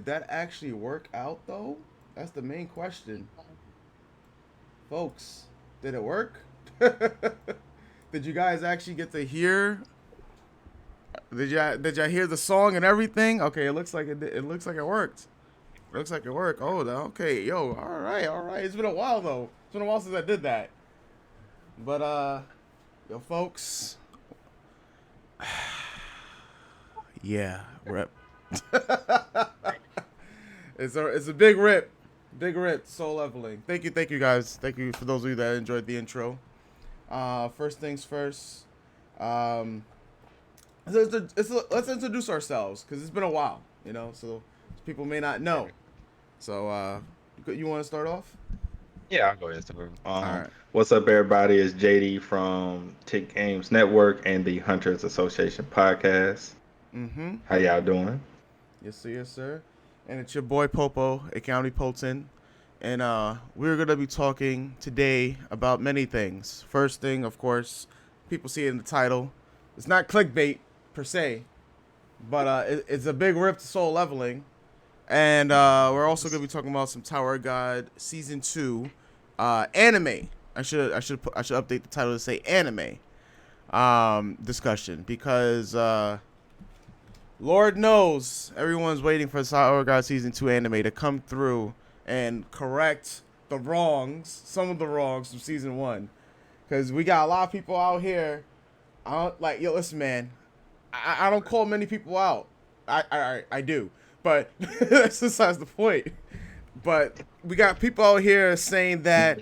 did that actually work out though? That's the main question, folks. Did it work? Did you guys actually get to hear? Did y'all hear the song and everything? Okay, it looks like it looks like it worked. It looks like it worked. Oh, okay, yo, all right, all right. It's been a while though. It's been a while since I did that. But yo, folks, yeah, rip. It's a big rip. Soul leveling. Thank you guys. Thank you for those of you that enjoyed the intro. First things first. Um, let's introduce ourselves because it's been a while, so people may not know. So, you want to start off? Yeah, I'll go ahead. So, All right. what's up, everybody? It's JD from Tick Games Network and the Hunters Association podcast. Mm-hmm. How y'all doing? Yes, sir. Yes, sir. And it's your boy Popo, a County Polton, and we're gonna be talking today about many things. First thing, of course, people see it in the title. It's not clickbait per se, but it's a big rip to soul leveling. And we're also gonna be talking about some Tower of God season 2 anime. I should update the title to say anime discussion because Lord knows everyone's waiting for Tower of God season 2 anime to come through and correct the wrongs, some of the wrongs from season 1. Because we got a lot of people out here. I don't like yo. Listen, man. I don't call many people out. I do, but that's besides the point. But we got people out here saying that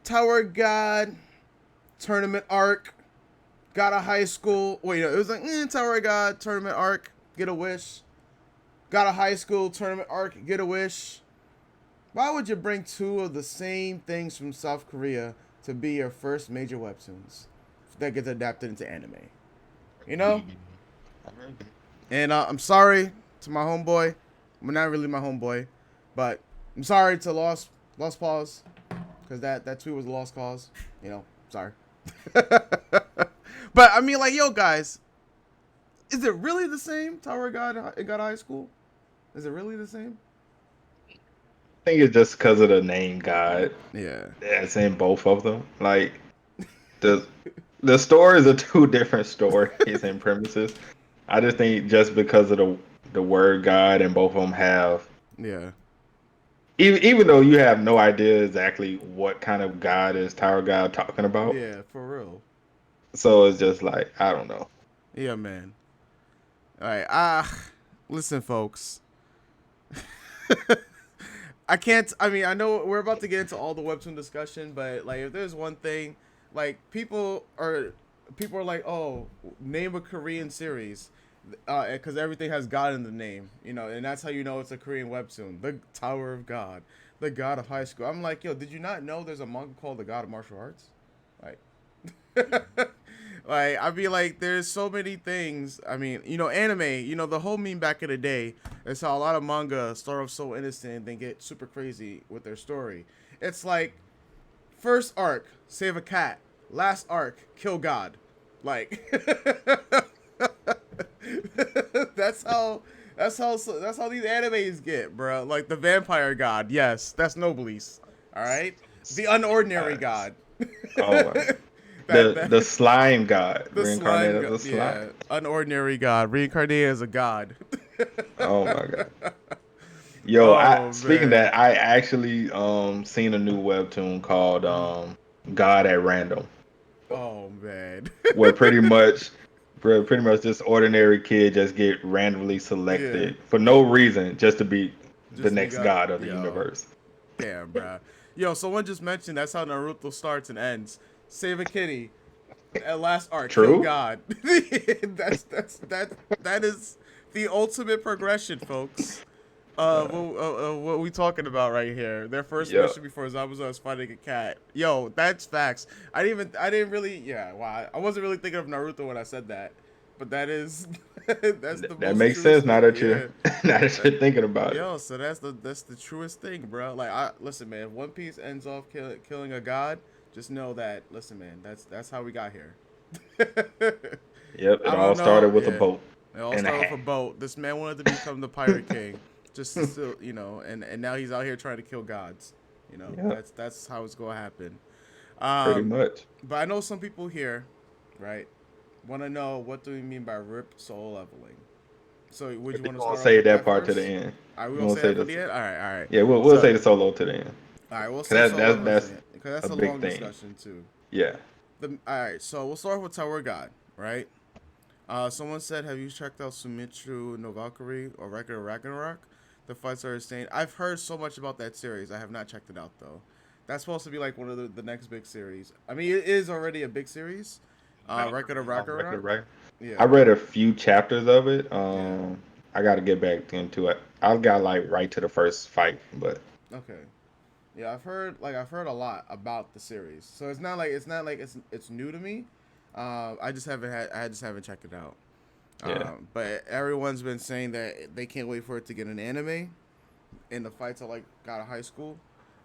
Tower of God tournament arc got a high school. Wait, it was like Tower of God tournament arc, get a wish. Got a high school tournament arc, get a wish. Why would you bring two of the same things from South Korea to be your first major webtoons that gets adapted into anime? You know? And I'm sorry to my homeboy. Well, not really my homeboy, but I'm sorry to Lost Pause because that tweet was a lost cause. Sorry. But I mean, like, yo, guys, is it really the same? Tower of God and God High School? Is it really the same? I think it's just because of the name God Yeah. that's in both of them. Like the the stories are two different stories and premises. I just think just because of the word God and both of them have Yeah. even though you have no idea exactly what kind of God is Tower God talking about. Yeah, for real. So it's just like I don't know. Yeah, man. All right. Listen, folks. I can't. I mean, I know we're about to get into all the webtoon discussion, but like, if there's one thing, like, people are like, oh, name a Korean series, because everything has God in the name, and that's how you know it's a Korean webtoon. The Tower of God, the God of High School. I'm like, yo, did you not know there's a manga called the God of Martial Arts? Like, like, I mean, like, there's so many things. I mean, anime, the whole meme back in the day is how a lot of manga start off so innocent and then get super crazy with their story. It's like, first arc, save a cat. Last arc, kill God. Like, that's how that's how these animes get, bro. Like the vampire god, yes, that's Noblesse. All right, the unordinary god. Oh my god. The that slime god the slime reincarnated god, as a slime. yeah, unordinary god, reincarnated as a god. Oh my god. Yo, I Oh speaking of man. that, I actually seen a new webtoon called God at Random, Oh man. where pretty much this ordinary kid just get randomly Yeah, selected for no reason just to be the just to be next god. god of the Yo, universe. damn, bruh. Yo, someone just mentioned that's how Naruto starts and ends. Save a kitty. At last arc, kill True? God. That is the ultimate progression, folks. What we talking about right here? Their first Yeah. mission before Zabuza is fighting a cat. Yo, that's facts. I didn't really, yeah. Wow, I wasn't really thinking of Naruto when I said that, but that is, that's the That most makes truest sense now thing. that you're Yeah. now that That, you're thinking about it. yo, so that's the truest thing, bro. Like, listen, man. If One Piece ends off killing a god, just know that. Listen, man. That's how we got here. Yep, it I all don't know. started with a Yeah. boat. It all and a started with hat. a boat. This man wanted to become the pirate king, just to still, and now he's out here trying to kill gods. Yeah, That's how it's gonna happen. pretty Um, much. but I know some people here, right, want to know what do we mean by rip soul leveling. So would you We want to gonna start off save with that that part to the first? end. All right, we We gonna gonna say say that for this. the end. All right, all right. Yeah, we'll So say the solo to the end. all right, we'll Cause save solo levels that's in because that's a a big long thing. discussion too. Yeah. All right, so we'll start with Tower God, right? Someone said, "Have you checked out Sumitru no Valkyrie or Record of Ragnarok? The fights are insane." I've heard so much about that series. I have not checked it out though. That's supposed to be like one of the next big series. I mean, it is already a big series. Record of Valkyrie on Ragnarok. record, right? I Yeah, read a few chapters of it. yeah. I got to get back into it. I got like right to the first fight, but Okay. Yeah, I've heard a lot about the series. So it's not like it's new to me. I just haven't checked it out. yeah. But everyone's been saying that they can't wait for it to get an anime, and the fights are like got a high school,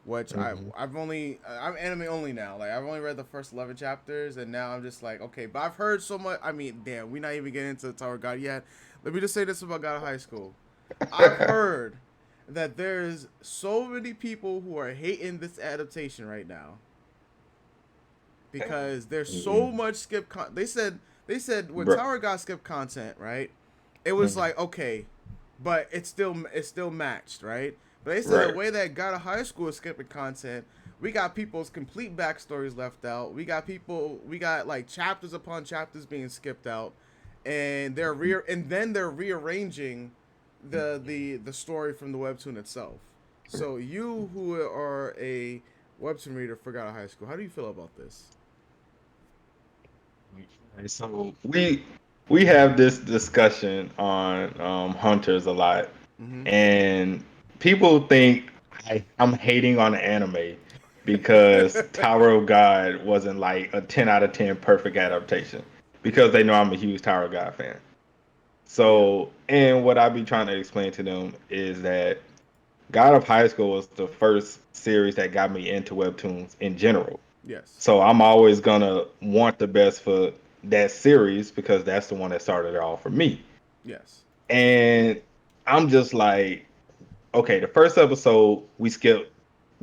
which Hmm. I'm anime only now. Like I've only read the first 11 chapters, and now I'm just like okay. But I've heard so much. I mean, damn, we're not even getting into the Tower of God yet. Let me just say this about God of High School. I've heard that there's so many people who are hating this adaptation right now because there's so Hmm. much they said when Bro. Tower got skip content, right? It was Mhm. like okay, but it's still matched, right? But they said the Right. way that got a high school is skipping content, we got people's complete backstories left out. We got like chapters upon chapters being skipped out, and they're rearranging the story from the webtoon itself. So you who are a webtoon reader for God of High School, how do you feel about this? And so we have this discussion on hunters a lot, Mm-hmm. and people think I'm hating on anime because Tower of God wasn't like a 10 out of 10 perfect adaptation because Yeah. they know I'm a huge Tower of God fan. Yeah. So, and what I be trying to explain to them is that God of High School was the first series that got me into webtoons in general. Yes. So I'm always gonna want the best for that series because that's the one that started it all for me. Yes. And I'm just like, okay, the first episode we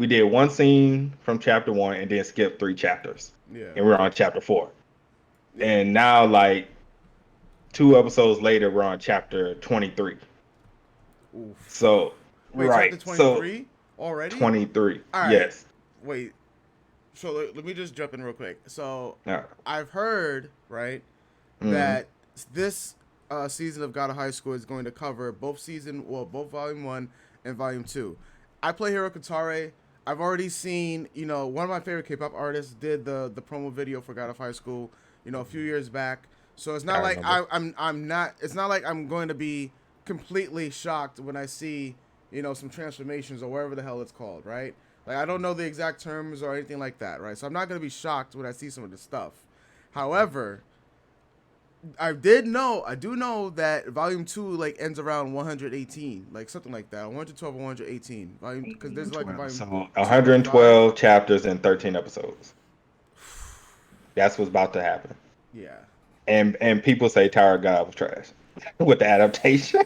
did one scene from chapter one and then skipped 3 chapters, Yeah. and we're on chapter four. Yeah. And now, like 2 episodes later, we're on chapter 23. Oof. So, Wait, chapter right, so 23 already? 23, All right. yes. Wait. So let me just jump in real quick. So Uh, I've heard, right, mm, that this season of God of High School is going to cover both Volume 1 and Volume 2. I play Hero Katare. I've already seen, one of my favorite K-pop artists did the promo video for God of High School, a few years back. So it's I not like remember. I'm not it's not like I'm going to be completely shocked when I see, some transformations or whatever the hell it's called, right? Like I don't know the exact terms or anything like that, right? So I'm not going to be shocked when I see some of the stuff. However, I do know that volume 2 like ends around 118, like something like that, 112 or 118 volume, because there's like a 112. volume So 2.5. 112 chapters and 13 episodes. That's what's about to happen. Yeah, And people say Tower of God was trash with the adaptation.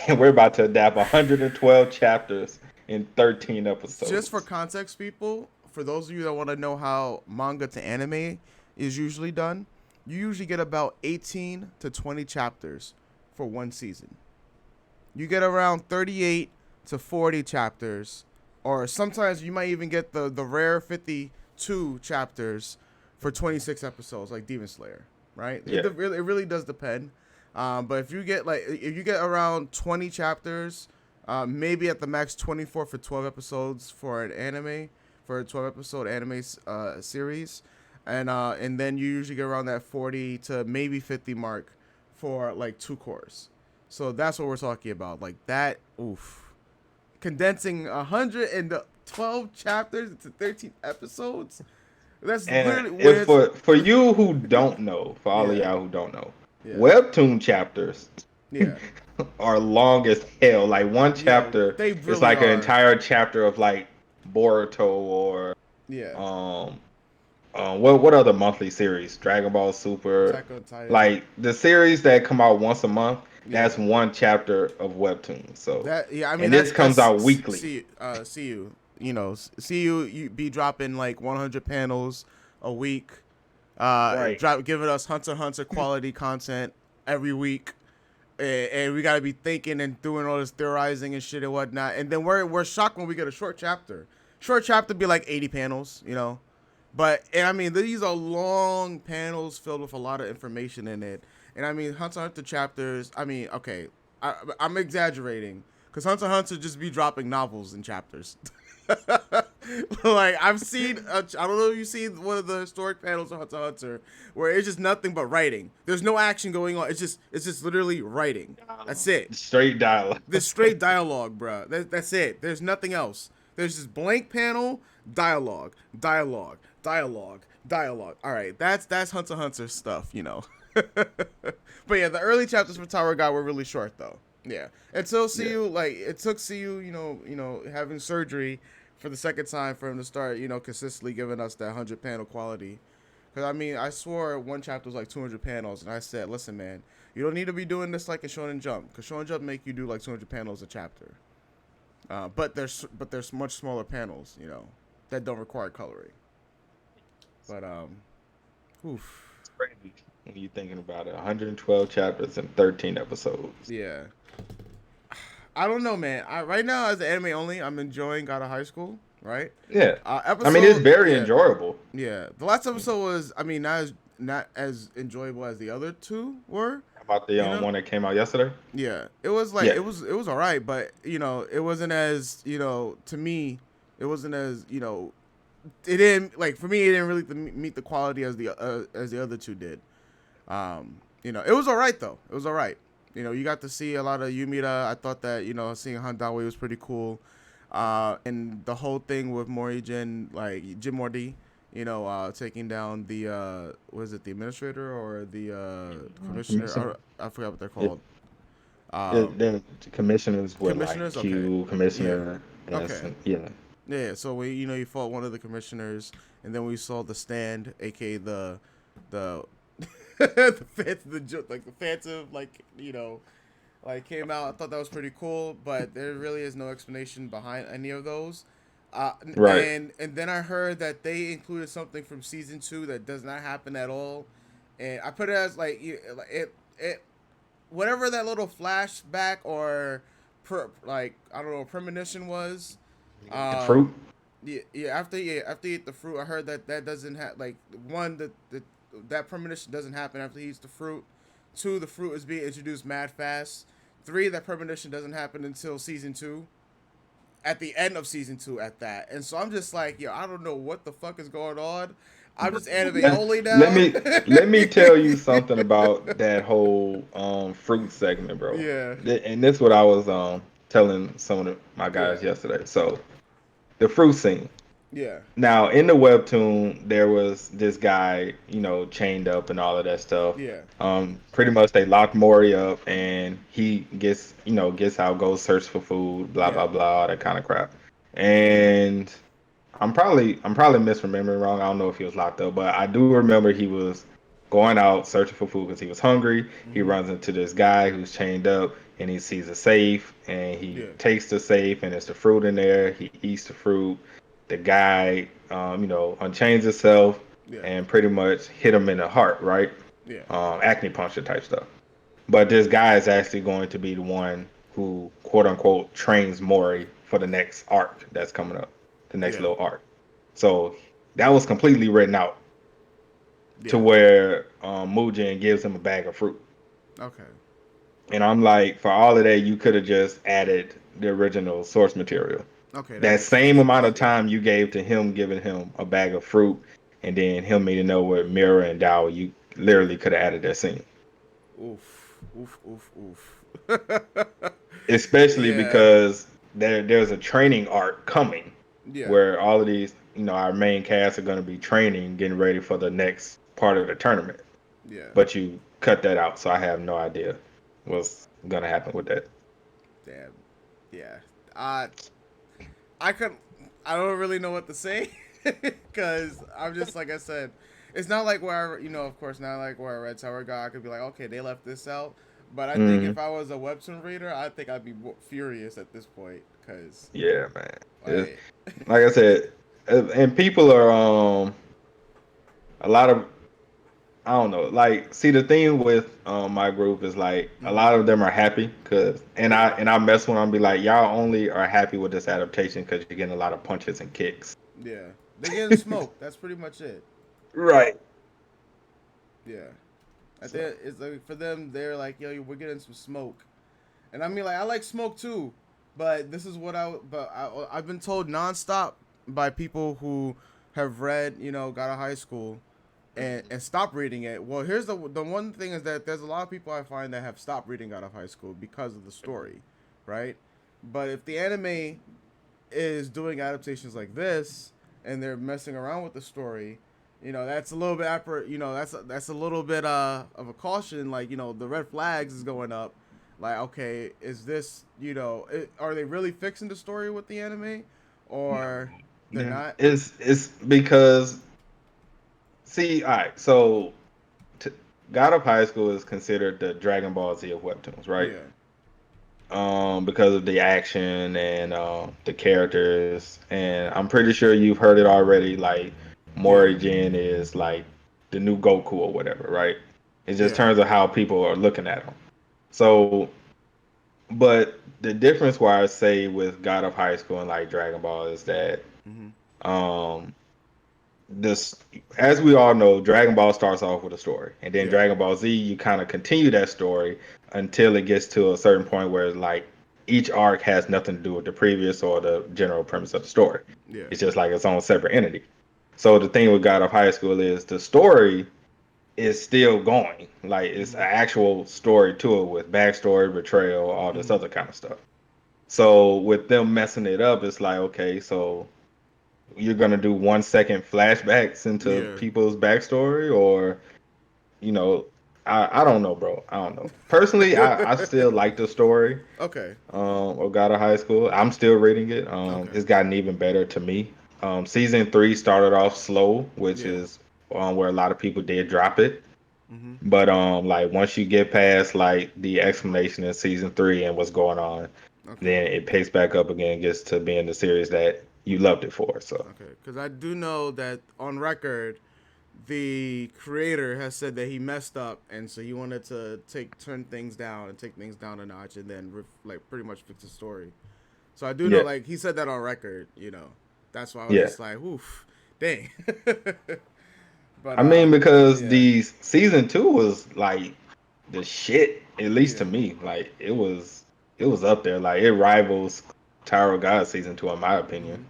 And we're about to adapt 112 chapters in 13 just for episodes. context, people, for those of you that want to know how manga to anime is usually done, you usually get about 18 to 20 chapters for one season. You get around 38 to 40 chapters, or sometimes you might even get the rare 52 chapters for 26 episodes, like Demon Slayer, right? Yeah. It really does depend. But if you get around 20 chapters, maybe at the max 24 for 12 episodes for an anime, for a 12 episode anime series, and then you usually get around that 40 to maybe 50 mark for like two cores. So that's what we're talking about. Like that, oof. Condensing 112 chapters into 13 episodes. That's And literally when if it's for you who don't know, for all of yeah, y'all who don't know, yeah, webtoon chapters yeah. are long as hell. Like one Yo, chapter they is really like an are. entire chapter of like Boruto or Yeah, um what other monthly series? Dragon Ball Super, Attack on Titan. like the series that come out once a month. That's Yeah. one chapter of Webtoon. So, That yeah, I mean and this comes out weekly. see you, see you be dropping like 100 panels a week, Right. giving us Hunter x Hunter quality content every week, and we gotta be thinking and doing all this theorizing and shit and whatnot, and then we're shocked when we get a short chapter. Short chapter be like 80 panels, but and I mean these are long panels filled with a lot of information in it. And I mean Hunter x Hunter chapters. I mean, okay, I'm exaggerating because Hunter x Hunter just be dropping novels in chapters. Like I've seen, I don't know if you've seen one of the historic panels of Hunter x Hunter where it's just nothing but writing. There's no action going on. It's just literally writing. That's it. Straight dialogue. This straight dialogue, bro. That's it. There's nothing else. There's just blank panel, dialogue, dialogue, dialogue, dialogue. All right, that's Hunter x Hunter stuff. But yeah, the early chapters for Tower God were really short though. Yeah, until Yeah. CU, like it took CU, having surgery for the second time for him to start, consistently giving us that 100 panel quality. Because I mean, I swore one chapter was like 200 panels, and I said, listen, man, you don't need to be doing this like in Shonen Jump, because Shonen Jump make you do like 200 panels a chapter. But there's much smaller panels, that don't require coloring. But oof, It's crazy when you're thinking about it. 112 chapters and 13 episodes. yeah. I don't know, man. Right now as an anime only, I'm enjoying God of High School. Right. Yeah. I mean, it's Episode, very yeah, enjoyable. yeah. The last episode was, I mean, not as enjoyable as the other two were. How about the You know. one that came out yesterday? Yeah, it was like Yeah. it was all right, but it wasn't as to me, it wasn't as it didn't like for me it didn't really meet the quality as the other two did. It was all right though. It was all right. You got to see a lot of Yumita. I thought that seeing Handawi was pretty cool. And the whole thing with Morihjin, like Jim Morty, taking down the was it the administrator or the commissioner? Commissioner. I forgot what they're Yeah. called. Then commissioners were like Commissioners. Okay. Q, Yeah. commissioner, yes, Okay. and yeah. Yeah. So we you fought one of the commissioners, and then we saw the stand, aka the the like the Phantom, like came out. I thought that was pretty cool, but there really is no explanation behind any of those. Right. And then I heard that they included something from season 2 that does not happen at all, and I put it as like it whatever that little flashback or like I don't know premonition was. The fruit. After he ate the fruit, I heard that doesn't have like one that premonition doesn't happen after he eats the fruit. 2, the fruit is being introduced mad fast. 3, that premonition doesn't happen until season 2. At the end of season 2, at that, and so I'm just like, yo, I don't know what the fuck is going on. I'm just anime Let, only let now. me let me tell you something about that whole fruit segment, bro. Yeah, And this is what I was telling some of my yeah, guys yesterday. So the fruit scene. yeah, Now, in the webtoon, there was this guy, chained up and all of that stuff. yeah, Pretty much they locked Maury up, and he gets out, goes search for food, blah yeah, blah blah, all that kind of crap. And I'm probably misremembering wrong. I don't know if he was locked up, but I do remember he was going out searching for food because he was hungry. He mm-hmm. runs into this guy who's chained up, and he sees a safe, and he Yeah, takes the safe, and there's the fruit in there. He eats the fruit. The guy, unchains himself yeah, and pretty much hit him in the heart, right? yeah, Acne puncture type stuff. But this guy is actually going to be the one who, quote unquote, trains Mori for the next arc that's coming up, the next yeah, little arc. So that was completely written out to yeah. where Mujin gives him a bag of fruit. Okay, And I'm like, for all of that, you could have just added the original source material. okay, that That makes same sense. amount of time you gave to him giving him a bag of fruit and then him meeting up with Mira and Dow, you literally could have added that scene. Oof, oof, oof, oof. Especially Yeah, because there's a training arc coming yeah, where all of these, our main cast are going to be training, getting ready for the next part of the tournament. yeah. But you cut that out, so I have no idea what's going to happen with that. Damn. Yeah. I could. I don't really know what to say. Because I'm just like I said, it's not like where of course, not like where I read Tower God. I could be like, okay, they left this out. But I think Mm, if I was a webtoon reader, I think I'd be furious at this point because yeah, man. It's, like like I said, and people are a lot of I don't know. Like, see, the thing with my group is like a hmm lot of them are happy because, yeah, and I mess with them. Be like, y'all only are happy with this adaptation because you're getting a lot of punches and kicks. yeah, they getting smoked. That's pretty much it. Right. Yeah, I So think it's like for them, they're like, yo, we're getting some smoke. And I mean, like, I like smoke too, but this is what I've been told nonstop by people who have read, got out of high school and stopped reading it. Well, here's the one thing is that there's a lot of people I find that have stopped reading out of high school because of the story, right? But if the anime is doing adaptations like this and they're messing around with the story, that's a little bit that's a little bit of a caution. Like, the red flags is going up. Like, okay, is this are they really fixing the story with the anime, no, or they're not? it's because see, all right. So t- God of High School is considered the Dragon Ball Z of webtoons, right? Yeah. Because of the action and the characters, and I'm pretty sure you've heard it already. Like Yeah. Morrigan is like the new Goku or whatever, right? It just Yeah. turns out how people are looking at him. So, but the difference where I say with God of High School and like Dragon Ball is that Mhm. um this, as we all know, Dragon Ball starts off with a story, and then Yeah. Dragon Ball Z, you kind of continue that story until it gets to a certain point where like each arc has nothing to do with the previous or the general premise of the story. Yeah. It's just like its own separate entity. So the thing with God of High School is the story is still going. Like it's an Mhm. actual story to it with backstory, betrayal, all this Mhm. other kind of stuff. So with them messing it up, it's like, okay, so you're gonna do 1 second flashbacks into Yeah. people's backstory, or you know, I don't know, bro. I don't know. Personally, I still like the story Okay. of God of High School. I'm still reading it. Okay. It's gotten even better to me. Season three started off slow, which Yeah. is where a lot of people did drop it. Mhm. But like once you get past like the explanation in season three and what's going on, Okay. then it picks back up again, gets to being the series that you loved it for. So Okay. Because I do know that on record, the creator has said that he messed up, and so he wanted to turn things down and take things down a notch, and then like pretty much fix the story. So I do know, yeah, like he said that on record. That's why I was yeah. just like, oof, dang. But I mean, because yeah, the season two was like the shit, at least to yeah, me. Like it was up there. Like it rivals Tower of God season two, in my opinion. hmm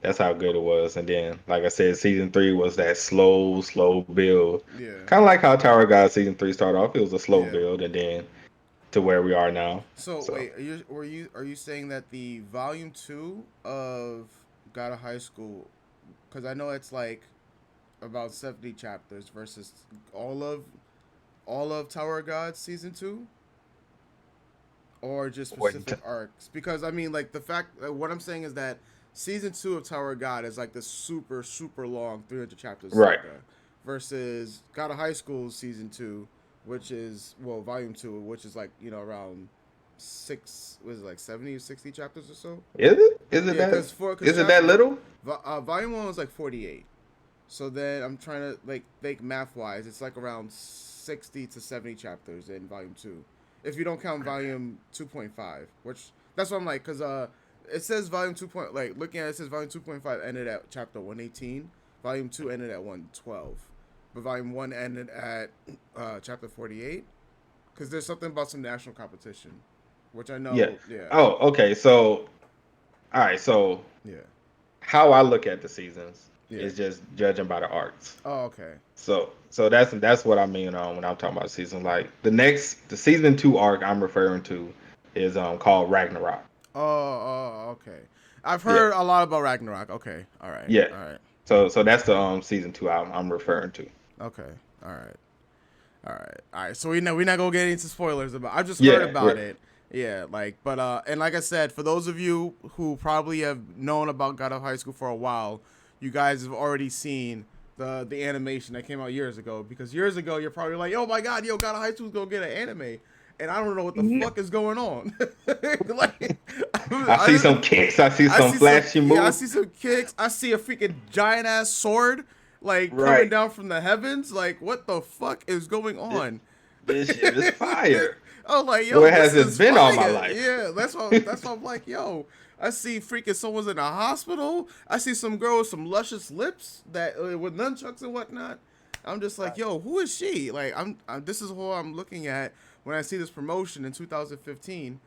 That's how good it was. And then, like I said, season three was that slow build. yeah, Kind of like how Tower of God season three started off. It was a slow yeah. build, and then to where we are now. So So wait, are you saying that the volume 2 of God of High School? Because I know it's like about 70 chapters versus all of Tower of God season 2, or just wait, specific arcs. Because I mean, like, the fact what I'm saying is that season 2 of Tower of God is like this super long 300 chapters right? saga, versus God of High School season 2, which is, well, volume 2, which is like, around six, was it like 70 or 60 chapters or so? Is it? Yeah, because Is it chapter that little? volume 1 was like 48. So then I'm trying to like think math wise. It's like around 60 to 70 chapters in volume 2, if you don't count volume 2.5. Which that's what I'm like, cause it says volume 2. Like looking at it, it says volume 2.5 ended at chapter 118. Volume 2 ended at 112, but volume 1 ended at chapter 48. Cause there's something about some national competition, which I Yeah. know. Yeah, Oh, okay. So all right. So yeah, how I look at the seasons yeah. is just judging by the arcs. Oh, okay. So that's what I mean when I'm talking about season. Like the season two arc I'm referring to is called Ragnarok. Okay. I've Yeah, heard a lot about Ragnarok. Okay. All right. yeah. All right. So that's the season two I'm referring to. Okay. All right. All right. All right. So we're not gonna get into spoilers about. I just heard Yeah, about it. Yeah. Like, and like I said, for those of you who probably have known about God of High School for a while, you guys have already seen the animation that came out years ago. Because years ago, you're probably like, oh my god, yo, God of High School's gonna get an anime, and I don't know what the fuck is going on. Like, I see I, some kicks. I see I some see some, flashy yeah, I moves. see some kicks. I see a freaking giant ass sword like coming Right. down from the heavens. Like, what the fuck is going This, on? this shit is fire. I was like, yo, Where this has this is been all my fire. life? Yeah, that's what I'm like, yo. I see freaking someone's in a hospital. I see some girl with some luscious lips that with nunchucks and whatnot. I'm just like, yo, who is she? Like, I'm this is who I'm looking at when I see this promotion in 2015,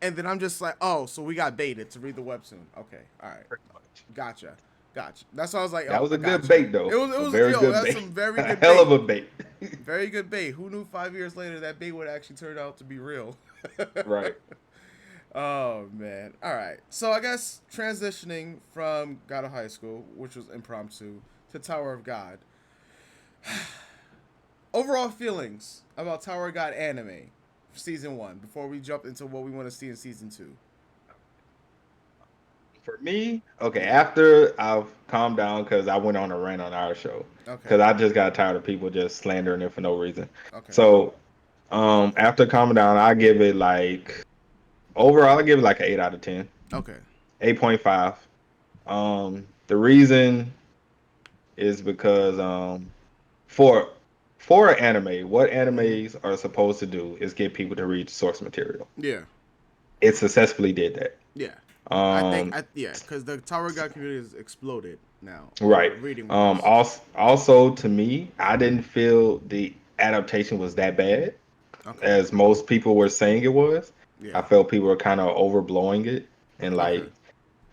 and then I'm just like, oh, so we got baited to read the webtoon. Okay, all right, Pretty much. gotcha. That's why I was like, That oh, was I a good gotcha. bait, though. It A was, very yo, good that's bait. some very A good hell of bait. a bait. Very good bait. Who knew 5 years later that bait would actually turn out to be real? Right. Oh man. All right. So I guess transitioning from God of High School, which was impromptu, to Tower of God. Overall feelings about Tower of God anime season 1 before we jump into what we want to see in season 2. For me, okay, Yeah. after I've calmed down because I went on a rant on our show Okay. because I just got tired of people just slandering it for no reason. Okay. So, after calming down, I give it like overall, I give it like an 8 out of 10, Okay. 8.5. The reason is because for for anime, what Mm-hmm. animes are supposed to do is get people to read source material. Yeah. It successfully did that. Yeah. Um, Yeah, because the Tower of God community has exploded now, right. reading wise. Also to me, I didn't feel the adaptation was that bad Okay. as most people were saying it was. I Yeah. felt people were kind of overblowing it and Okay. like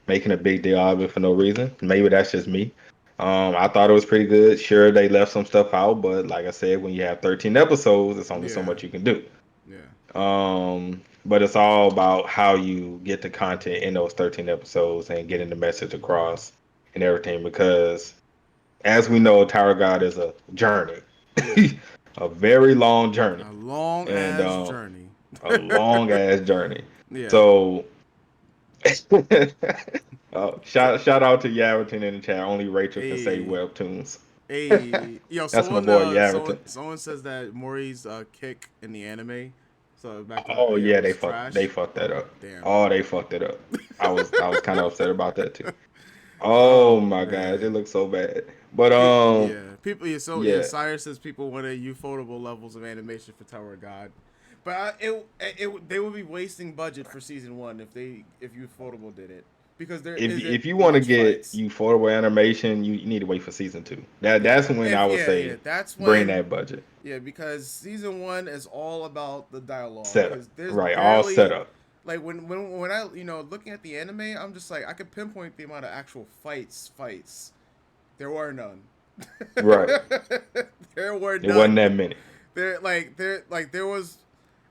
making a big deal out of it for no reason. Maybe that's just me. I thought it was pretty good. Sure, they left some stuff out, but like I said, when you have 13 episodes, it's only so Yeah. much you can do. Yeah. But it's all about how you get the content in those 13 episodes and getting the message across and everything. Because as we know, Tower of God is a journey, Yeah. a very long journey, A long and ass journey. a long ass journey. Yeah. So, So, shout out to Yaverton in the chat. Only Rachel can say hey, Webtoons. yo, That's my boy someone Yaverton. someone says that Mori's kick in the anime. So back to Oh yeah, yeah, was they trash. fucked that Oh up. damn. Oh, they fucked it up. I was kind of upset about that too. Oh Oh my gosh, it man. looks so bad. But Yeah, people. Yeah, so yeah, yeah. Sire says people wanted ufotable levels of animation for Tower of God, but they would be wasting budget for season 1 if ufotable did it because there isn't If you want to much get fights. affordable animation, you need to wait for season 2. That's when I would Yeah, say that's bring when that budget. yeah because season 1 is all about the dialogue Set up. because there's Right, all set barely up. like when I looking at the anime I'm just like I could pinpoint the amount of actual fights. There were none. Right. There were It wasn't none. that many. There was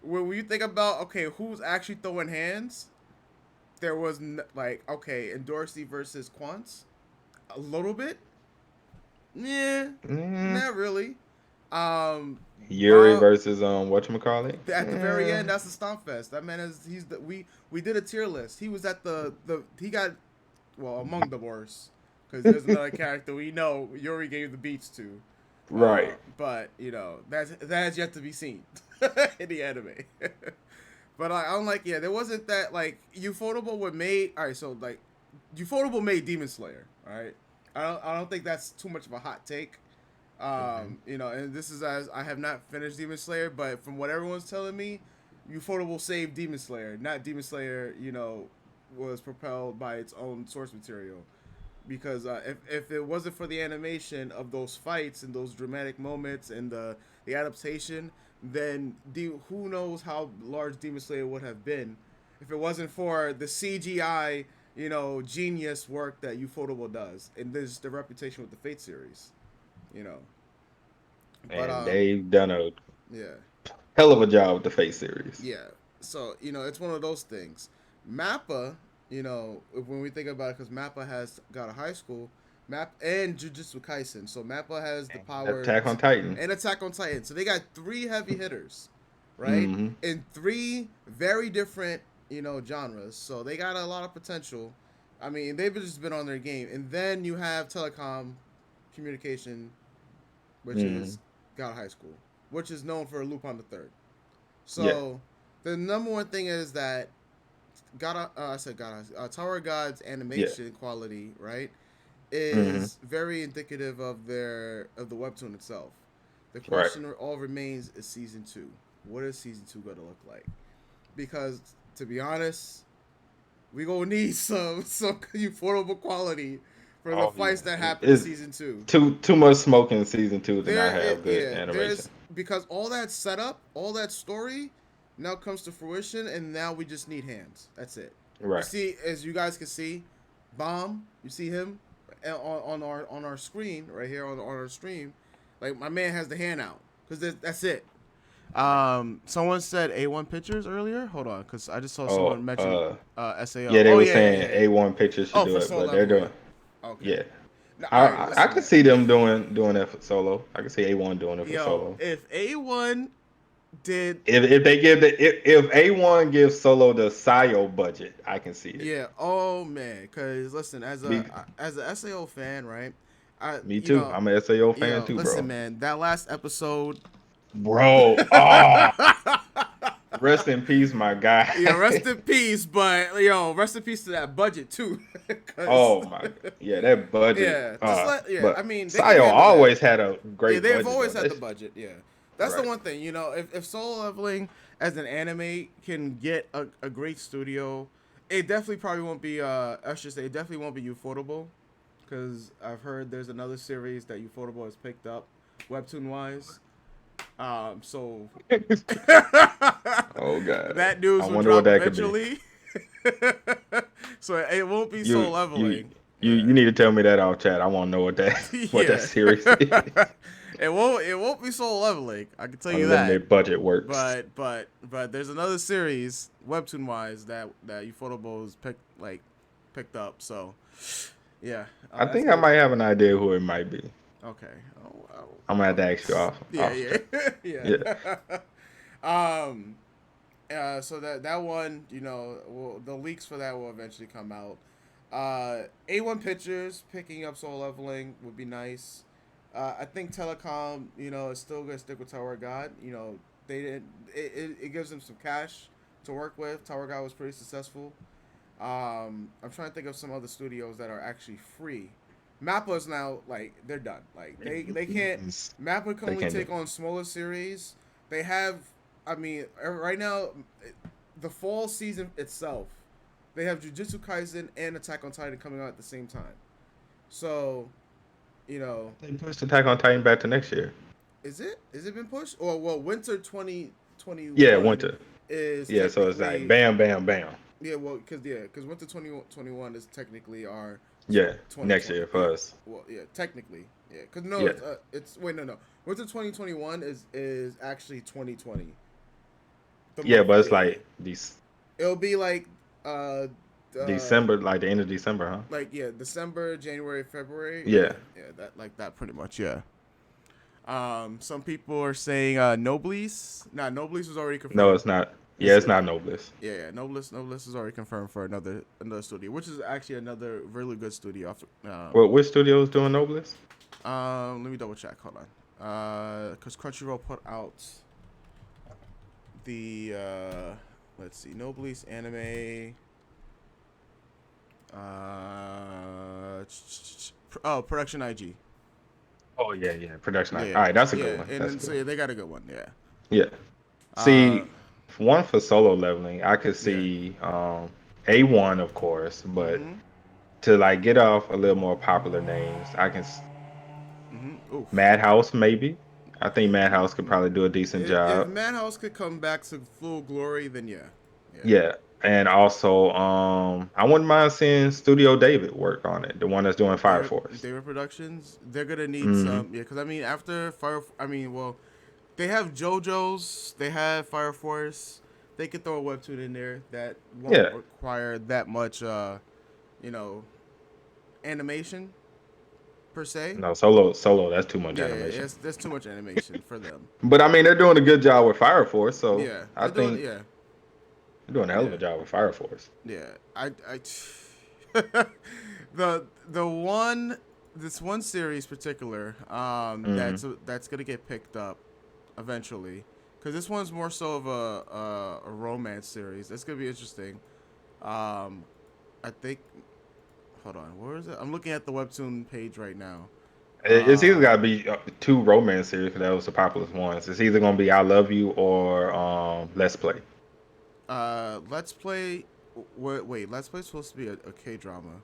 when you think about okay who's actually throwing hands. There was like okay Endorsi versus Quants a little bit. Yeah, Mm, not really. Um, Yuri Bob versus whatchamacallit? at the very Yeah. end that's the stomp fest. That man is we did a tier list. He was at the he got well among the worst because there's another character we know Yuri gave the beats to. Right. But that has yet to be seen in the anime. But I'm like, yeah, there wasn't that like Ufotable would made. All right, so like Ufotable made Demon Slayer. All right, I don't think that's too much of a hot take. Mhm. And this is as I have not finished Demon Slayer, but from what everyone's telling me, Ufotable saved Demon Slayer, not Demon Slayer. Was propelled by its own source material because if it wasn't for the animation of those fights and those dramatic moments and the adaptation, then who knows how large Demon Slayer would have been if it wasn't for the CGI, genius work that Ufotable does and this the reputation with the Fate series, you know. But And they've done a yeah, hell of a job with the Face series. yeah. So it's one of those things. Mappa, when we think about it, because Mappa has got a high school, Map and Jujutsu Kaisen. So Mappa has the power Attack on Titan. and Attack on Titan. So they got three heavy hitters, right? Hmm. In three very different, genres. So they got a lot of potential I mean, they've just been on their game. And then you have telecom communication, which Mm. is God High School, which is known for Lupin the Third. Yeah. So the number one thing is that I said God, Tower of God's Yeah. animation quality, right, Hmm. is very indicative of the webtoon itself. The Right. question all remains is season two. What is season two going to look like? Because to be honest, we gonna need some affordable quality for the Oh yeah. fights that happen in It's season two. too much smoke in season 2 to not have good Yeah, animation. there's because all that setup, all that story, now comes to fruition, and now we just need hands. That's it. You Right. see, as you guys can see, Bomb. You see him on our screen right here on our stream. Like my man has the hand out because that's it. Someone said A1 Pictures earlier. Hold on, because I just saw Oh, someone mention SAO. yeah, they Oh were yeah, yeah, saying yeah, yeah. A1 Pictures should Oh, do for it, Soul but they're Leveling. doing. Okay. Yeah, No, all right. I Listen, could man. see them doing that for solo. I could see A1 doing it for Yo, solo. if A1 did, If they give if A1 gives solo the Sayo budget, I can see it. yeah. Oh man, because listen, Me, as a SAO fan, right? I me you too. know, I'm an SAO fan yo, too, listen, bro. man. That last episode. Bro, oh, rest in peace, my Yeah, guy. rest in peace, but yo, rest in peace to that budget too, because Oh my god. Yeah, that budget. yeah, just let yeah. I But mean, they can Sayo handle that. always had a Yeah, great they've budget though. always had the That's budget. Yeah, that's the right. one thing. You know, if Solo Leveling as an anime can get a great studio, it definitely probably won't be. I should say, it definitely won't be Ufotable, because I've heard there's another series that Ufotable has picked up, webtoon wise. So Oh god. that I news will wonder what drop that could be. eventually. So it won't be You Soul you Leveling. you Yeah. need to tell me that off chat. I want to know what that Yeah. series is. It won't be Soul Leveling. I can tell you that. Unlimited budget works. But there's another series webtoon wise that Ufotables picked up. So yeah, I that's think I good. might have an idea who it might be. Okay. Oh, I'm gonna have oh. to ask you Yeah, off yeah, chat. Yeah. yeah. um. So that one, the leaks for that will eventually come out. A1 Pictures picking up Soul Leveling would be nice. I think Telecom, is still gonna stick with Tower of God. They didn't. It gives them some cash to work with. Tower of God was pretty successful. I'm trying to think of some other studios that are actually free. Mappa is now like they're done. Like they can't. Mappa can They only can do. take on smaller series. They have. I mean, right now, the fall season itself, they have Jujutsu Kaisen and Attack on Titan coming out at the same time. So, you know, They pushed Attack on Titan back to next year. is it been pushed? Or well, winter 2021 Yeah, winter. is Yeah, so it's like technically bam, bam, bam. because winter 2021 is technically our Yeah, next 2020. year Yeah, for us. well, yeah, technically, yeah. Because no, Yeah, it's wait, no. Winter 2021 is actually 2020. The yeah, month, but it's yeah, yeah. like these It'll be uh, uh, December, like the end of December, huh? like yeah, December, January, February. Yeah, Yeah. yeah, that like that pretty much. Yeah. Some people are saying Noblesse. Nah, Noblesse was already No, confirmed. it's not. Yeah, Is it's it? not Noblesse. Yeah, yeah. Noblesse is already confirmed for another studio, which is actually another really good studio. Well, which studio is doing Noblesse? Let me double check. Hold on. Because Crunchyroll put out the let's see, Noblesse anime. Production IG. Oh yeah, yeah. Production. Yeah, All yeah, right, that's a good yeah. one. And That's a then so good yeah, one. they got a good one. Yeah. Yeah. Uh, See, one for solo leveling, I could yeah. see A1 of course, but Mm-hmm. to like get off a little more popular names, Mm-hmm. Oof. Madhouse maybe. I think Madhouse could probably do a decent If job. Madhouse could come back to full glory, then yeah, yeah. Yeah. And also, I wouldn't mind seeing Studio David work on it, the one that's doing Fire Force. David Productions, they're gonna need Hmm. some, yeah. Because I mean, after Fire, I mean, well, they have JoJo's, they have Fire Force. They could throw a webtoon in there that won't Yeah. require that much, you know, animation per se. No, solo, that's too much Yeah, animation. it's that's too much animation for them. But I mean, they're doing a good job with Fire Force, so Yeah, I they're doing. think Yeah, they're doing a hell of yeah, a job with Fire Force. yeah. the one this one series particular Hmm. that's gonna get picked up eventually, because this one's more so of a romance series. That's gonna be interesting. Um, I think. Hold on, where is it? I'm looking at the webtoon page right now. It's either Um, got to be two romance series 'cause that was the popular ones. It's either gonna be I Love You or Let's Play. Let's Play. Wait, Let's Play is supposed to be a K drama.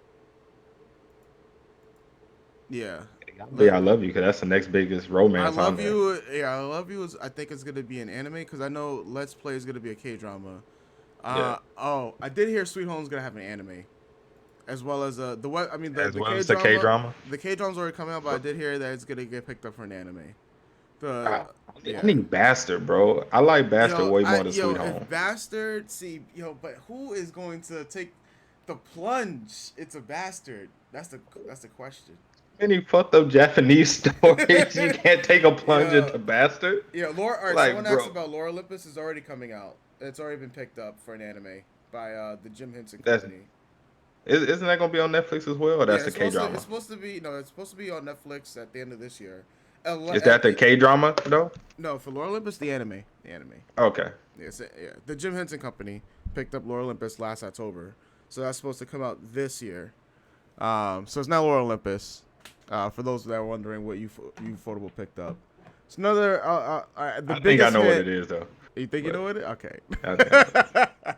Yeah. It gotta be Let I Love You because that's the next biggest romance on there. I Love You is I think it's gonna be an anime because I know Let's Play is gonna be a K drama. Yeah, Oh, I did hear Sweet Home's gonna have an anime as well as the what I mean as the well K as the K drama. drama. The K drama's already coming out, but I did hear that it's gonna get picked up for an anime. The I yeah. need Bastard, bro. I like Bastard way more than Sweet If Home. Bastard, see, but who is going to take the plunge? It's a Bastard. That's the question. Any fucked up Japanese stories, you can't take a plunge Yeah, into Bastard. yeah. Laura. All right. Someone Like, asked bro, about Laura Olympus is already coming out. It's already been picked up for an anime by the Jim Henson that's Company. isn't that gonna be on Netflix as well? Or Yeah, that's the K it's drama? supposed to be no, it's supposed to be on Netflix at the end of this year. Is that the It, K drama though? no, for Laura Olympus, the anime. Okay, Yes, yeah. The Jim Henson Company picked up Laura Olympus last October, so that's supposed to come out this year. So it's not Laura Olympus. For those that are wondering what Ufotable picked up, it's another the I think I biggest know what it hit. is though. You think you But know what it? Okay. I think I know.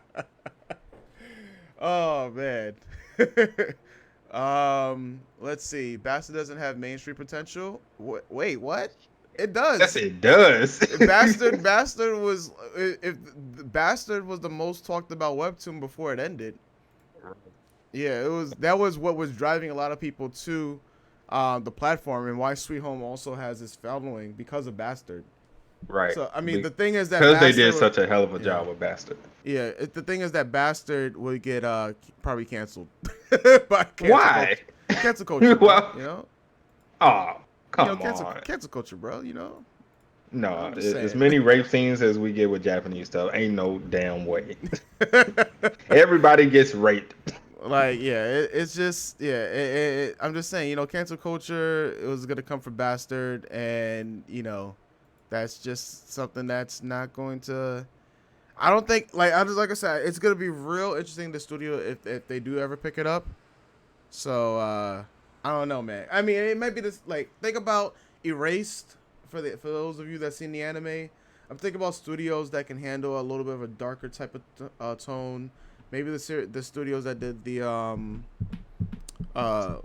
Oh man. Let's see. Bastard doesn't have mainstream potential. Wait, what? It Yes, does. it does. Bastard was if Bastard was the most talked about webtoon before it ended. Yeah, it was that was what was driving a lot of people to the platform and why Sweet Home also has this following because of Bastard. Right. So I mean, the thing is that Because they did Bastard, such a hell of a yeah, job with Bastard. yeah. The thing is that Bastard would get probably canceled by Why? cancel culture, bro. Well, oh, come on. Cancel culture, bro. No, I'm just as saying. many rape scenes as we get with Japanese stuff, ain't no damn way. Everybody gets raped. Like yeah, it's just yeah. I'm just saying, cancel culture. It was gonna come from Bastard, and that's just something that's not going to. I don't think like I said, it's gonna be real interesting the studio if they do ever pick it up. So I don't know, man. I mean, it might be this like think about Erased for those of you that seen the anime. I'm thinking about studios that can handle a little bit of a darker type of tone. Maybe the studios that did the uh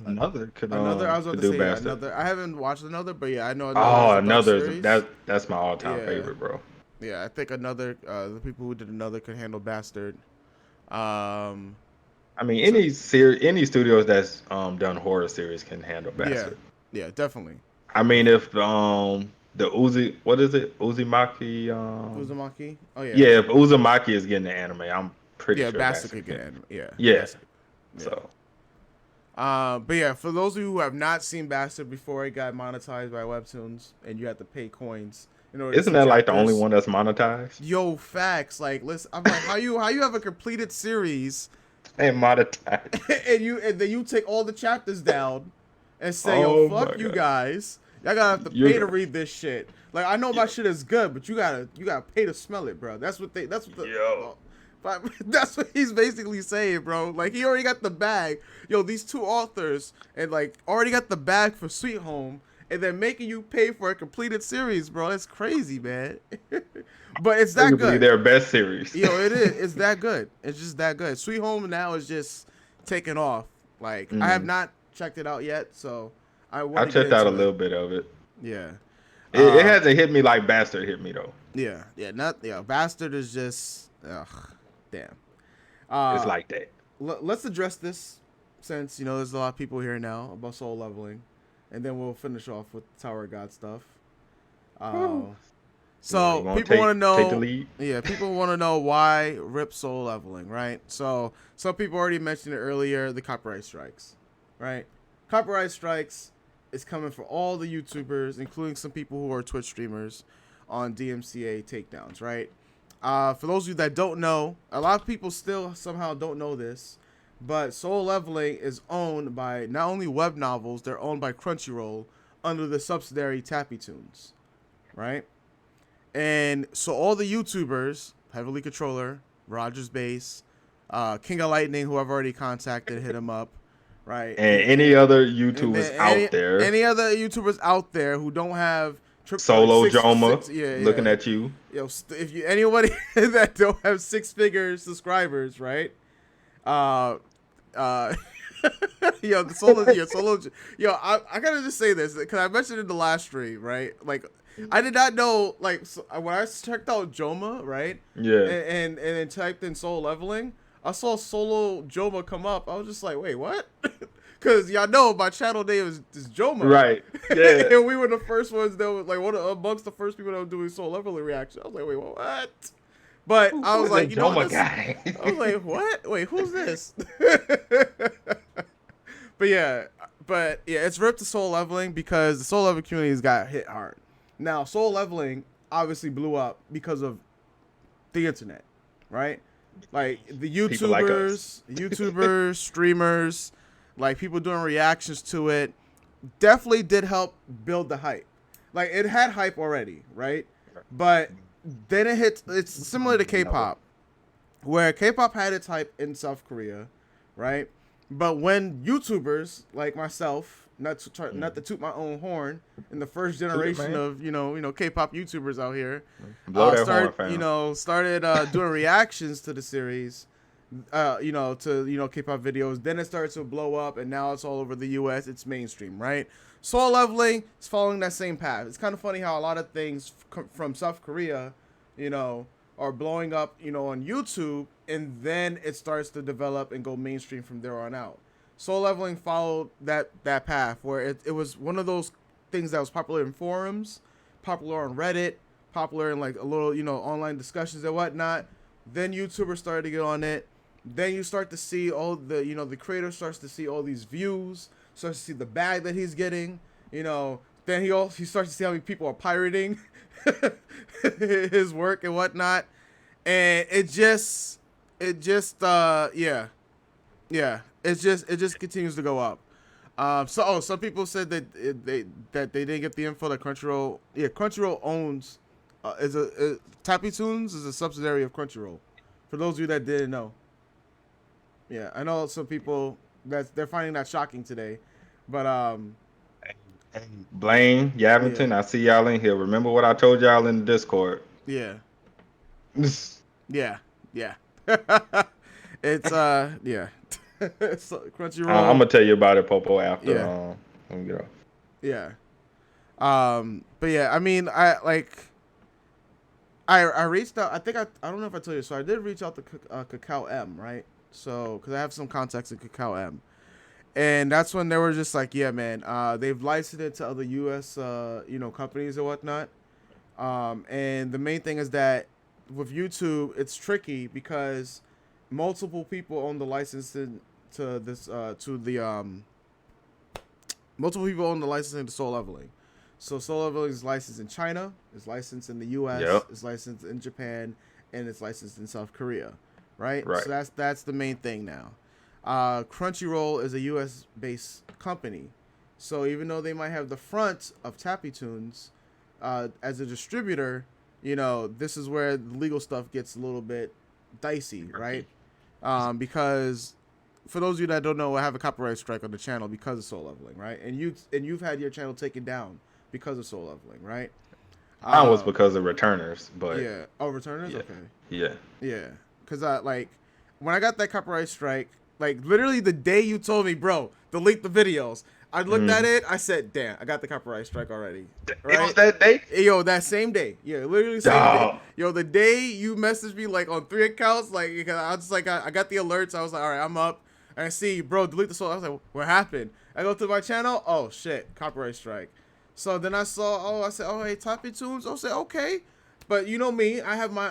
Another another. I was about could to do say yeah, Bastard. another. I haven't watched another, but yeah, I know another is Oh, a dark another is series. that's my all time Yeah, favorite, bro. yeah. I think another. The people who did another could handle Bastard. Um. I mean, So any studios that's done horror series can handle yeah, Bastard. yeah, definitely, I mean, definitely. if the Uzi, what is it, Uzumaki? Uzumaki. Oh yeah, Yeah, if Uzumaki is getting the anime, I'm pretty yeah. sure Bastard Bastard could get can. anime. Yeah, Yeah, Bastard. Yeah. so But yeah, for those of you who have not seen Bastard before it got monetized by Webtoons, and you had to pay coins in order to isn't see that like the only chapters. one that's monetized? Yo, facts. Like, listen, I'm like, how you have a completed series, And monetized. and then you take all the chapters down, and say, yo, Oh my fuck you god, guys. Y'all gotta have to pay to you're read this shit. Like, I know my yo, shit is good, but you gotta pay to smell it, bro. That's what the. yo. But that's what he's basically saying, bro. Like he already got the bag. Yo, these two authors and like already got the bag for Sweet Home, and then making you pay for a completed series, bro. That's crazy, man. But it's that Arguably good. their best series. It is. It's that good. It's just that good. Sweet Home now is just taking off. Like I have Mhm. not checked it out yet, so I I want to get checked out a into it. little bit of it. Yeah. It Um. hasn't hit me like Bastard hit me though. Yeah. Yeah. Not. Yeah. Bastard is just. Ugh. Damn. It's Uh. like that. Let's address this since there's a lot of people here now about soul leveling, and then we'll finish off with Tower of God stuff. Whew. Uh, You so want people to want to take the know, lead? yeah, people want to know why rip soul leveling, right? So some people already mentioned it earlier, the copyright strikes, right? Copyright strikes is coming for all the YouTubers, including some people who are Twitch streamers on DMCA takedowns, right? For those of you that don't know, a lot of people still somehow don't know this, But Soul Leveling is owned by not only web novels, they're owned by Crunchyroll under the subsidiary Tappy Tunes, right? And so all the YouTubers, Heavily Controller, Rogers Base, King of Lightning, who I've already contacted, hit him up, right? And any other And YouTubers then out there, any other YouTubers out there who don't have Solo Joma, yeah, looking at you. if you anybody that don't have 6-figure subscribers, right? Uh, uh, yo, the solo, yo, I gotta just say this because I mentioned in the last stream, right? Like, I did not know, like, so when I checked out Joma, right? Yeah. And then typed in Soul Leveling, I saw Solo Joma come up. I was just like, wait, what? Because y'all know my channel name is Joma. Right. Yeah. And we were the first ones that were, like, amongst the first people that were doing Soul Leveling reaction. I was like, wait, what? But I was like, you know what? Guy? I was like, what? Wait, who's this? but yeah, it's ripped to Soul Leveling because the Soul Leveling community has got hit hard. Now, Soul Leveling obviously blew up because of the internet, right? Like the YouTubers, streamers, like people doing reactions to it, definitely did help build the hype. Like it had hype already, right? But then it hits. It's similar to K-pop, where K-pop had its hype in South Korea, right? But when YouTubers like myself, not to toot my own horn, in the first generation of K-pop YouTubers out here, started doing reactions to the series, to K-pop videos. Then it started to blow up, and now it's all over the U.S. It's mainstream, right? Soul Leveling is following that same path. It's kind of funny how a lot of things from South Korea, are blowing up, on YouTube, and then it starts to develop and go mainstream from there on out. Soul Leveling followed that path where it was one of those things that was popular in forums, popular on Reddit, popular in like a little, online discussions and whatnot. Then YouTubers started to get on it. Then you start to see all the, the creator starts to see all these views, starts to see the bag that he's getting, then he starts to see how many people are pirating his work and whatnot. And it just continues to go up. Some people said that they didn't get the info that Crunchyroll. Yeah, Crunchyroll owns Tappy Tunes is a subsidiary of Crunchyroll. For those of you that didn't know. Yeah, I know some people they're finding that shocking today, but Blaine, Yavington, yeah. I see y'all in here. Remember what I told y'all in the Discord? Yeah. Yeah. It's yeah. It's Crunchyroll. I'm gonna tell you about it, Popo, after let me get off. Yeah. But yeah, I mean, I reached out. I think I don't know if I told you. So I did reach out to Kakao M, right? So because I have some contacts in Kakao M, and that's when they were just like, yeah, man, they've licensed it to other U.S. Companies and whatnot. And the main thing is that with YouTube, it's tricky because multiple people own the licensing to this multiple people own the licensing to Soul Leveling. So Soul Leveling is licensed in China, is licensed in the U.S., is licensed in Japan, and it's licensed in South Korea, right? So that's the main thing now. Crunchyroll is a U.S. based company, so even though they might have the front of Tappy Tunes as a distributor, this is where the legal stuff gets a little bit dicey, right? Because for those of you that don't know, I have a copyright strike on the channel because of Soul Leveling, right? And you've had your channel taken down because of Soul Leveling, right? Mine was because of returners, but yeah. Oh, returners. Yeah. Okay. Yeah. Because when I got that copyright strike, like literally the day you told me, bro, delete the videos, I looked at it. I said, damn, I got the copyright strike already. Right? It was that day? Yo, that same day. Yeah, literally same day. Yo, the day you messaged me like on 3 accounts, like I was just like, I got the alerts. I was like, all right, I'm up. And I see, bro, delete the soul. I was like, what happened? I go to my channel. Oh shit, copyright strike. So then I saw, I said, oh hey, Tappy Tunes. I said, okay. But you know me, I have my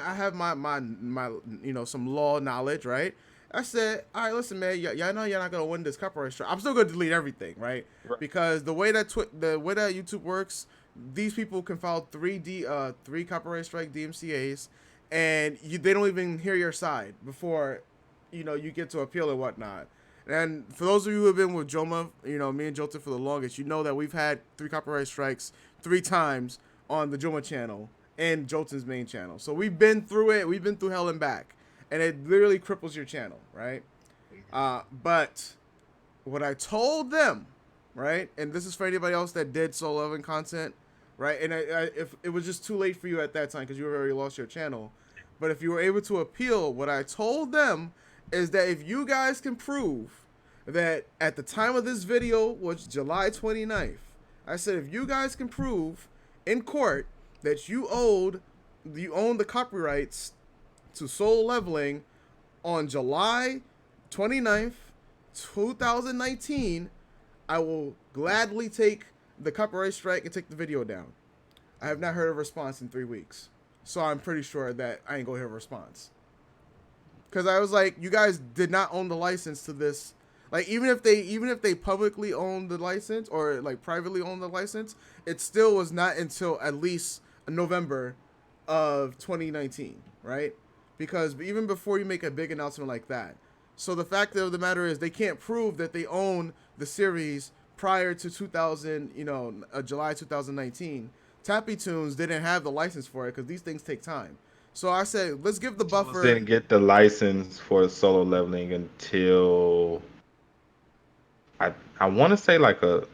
some law knowledge, right? I said, all right, listen, man, y'all know you're not gonna win this copyright strike. I'm still gonna delete everything, right? Because the way that YouTube works, these people can file three copyright strike DMCA's, and they don't even hear your side before, you get to appeal and whatnot. And for those of you who have been with Joma, me and Jota for the longest, you know that we've had 3 copyright strikes 3 times on the Joma channel and Jota's main channel. So we've been through it. We've been through hell and back, and it literally cripples your channel, right? But what I told them, right, and this is for anybody else that did solo leveling content, right, and if it was just too late for you at that time because you already lost your channel, but if you were able to appeal, what I told them is that if you guys can prove that at the time of this video was July 29th, I said if you guys can prove in court that you own the copyrights to solo leveling on July 29th, 2019, I will gladly take the copyright strike and take the video down. I have not heard a response in 3 weeks. So I'm pretty sure that I ain't gonna hear a response. Because I was like, you guys did not own the license to this. Like, even if they publicly owned the license or like privately owned the license, it still was not until at least November of 2019, right? Because even before you make a big announcement like that, so the fact of the matter is they can't prove that they own the series prior to July 2019. Tappy Tunes didn't have the license for it because these things take time. So I said, let's give the Jules buffer. didn't get the license for solo leveling until I want to say like a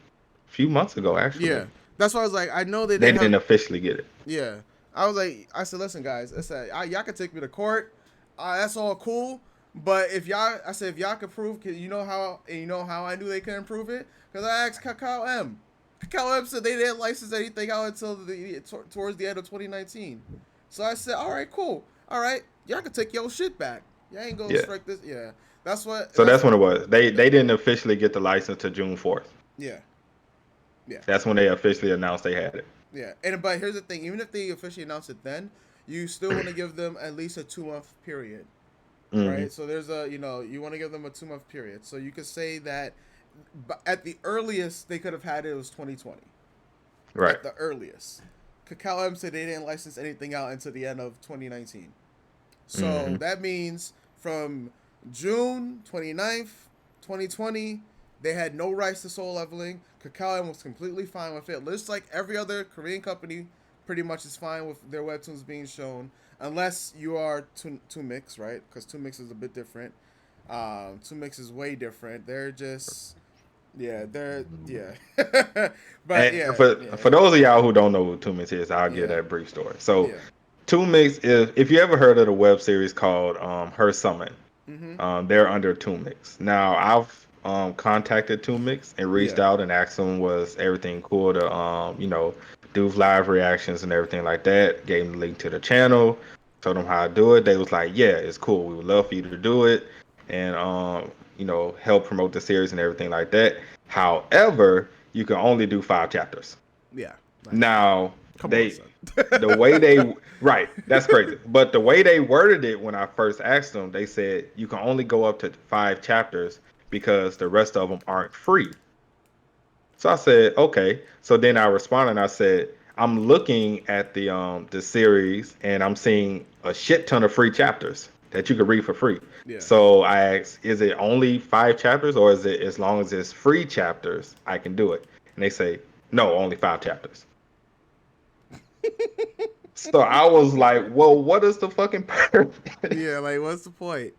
few months ago, actually. Yeah, that's why I was like, I know they They didn't have. didn't officially get it. Yeah, I said, listen, guys, I said, y'all can take me to court. That's all cool. But if y'all can prove, you know how I knew they couldn't prove it because I asked Kakao M. Kakao M said they didn't license anything out until towards the end of 2019. So I said, all right, cool, all right, y'all can take your shit back. Y'all ain't gonna Yeah. strike this. Yeah, that's what. So that's when it was. They didn't officially get the license to June 4th. Yeah, yeah. That's when they officially announced they had it. Yeah, but here's the thing: even if they officially announce it, then you still want to give them at least a 2 month period, Hmm. right? So there's you want to give them a 2 month period. So you could say that, at the earliest they could have had it was 2020. Right. At the earliest, Kakao M said they didn't license anything out until the end of 2019. So Hmm. that means from June 29th, 2020, they had no rights to soul leveling. Kakao was completely fine with it. Just like every other Korean company pretty much is fine with their webtoons being shown. Unless you are Tumix, right? Because Tumix is a bit different. Tumix is way different. They're just... Yeah, yeah. But And yeah, yeah, for those of y'all who don't know who Two Mix is, I'll give yeah, that brief story. So yeah. Two Mix is, if you ever heard of the web series called Her Summon, Mm-hmm. they're under Two Mix. Now I've contacted Two Mix and reached Yeah, out and asked them was everything cool to do live reactions and everything like that. Gave them the link to the channel, told them how to do it. They was like, yeah, it's cool. We would love for you to do it and help promote the series and everything like that. However, you can only do 5 chapters. yeah. Like, Now come on, they son. the way they right, that's crazy. But the way they worded it when I first asked them, they said you can only go up to 5 chapters because the rest of them aren't free. So I said, okay. So then I responded and I said, I'm looking at the series and I'm seeing a shit ton of free chapters that you could read for free. Yeah. So I asked, is it only 5 chapters or is it as long as it's free chapters, I can do it? And they say, no, only 5 chapters. So I was like, well, what is the fucking purpose? Yeah, like what's the point?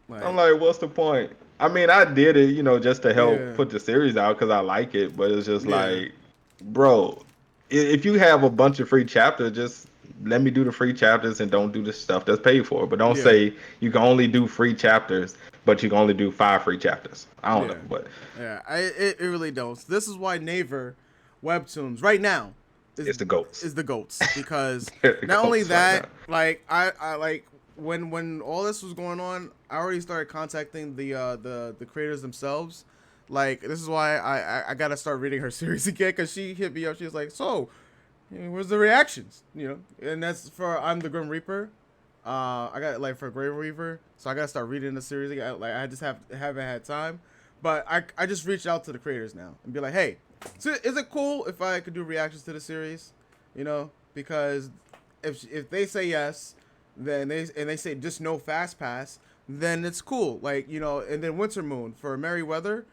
I'm Like, like, what's the point? I mean, I did it, just to help yeah, put the series out because I like it, but it's just yeah, like, bro, if you have a bunch of free chapters, just let me do the free chapters and don't do the stuff that's paid for. But don't yeah, say you can only do free chapters, but you can only do 5 free chapters. I don't know, yeah, but yeah. It really don't. This is why Naver Webtoons right now is it's the goats. is the goats because They're the not only goats right now. that, like I like when all this was going on, I already started contacting the creators themselves. Like this is why I gotta start reading her series again because she hit me up. She was like, so where's the reactions? And that's for I'm the Grim Reaper. I got like for Grave Reaver, so I gotta start reading the series again. Like I just haven't had time, but I just reached out to the creators now and be like, hey, so is it cool if I could do reactions to the series? Because if they say yes, then they say just no fast pass. then it's cool. Like, and then Winter Moon for Merryweather,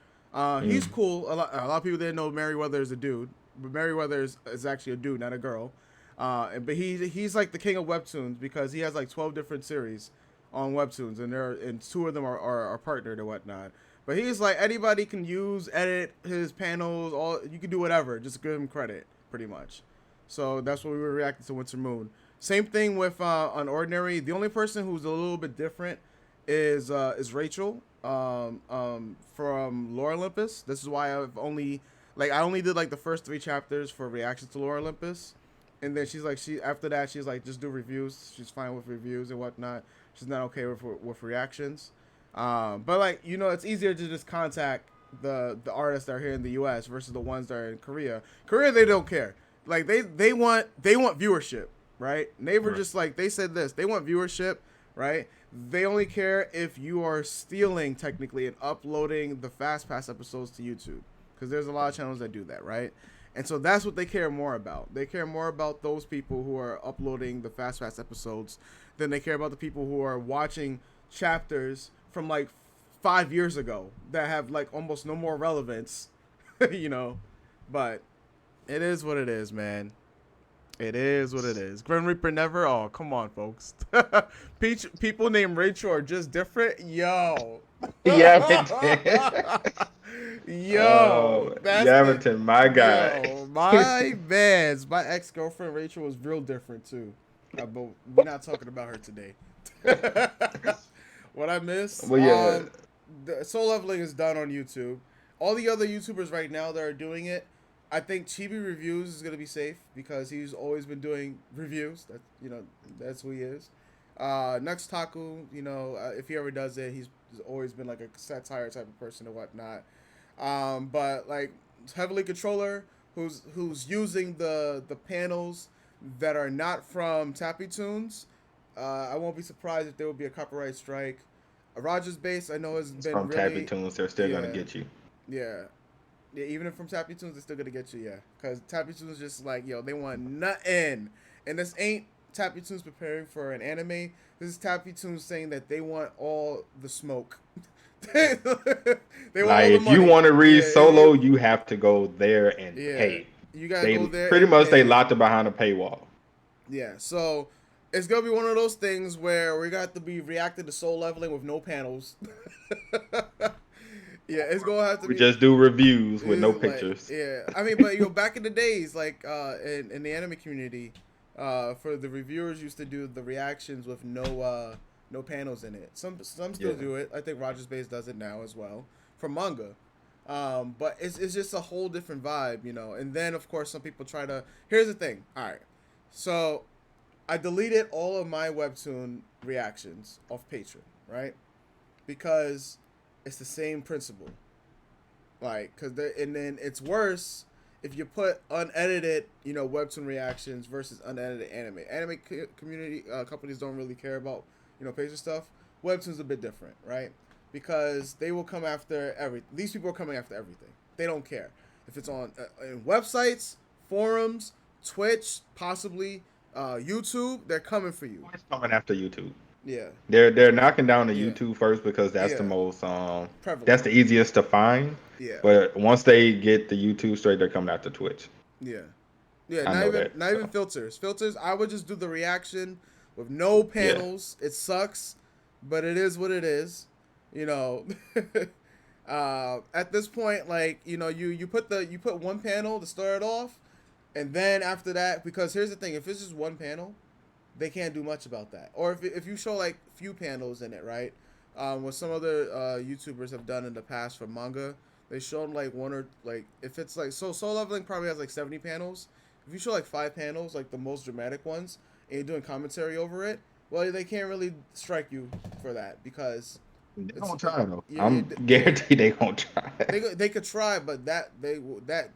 he's Mm. cool. A lot of people didn't know Merryweather is a dude, but Merryweather is actually a dude, not a girl. But he's like the king of webtoons because he has like 12 different series on webtoons, and two of them are partnered and whatnot. But he's like anybody can use, edit his panels, all you can do whatever. Just give him credit, pretty much. So that's what we were reacting to Winter Moon. Same thing with Unordinary. The only person who's a little bit different is Rachel from Lore Olympus. This is why I only did like the first 3 chapters for reactions to Lore Olympus, and then she after that she's like just do reviews. She's fine with reviews and whatnot. She's not okay with reactions. But like it's easier to just contact the artists that are here in the U.S. versus the ones that are in Korea. Korea they don't care. Like they want viewership, right? Naver Right. just like they said this. They want viewership, right? They only care if you are stealing technically and uploading the fast pass episodes to YouTube, because there's a lot of channels that do that, right? And so that's what they care more about. They care more about those people who are uploading the fast pass episodes than they care about the people who are watching chapters from like 5 years ago that have like almost no more relevance, you know. But it is what it is, man. It is what it is. Grim Reaper never. Oh, come on, folks. People named Rachel are just different. Yo. Yamington. Yo. That's the. Yamington, my guy. Yo. My man's. My ex girlfriend Rachel was real different, too. But we're not talking about her today. What I miss? Well, yeah, The Soul Leveling is done on YouTube. All the other YouTubers right now that are doing it, I think Chibi Reviews is gonna be safe because he's always been doing reviews. That's who he is. Next Taku, if he ever does it, he's always been like a satire type of person or whatnot. But like Heavily Controller, who's using the panels that are not from Tappy Tunes. I won't be surprised if there will be a copyright strike. Rogers Base, I know has it's been from Tappy really, Tunes. They're still gonna yeah, get you. yeah. Yeah, even if from Tappy Tunes, they're still gonna get you, yeah. Because Tappy Tunes is just like, yo, they want nothing. And this ain't Tappy Tunes preparing for an anime. This is Tappy Tunes saying that they want all the smoke. They want all Like, the if you money. want to read Yeah, solo, you have to go there and yeah. pay. You gotta They go there pretty and much they pay. locked it behind a paywall. Yeah, so it's gonna be one of those things where we got to be reacting to Soul Leveling with no panels. Yeah, it's gonna have to We be. just do reviews with no Is like pictures. yeah, I mean, but back in the days, like in the anime community, for the reviewers used to do the reactions with no panels in it. Some still Yeah. do it. I think Rogers Base does it now as well for manga. But it's just a whole different vibe. And then of course some people try to. Here's the thing. All right, so I deleted all of my webtoon reactions off Patreon, right? Because it's the same principle. Like, and then it's worse if you put unedited, webtoon reactions versus unedited anime. Anime community companies don't really care about, page stuff. Webtoon's a bit different, right? Because they will come after These people are coming after everything. They don't care if it's on in websites, forums, Twitch, possibly YouTube. They're coming for you. It's coming after YouTube. Yeah, They're knocking down the yeah, YouTube first because that's the yeah. most that's Prevalent. the easiest to find. Yeah, But once they get the YouTube straight, they're coming after Twitch. yeah. Yeah, I not know even that. not So even filters. Filters, I would just do the reaction with no yeah, panels. It sucks, but it is what it is. You know, at this point, like you put one panel to start it off, and then after that, because here's the thing: if it's just one panel, they can't do much about that. Or if you show like few panels in it, right? What some other YouTubers have done in the past for manga, they shown like one or like if it's like Soul Leveling probably has like 70 panels. If you show like 5 panels, like the most dramatic ones, and you're doing commentary over it, well, they can't really strike you for that because they it's gonna try though. yeah, I'm yeah, guaranteed they gonna try. they could try, but that they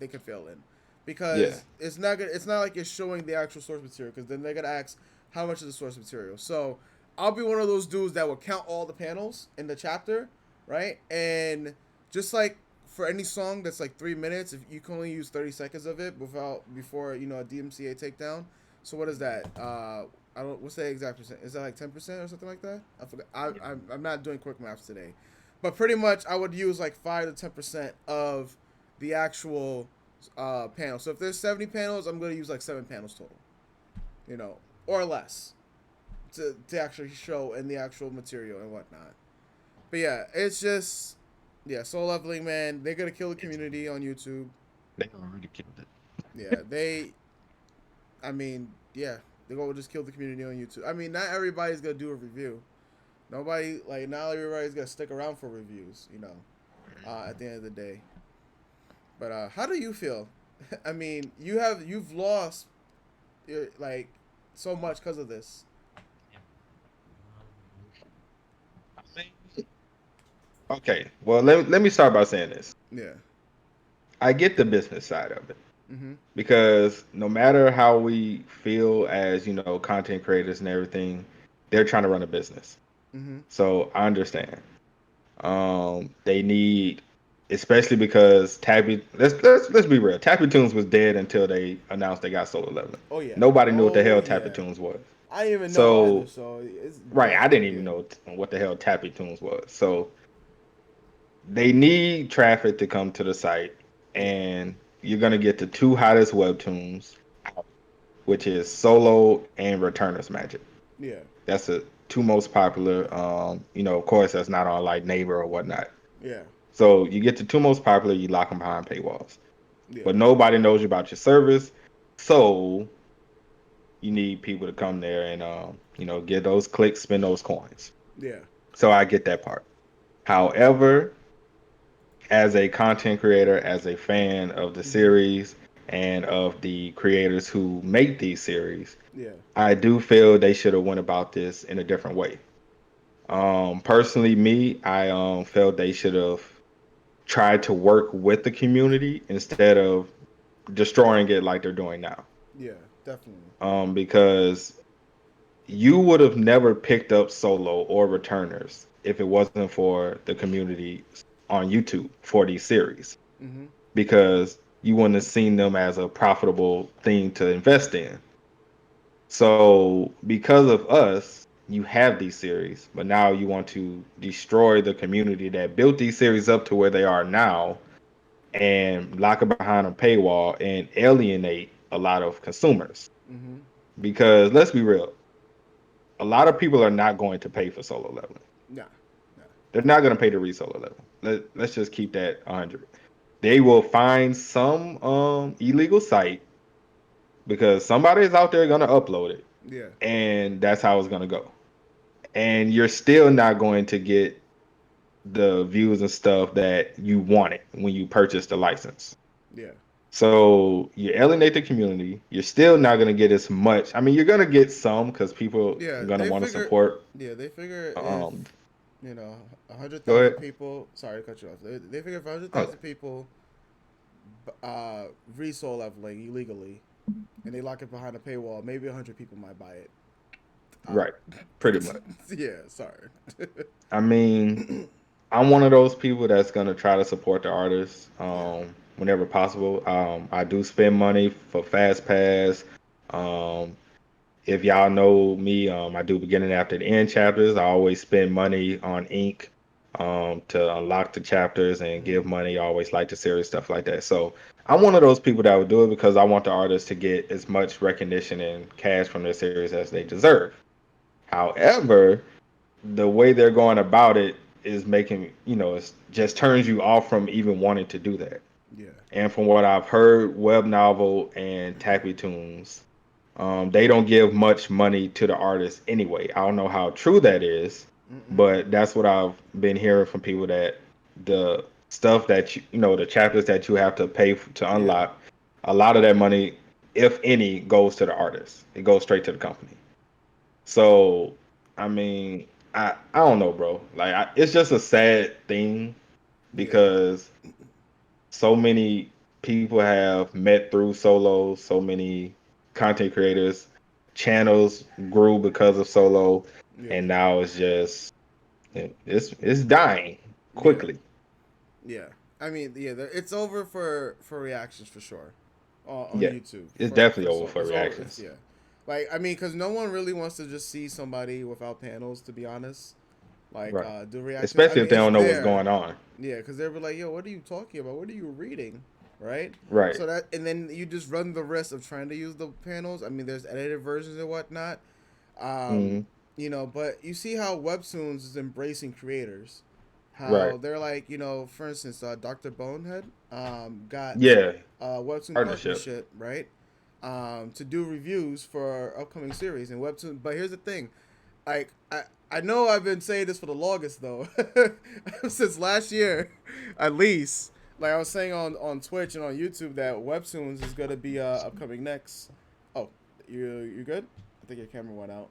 could fail in, Yeah, because it's not like you're showing the actual source material, because then they're gonna ask how much is the source material. So I'll be one of those dudes that will count all the panels in the chapter, right? And just like for any song that's like 3 minutes, if you can only use 30 seconds of it before a DMCA takedown. So what is that? I don't. What's the exact percent? Is that like 10% or something like that? I forgot. I'm not doing quick maths today, but pretty much I would use like 5 to 10% of the actual panel. So if there's 70 panels, I'm gonna use like 7 panels total, or less to actually show in the actual material and whatnot. But yeah, it's just soul leveling, man. They're gonna kill the It's, community on YouTube. they already killed it. Yeah, they. I mean, yeah, they're gonna just kill the community on YouTube. I mean, not everybody's gonna do a review. Nobody like not everybody's gonna stick around for reviews. At the end of the day. But how do you feel? I mean, you've lost like so much because of this. I mean, okay, well, let me start by saying this. Yeah. I get the business side of it Mhm. because no matter how we feel as, content creators and everything, they're trying to run a business. Mhm. So I understand. They need, especially because Tabby. Let's be real. Tappy Tunes was dead until they announced they got Solo Leveling. Oh yeah. Nobody knew what the Oh hell Tappy yeah. Tunes was. I didn't even know either. So So it's right, I didn't definitely even yeah. know what the hell Tappy Tunes was. So they need traffic to come to the site, Yeah. and you're gonna get the two hottest webtoons, which is Solo and Returner's Magic. Yeah. That's the two most popular. Of course, that's not on like Neighbor or whatnot. Yeah. So you get the two most popular, you lock them behind paywalls. Yeah. But nobody knows about your service, so you need people to come there and get those clicks, spend those coins. Yeah. So I get that part. However, as a content creator, as a fan of the Mhm. series and of the creators who make these series, Yeah. I do feel they should have went about this in a different way. Personally, me, I felt they should have tried to work with the community instead of destroying it like they're doing now. Yeah. Definitely. Because you would have never picked up Solo or Returners if it wasn't for the community on YouTube for these series, Mhm. because you wouldn't have seen them as a profitable thing to invest in. So, because of us, you have these series, but now you want to destroy the community that built these series up to where they are now and lock it behind a paywall and alienate a lot of consumers. Mhm. Because let's be real, a lot of people are not going to pay for solo leveling. Nah. Nah. They're not going to pay to read solo level. Let's just keep that 100. They will find some illegal site because somebody is out there going to upload it, Yeah. and that's how it's going to go. And you're still not going to get the views and stuff that you wanted when you purchased the license. Yeah. So you alienate the community. You're still not going to get as much. I mean, you're going to get some because people are Yeah. going to They want to figure. support. Yeah. They figure if Um, you know a hundred Go thousand ahead. people. Sorry to cut you off. They figure if 100,000 Oh, people resoul leveling illegally and they lock it behind a paywall, maybe 100 people might buy it. Uh, right. Pretty much. yeah, sorry. I mean, I'm one of those people that's gonna try to support the artists Yeah. whenever possible. I do spend money for Fast Pass. Um, if y'all know me, I do beginning after the end chapters. I always spend money on ink to unlock the chapters and give Mm-hmm. money. I always like the series stuff like that. So I'm one of those people that would do it because I want the artists to get as much recognition and cash from their series as they deserve. However, the way they're going about it is making it just turns you off from even wanting to do that. Yeah. And from what I've heard, web novel and tappy tunes, they don't give much money to the artists anyway. I don't know how true that is, Mm-mm. but that's what I've been hearing from people, that the stuff that the chapters that you have to pay to Yeah. unlock, a lot of that money, if any, goes to the artist. It goes straight to the company. So, I mean, I don't know, bro. Like, it's just a sad thing Yeah. because so many people have met through Solo. So many content creators channels grew because of Solo, Yeah. and now it's just it's dying Yeah. quickly. Yeah. I mean, yeah, it's over for reactions for sure, on Yeah, YouTube it's for definitely over so for it's over. It's reactions. yeah. Like, I mean, because no one really wants to just see somebody without panels, to be honest. Like, Right. do reactions. I Especially if mean, they it's don't know what's there. going on. Yeah, because they were like, yo, what are you talking about? What are you reading? Right? Right. So that, and then you just run the risk of trying to use the panels. I mean, there's edited versions and whatnot. Um, Hmm. but you see how Webtoons is embracing creators. Right. How they're like, for instance, Dr. Bonehead got Yeah. Webtoon Partnership. partnership, right? To do reviews for our upcoming series and Webtoon. But here's the thing, like I know I've been saying this for the longest though, since last year, at least. Like I was saying on Twitch and on YouTube that Webtoons is gonna be upcoming next. Oh, you good? I think your camera went out.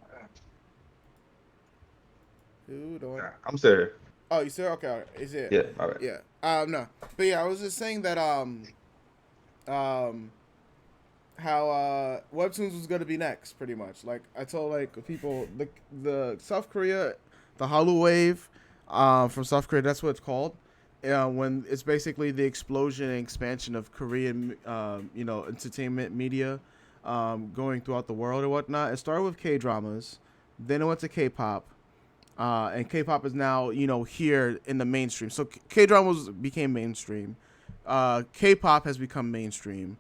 Dude, don't. I'm serious. Oh, you still okay? Is it? Yeah. All right. Yeah. No. But yeah, I was just saying that um how Webtoons was gonna be next, pretty much. Like I told like people the South Korea, the Hallyu Wave, from South Korea. That's what it's called. When it's basically the explosion and expansion of Korean, entertainment media, going throughout the world or whatnot. It started with K dramas, then it went to K-pop, and K-pop is now here in the mainstream. So K dramas became mainstream. K-pop has become mainstream.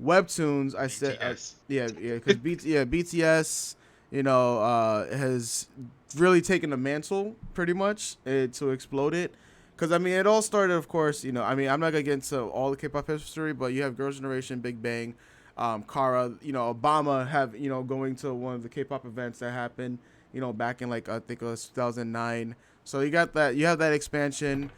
Webtoons, I said, BTS. yeah, because BTS, has really taken the mantle pretty much to explode it. Because I mean, it all started, of course. I mean, I'm not gonna get into all the K-pop history, but you have Girls' Generation, Big Bang, Kara, Obama have going to one of the K-pop events that happened, back in like I think it was 2009. So you got that, you have that expansion,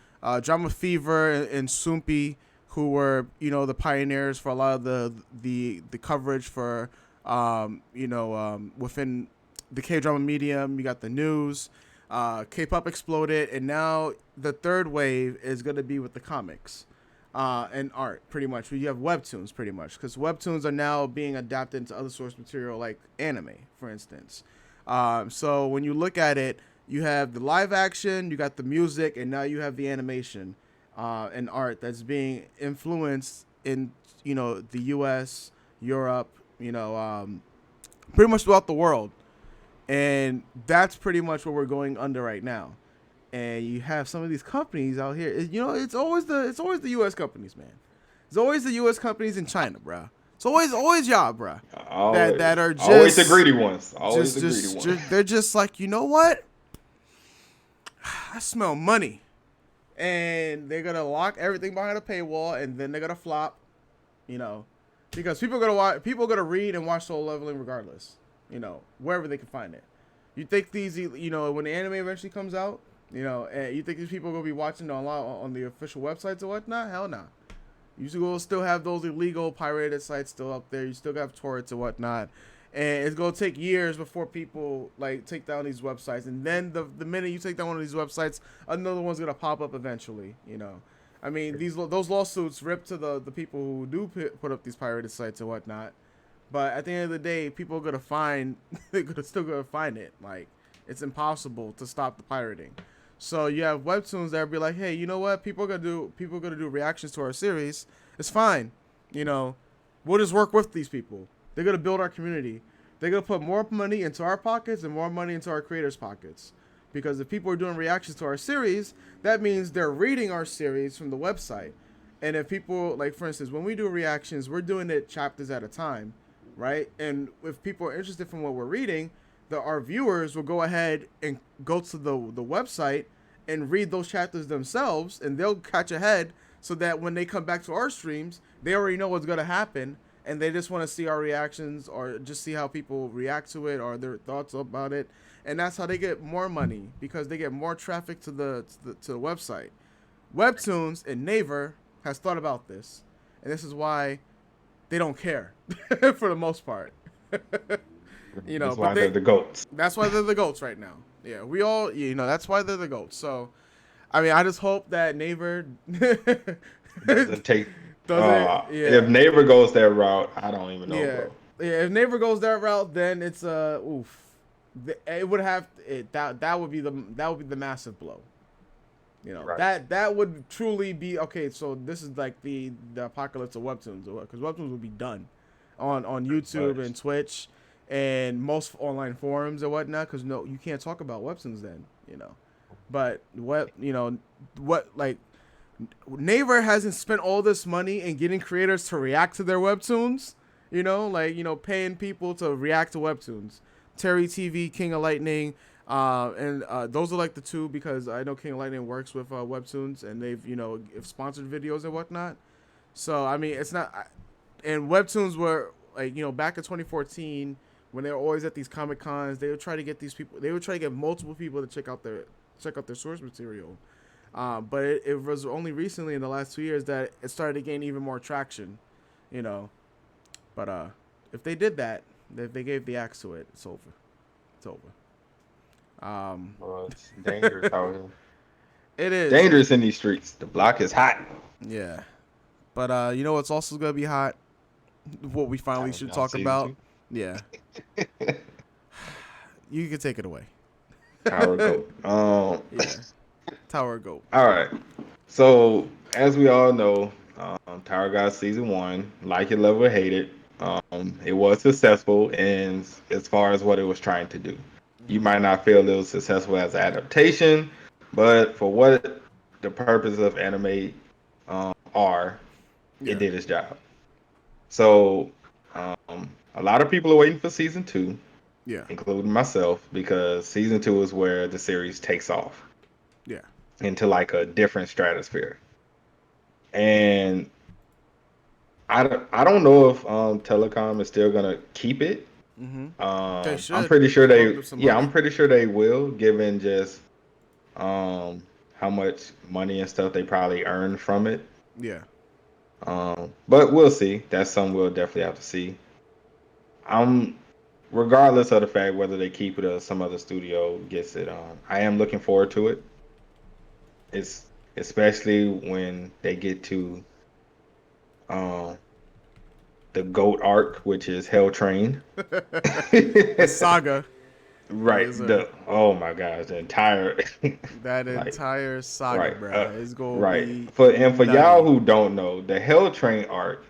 Drama Fever and Soompi, who were the pioneers for a lot of the coverage for within the K drama medium. You got the news, K-pop exploded, and now the third wave is gonna be with the comics, and art, pretty much. You have webtoons, pretty much, because webtoons are now being adapted into other source material like anime, for instance. So when you look at it, you have the live action, you got the music, and now you have the animation, and art that's being influenced in the U.S., Europe, pretty much throughout the world, and that's pretty much what we're going under right now. And you have some of these companies out here. It's always the U.S. companies, man. It's always the U.S. companies in China, bruh. It's always y'all, bruh. That Always. are Always the just greedy ones. Always just the greedy just, ones. just they're just like, you know what? I smell money, and they're gonna lock everything behind a paywall, and then they're gonna flop, you know, because people are gonna read and watch Soul Leveling regardless, wherever they can find it. You think these, when the anime eventually comes out, you think these people are gonna be watching on the official websites or whatnot? Hell no. Nah. You will still have those illegal pirated sites still up there. You still have torrents and whatnot, and it's gonna take years before people like take down these websites. And then the minute you take down one of these websites, another one's gonna pop up eventually. I mean those lawsuits rip to the people who do put up these pirated sites and whatnot. But at the end of the day, people are gonna find they're still gonna find it. Like it's impossible to stop the pirating. So you have webtoons that be like, hey, you know what? People are gonna do reactions to our series. It's fine. You know, we'll just work with these people. They're gonna build our community. They're gonna put more money into our pockets and more money into our creators' pockets. Because if people are doing reactions to our series, that means they're reading our series from the website. And if people, like for instance, when we do reactions, we're doing it chapters at a time, right? And if people are interested from what we're reading, our viewers will go ahead and go to the website and read those chapters themselves, and they'll catch ahead so that when they come back to our streams, they already know what's going to happen, and they just want to see our reactions or just see how people react to it or their thoughts about it. And that's how they get more money, because they get more traffic to the website. Webtoons and Naver has thought about this, and this is why they don't care for the most part. That's But why they're the goats. that's why they're the goats right now. Yeah, we all, that's why they're the goats. So, I mean, I just hope that Naver Doesn't take. doesn't, If yeah, neighbor goes that route, I don't even know, yeah, bro. yeah. If Naver goes that route, then it's oof. It would have that would be the massive blow. Right. That would truly be okay. So this is like the apocalypse of webtoons, because webtoons would be done on Pretty YouTube much. and Twitch. and most online forums and whatnot, because no, you can't talk about webtoons then, you know. But what you know, what like Naver hasn't spent all this money in getting creators to react to their webtoons, you know, like paying people to react to webtoons. Terry TV, King of Lightning, and those are like the two because I know King of Lightning works with webtoons and they've sponsored videos and whatnot. So I mean, it's not, and webtoons were like back in 2014 when they were always at these comic cons, they would try to get these people, they would try to get multiple people to check out their source material. But it was only recently in the last 2 years that it started to gain even more traction, you know. But if they did that, if they gave the axe to it, it's over. It's over. Well, it's dangerous out here. It is. Dangerous in these streets. The block is hot. Yeah. But you know what's also gonna be hot? What we finally should Now talk season about. two. Yeah. You can take it away. Tower Goat. Yeah. Tower Goat. All right. So as we all know, Tower God season one, like it, love or hate it, it was successful in as far as what it was trying to do. You might not feel it was successful as an adaptation, but for what the purpose of anime are, it Yeah. did its job. So a lot of people are waiting for season two, Yeah. including myself, because season two is where the series takes off Yeah. into like a different stratosphere. And I don't know if Telecom is still gonna keep it. Mm-hmm. They I'm should. pretty sure They pumped they up some yeah, I'm money. pretty sure they will, given just how much money and stuff they probably earned from it. Yeah. But we'll see. That's something we'll definitely have to see. I'm regardless of the fact whether they keep it or some other studio gets it. I am looking forward to it. It's especially when they get to um the GOAT arc, which is Hell Train. The saga. Right. Yes, sir. The oh my gosh, the entire That like entire saga, right, bruh, is gonna right. be For y'all nutty. who don't know, the Hell Train arc,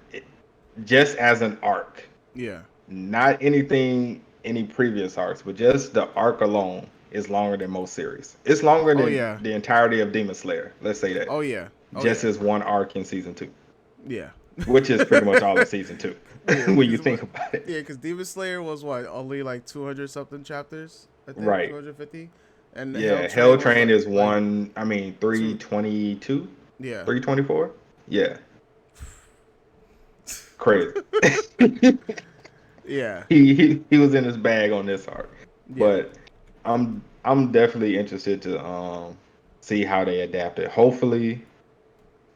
just as an arc, Yeah. not anything any previous arcs, but just the arc alone is longer than most series. It's longer Oh than yeah. the entirety of Demon Slayer. Let's say that. Oh yeah. Oh Just yeah. as one arc in season two, Yeah. which is pretty much all of season two, Yeah. when you Because think what? about it. Yeah, because Demon Slayer was what only like 200 something chapters, I think Right. 250, and Hell Yeah, Hell Train was Train is like one. I mean, two. 322, Yeah. 324. Yeah, crazy. Yeah. He was in his bag on this arc, Yeah. but I'm definitely interested to see how they adapt it. Hopefully,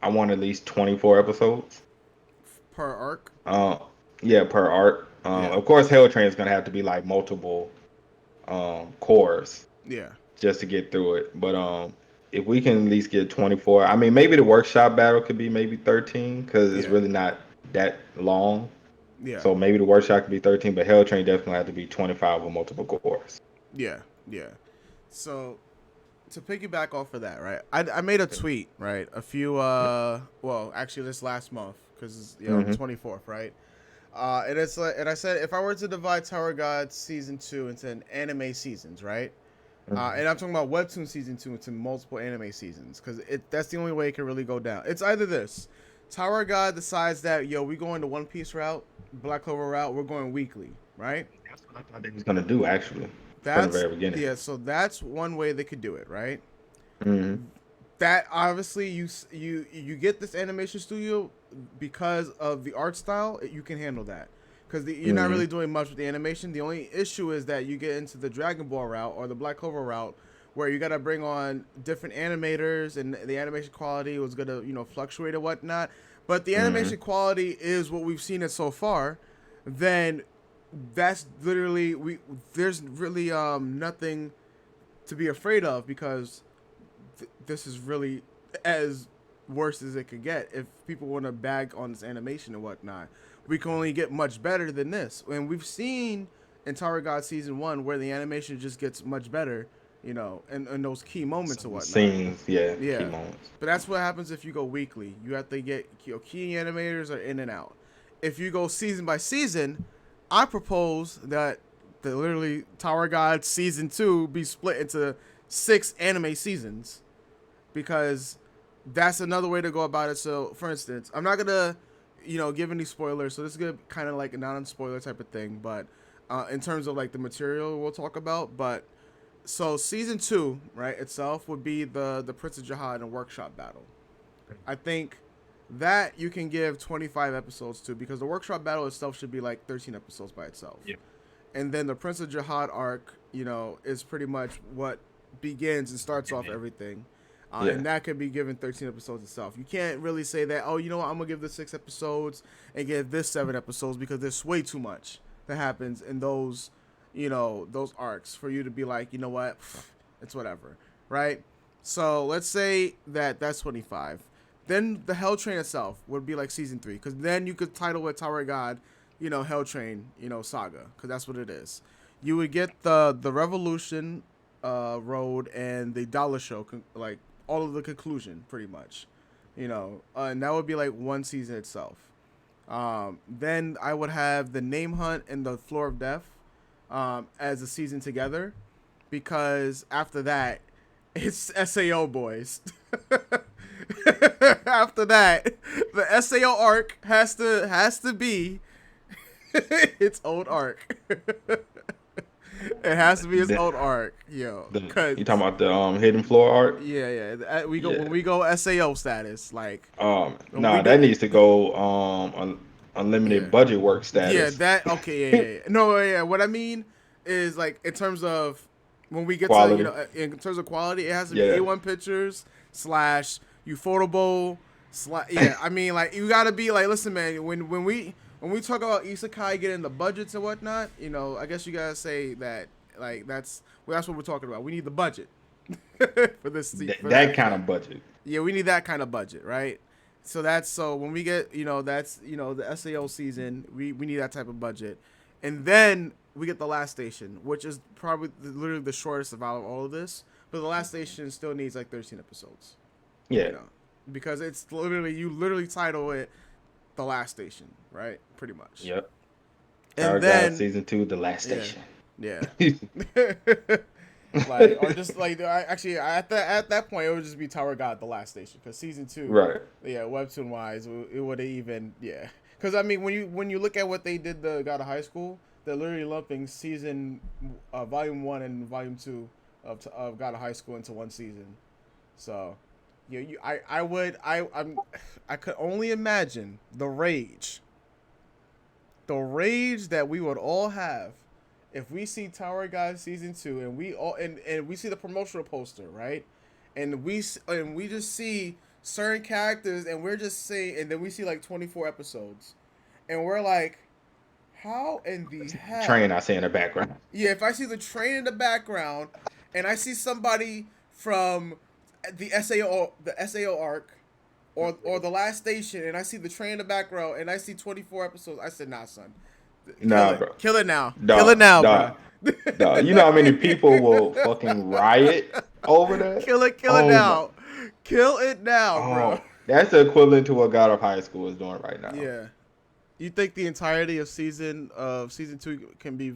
I want at least 24 episodes. Per arc. Uh, yeah, per arc. Yeah. Of course, Hell Train is gonna have to be like multiple cores Yeah. just to get through it. But if we can at least get 24, I mean, maybe the workshop battle could be maybe 13 because it's Yeah. really not that long. Yeah. So maybe the workshop could be 13, but Hell Train definitely have to be 25 with multiple cores. Yeah. Yeah. So to piggyback off of that, right? I made a tweet, right? A few well, actually this last month cuz Mm-hmm. 24th, right? And it's like, and I said if I were to divide Tower God season 2 into an anime seasons, right? Mm-hmm. And I'm talking about Webtoon season 2 into multiple anime seasons cuz that's the only way it can really go down. It's either this. Tower God decides that we going the One Piece route, Black Clover route, we're going weekly, right? That's what I thought they was gonna do actually from the That's very beginning. yeah, so that's one way they could do it, right? Mm-hmm. That obviously you get this animation studio because of the art style, you can handle that because you're not Mm-hmm. really doing much with the animation. The only issue is that you get into the Dragon Ball route or the Black Clover route where you got to bring on different animators and the animation quality was gonna fluctuate and whatnot. But the Mm-hmm. animation quality is what we've seen it so far. Then that's literally there's really nothing to be afraid of because this is really as worse as it could get. If people want to bag on this animation and whatnot, we can only get much better than this. And we've seen in Tower God season 1 where the animation just gets much better, in those key moments and Some whatnot. scenes, yeah, key Yeah, moments. but that's what happens if you go weekly. You have to get key animators are in and out. If you go season by season, I propose that the literally Tower God season 2 be split into 6 anime seasons, because that's another way to go about it. So, for instance, I'm not gonna, give any spoilers. So this is gonna kind of like a non-spoiler type of thing, but in terms of like the material we'll talk about. But so season 2, right, itself would be the Prince of Jihad and workshop battle. I think that you can give 25 episodes to, because the workshop battle itself should be like 13 episodes by itself. Yeah. And then the Prince of Jihad arc, is pretty much what begins and starts off everything. Yeah. And that could be given 13 episodes itself. You can't really say that, oh, you know what, I'm going to give this 6 episodes and give this 7 episodes, because there's way too much that happens in those, those arcs for you to be like, you know what, it's whatever, right? So let's say that that's 25. Then the Hell Train itself would be like season 3, because then you could title it Tower of God, Hell Train, saga, because that's what it is. You would get the Revolution road and the Dollar Show, like all of the conclusion, pretty much, and that would be like one season itself. Then I would have the Name Hunt and the Floor of Death as a season together, because after that, it's SAO boys. After that, the SAO arc has to be its own arc. It has to be its own arc, yo. You talking about the Hidden Floor arc? Yeah. When we go SAO status, like. That needs to go unlimited budget work status. Yeah, that okay. Yeah. No, yeah. What I mean is, like, in terms of when we get quality. to in terms of quality, it has to be A1 Pictures / Ufotable / yeah. I mean, like, you gotta be like, listen, man. When we talk about Isekai getting the budgets and whatnot, I guess you gotta say that, like, that's what we're talking about. We need the budget for this. That kind of budget. Yeah, we need that kind of budget, right? So when we get, that's, the SAO season, we need that type of budget. And then we get the Last Station, which is probably literally the shortest out of all of this. But the Last Station still needs like 13 episodes. Yeah. Because it's literally title it The Last Station, right? Pretty much. Yep. And then season 2, The Last Station. Yeah. Like, or just like, actually at that point it would just be Tower God The Last Station, because season 2, right? Yeah, webtoon wise, it would have even, yeah. Because I mean, when you look at what they did the God of High School, they're literally lumping season volume 1 and volume 2 of God of High School into one season. So, I could only imagine the rage that we would all have if we see Tower God season 2 and we see the promotional poster, right? And we just see certain characters, and we're just saying, and then we see like 24 episodes, and we're like, how in the hell? Train I see in the background. Yeah, if I see the train in the background, and I see somebody from the SAO arc, or the Last Station, and I see the train in the background, and I see 24 episodes, I said, nah, son. Bro. Kill it now. Dog, Kill it now, dog, bro. Dog. You know how many people will fucking riot over that? Kill it now. Kill it now, bro. That's the equivalent to what God of High School is doing right now. Yeah. You think the entirety of season 2 can be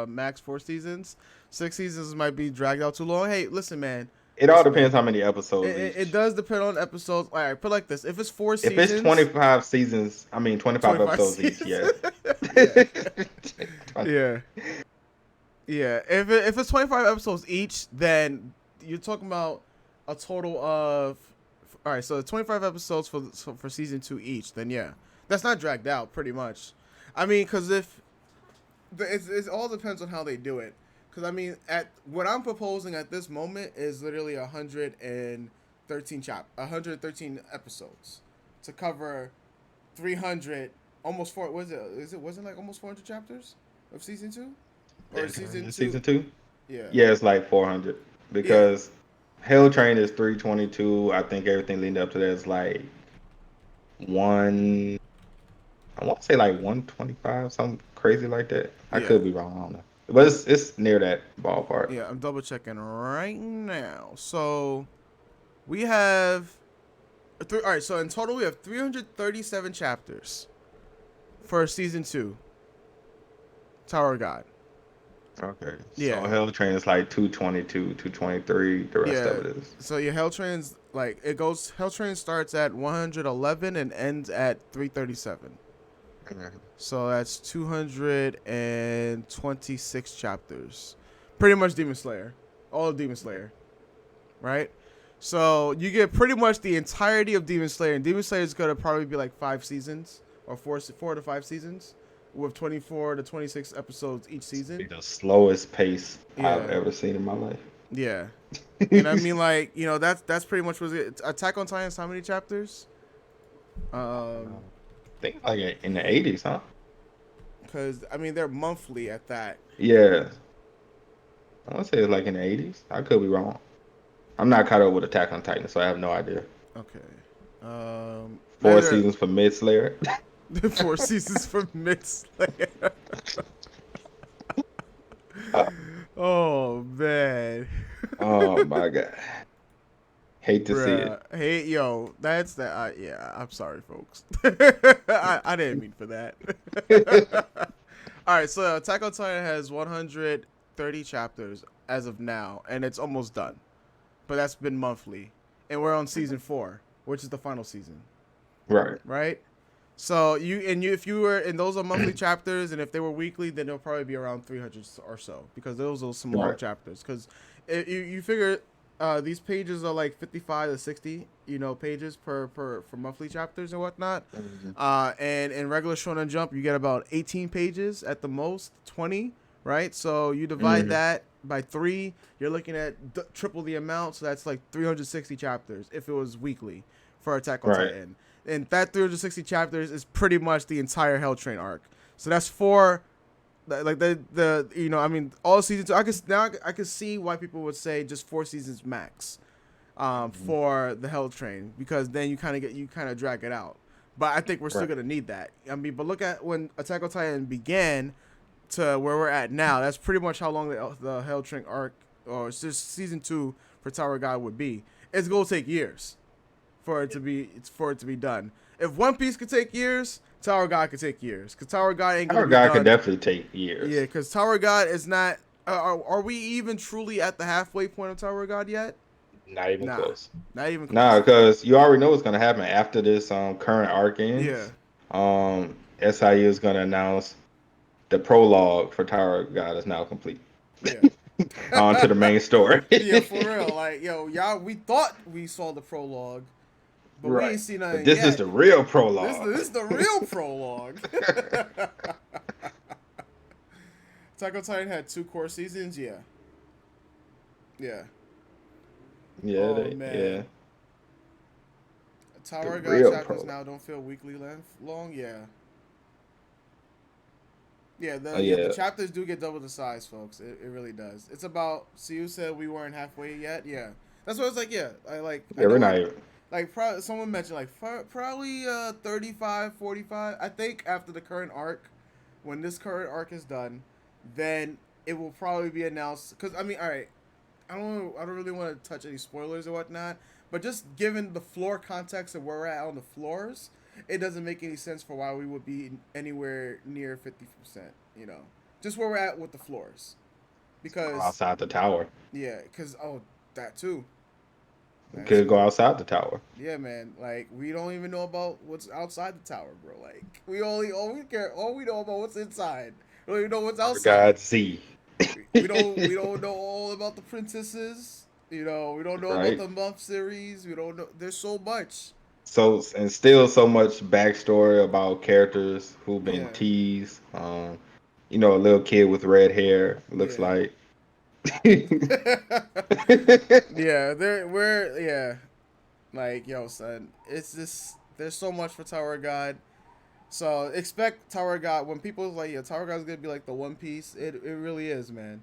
max 4 seasons? 6 seasons might be dragged out too long. Hey, listen, man. It all depends how many episodes. It does depend on episodes. All right, put it like this: if it's 4 seasons, if it's 25 seasons, 25 episodes seasons. each, yeah. Yeah. If it's 25 episodes each, then you're talking about a total of, all right. So 25 episodes for season 2 each. Then yeah, that's not dragged out, pretty much. I mean, because it all depends on how they do it. Because, I mean, at what I'm proposing at this moment is literally 113 episodes to cover 300, almost 4. Wasn't like almost 400 chapters of season 2? Or season 2? Yeah. Yeah, it's like 400 because Hell Train is 322. I think everything leading up to that is like I want to say like 125, something crazy like that. I could be wrong. I don't know. But it's near that ballpark. Yeah, I'm double checking right now. So we have all right. So in total, we have 337 chapters for season 2. Tower of God. Okay. So Yeah, Hell Train is like 222, 223. The rest of yeah. it is. So your Hell Train's like it goes. Hell Train starts at 111 and ends at 337. Mhm. So that's 226 chapters. Pretty much Demon Slayer. All of Demon Slayer, right? So you get pretty much the entirety of Demon Slayer, and Demon Slayer is gonna probably be like 5 seasons or four to 5 seasons, with 24 to 26 episodes each Be season. the slowest pace I've Yeah, ever seen in my life. yeah. And I mean, like, that's pretty much was it. Attack on Titan's how many chapters? Um, I think like in the 80s, huh? because I mean they're monthly at that. Yeah. I want to say it's like in the 80s. I could be wrong. I'm not caught up with Attack on Titan, so I have no idea. Okay. Four Neither seasons for Mid Slayer. 4 seasons for Mid Slayer. Oh man. Oh my god. Hate to see it. Bruh. Hey, yo, that's that. Yeah, I'm sorry, folks. I didn't mean for that. All right, so Attack on Titan has 130 chapters as of now, and it's almost done. But that's been monthly, and we're on season 4, which is the final season, Right. right? So if you were and those are monthly chapters, and if they were weekly, then it'll probably be around 300 or so because those are some long Right. chapters. Because you figure these pages are like 55 to 60 pages for monthly chapters and whatnot. Mhm. And in regular Shonen Jump, you get about 18 pages at the most, 20, right? So you divide Mhm. that by 3, you're looking at triple the amount. So that's like 360 chapters if it was weekly for Attack on Right. Titan. And that 360 chapters is pretty much the entire Hell Train arc. So that's 4, like the I mean all seasons. I could see why people would say just 4 seasons max, Mhm. for the Hell Train, because then you kind of drag it out. But I think we're still Right. gonna need that. I mean, but look at when Attack on Titan began to where we're at now. That's pretty much how long the Hell Train arc, or it's just season 2 for Tower of God would be. It's gonna take years for it to be done. If One Piece could take years, Tower of God could take years, because Tower of God ain't gonna Our be guy could done. definitely take Yeah, years. because Tower of God is not. Are we even truly at the halfway point of Tower of God yet? Not even Nah, close. not even Nah, close. because you already know what's gonna happen after this current arc Yeah, ends. SIU is gonna announce the prologue for Tower of God is now complete. yeah. On to the main story. Yeah, for real. Like, yo, y'all, we thought we saw the prologue, but we Right. ain't seen But nothing this is yet. the real This prologue. is the real prologue. Attack on Titan had 2 core seasons. Yeah, yeah. Yeah, Oh they, yeah. man, The Tower of God real chapters prologue. now don't feel weekly length long. Yeah, yeah. Oh The yeah. chapters do get double the size, folks. It really does. It's about. So you said we weren't halfway yet. Yeah, that's what it's like. Yeah, I Yeah, we're know not it. even Like someone mentioned like probably 35, 45. I think after the current arc, when this current arc is done, then it will probably be announced. Because I mean, all right, I don't really want to touch any spoilers or whatnot, but just given the floor context of where we're at on the floors, it doesn't make any sense for why we would be anywhere near 50%. Just where we're at with the floors, go because outside the tower. yeah, because that too, We that could go too. outside the tower. Yeah, man. Like we don't even know about what's outside the tower, bro. Like all we know about what's inside. We don't even know what's Our outside. God Z. We don't know all about the princesses. We don't know about Right? the month series. We don't know. There's so much. So and still so much backstory about characters who've been Yeah, teased. A little kid with red hair looks yeah, like. yeah. Yeah. Like yo, son. It's just there's so much for Tower of God. So expect Tower of God when people like yeah, Tower of God is gonna be like the One Piece. It really is, man.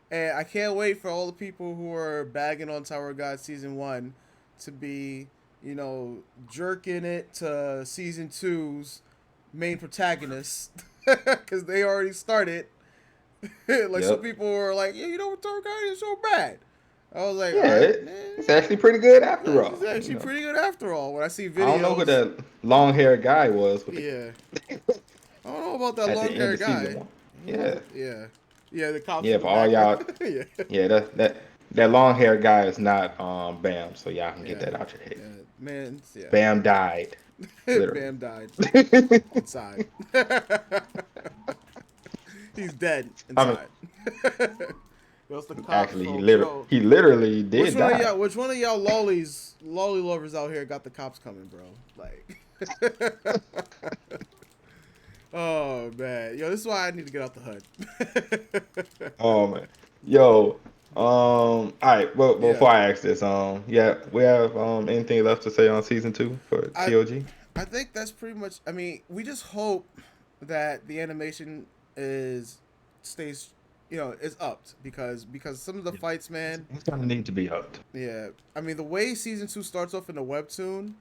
And I can't wait for all the people who are bagging on Tower of God season 1 to be, jerking it to season 2's main protagonists because they already started. Like some Yep. people were like, yeah, Tower of God is so bad. I was like, all Yeah, right, it's actually pretty good after it's all. actually pretty good after all. When I see I don't know who videos, that long haired guy was with the yeah, I don't know about that at the long end haired of season guy. one. Yeah. Yeah. Yeah, the cops Yeah, in the for all background. y'all. Yeah. Yeah, that long haired guy is not Bam. So y'all can get Yeah. that out your head. Yeah. Man, yeah. Bam died, literally. Bam died inside. He's dead I mean, inside. Yo, it's the cops, actually, folks. Yo, he literally did die. which one of y'all lolly lovers out here got the cops coming, bro? Like, oh man, yo, this is why I need to get out the hood. Oh man, yo, all right. Well, Yeah, before I ask this, yeah, we have anything left to say on season 2 for I TOG? I think that's pretty much. I mean, we just hope that the animation is stays, is upped because some of the Yeah, fights, man. it's gonna need to be upped. Yeah, I mean the way season 2 starts off in the webtoon,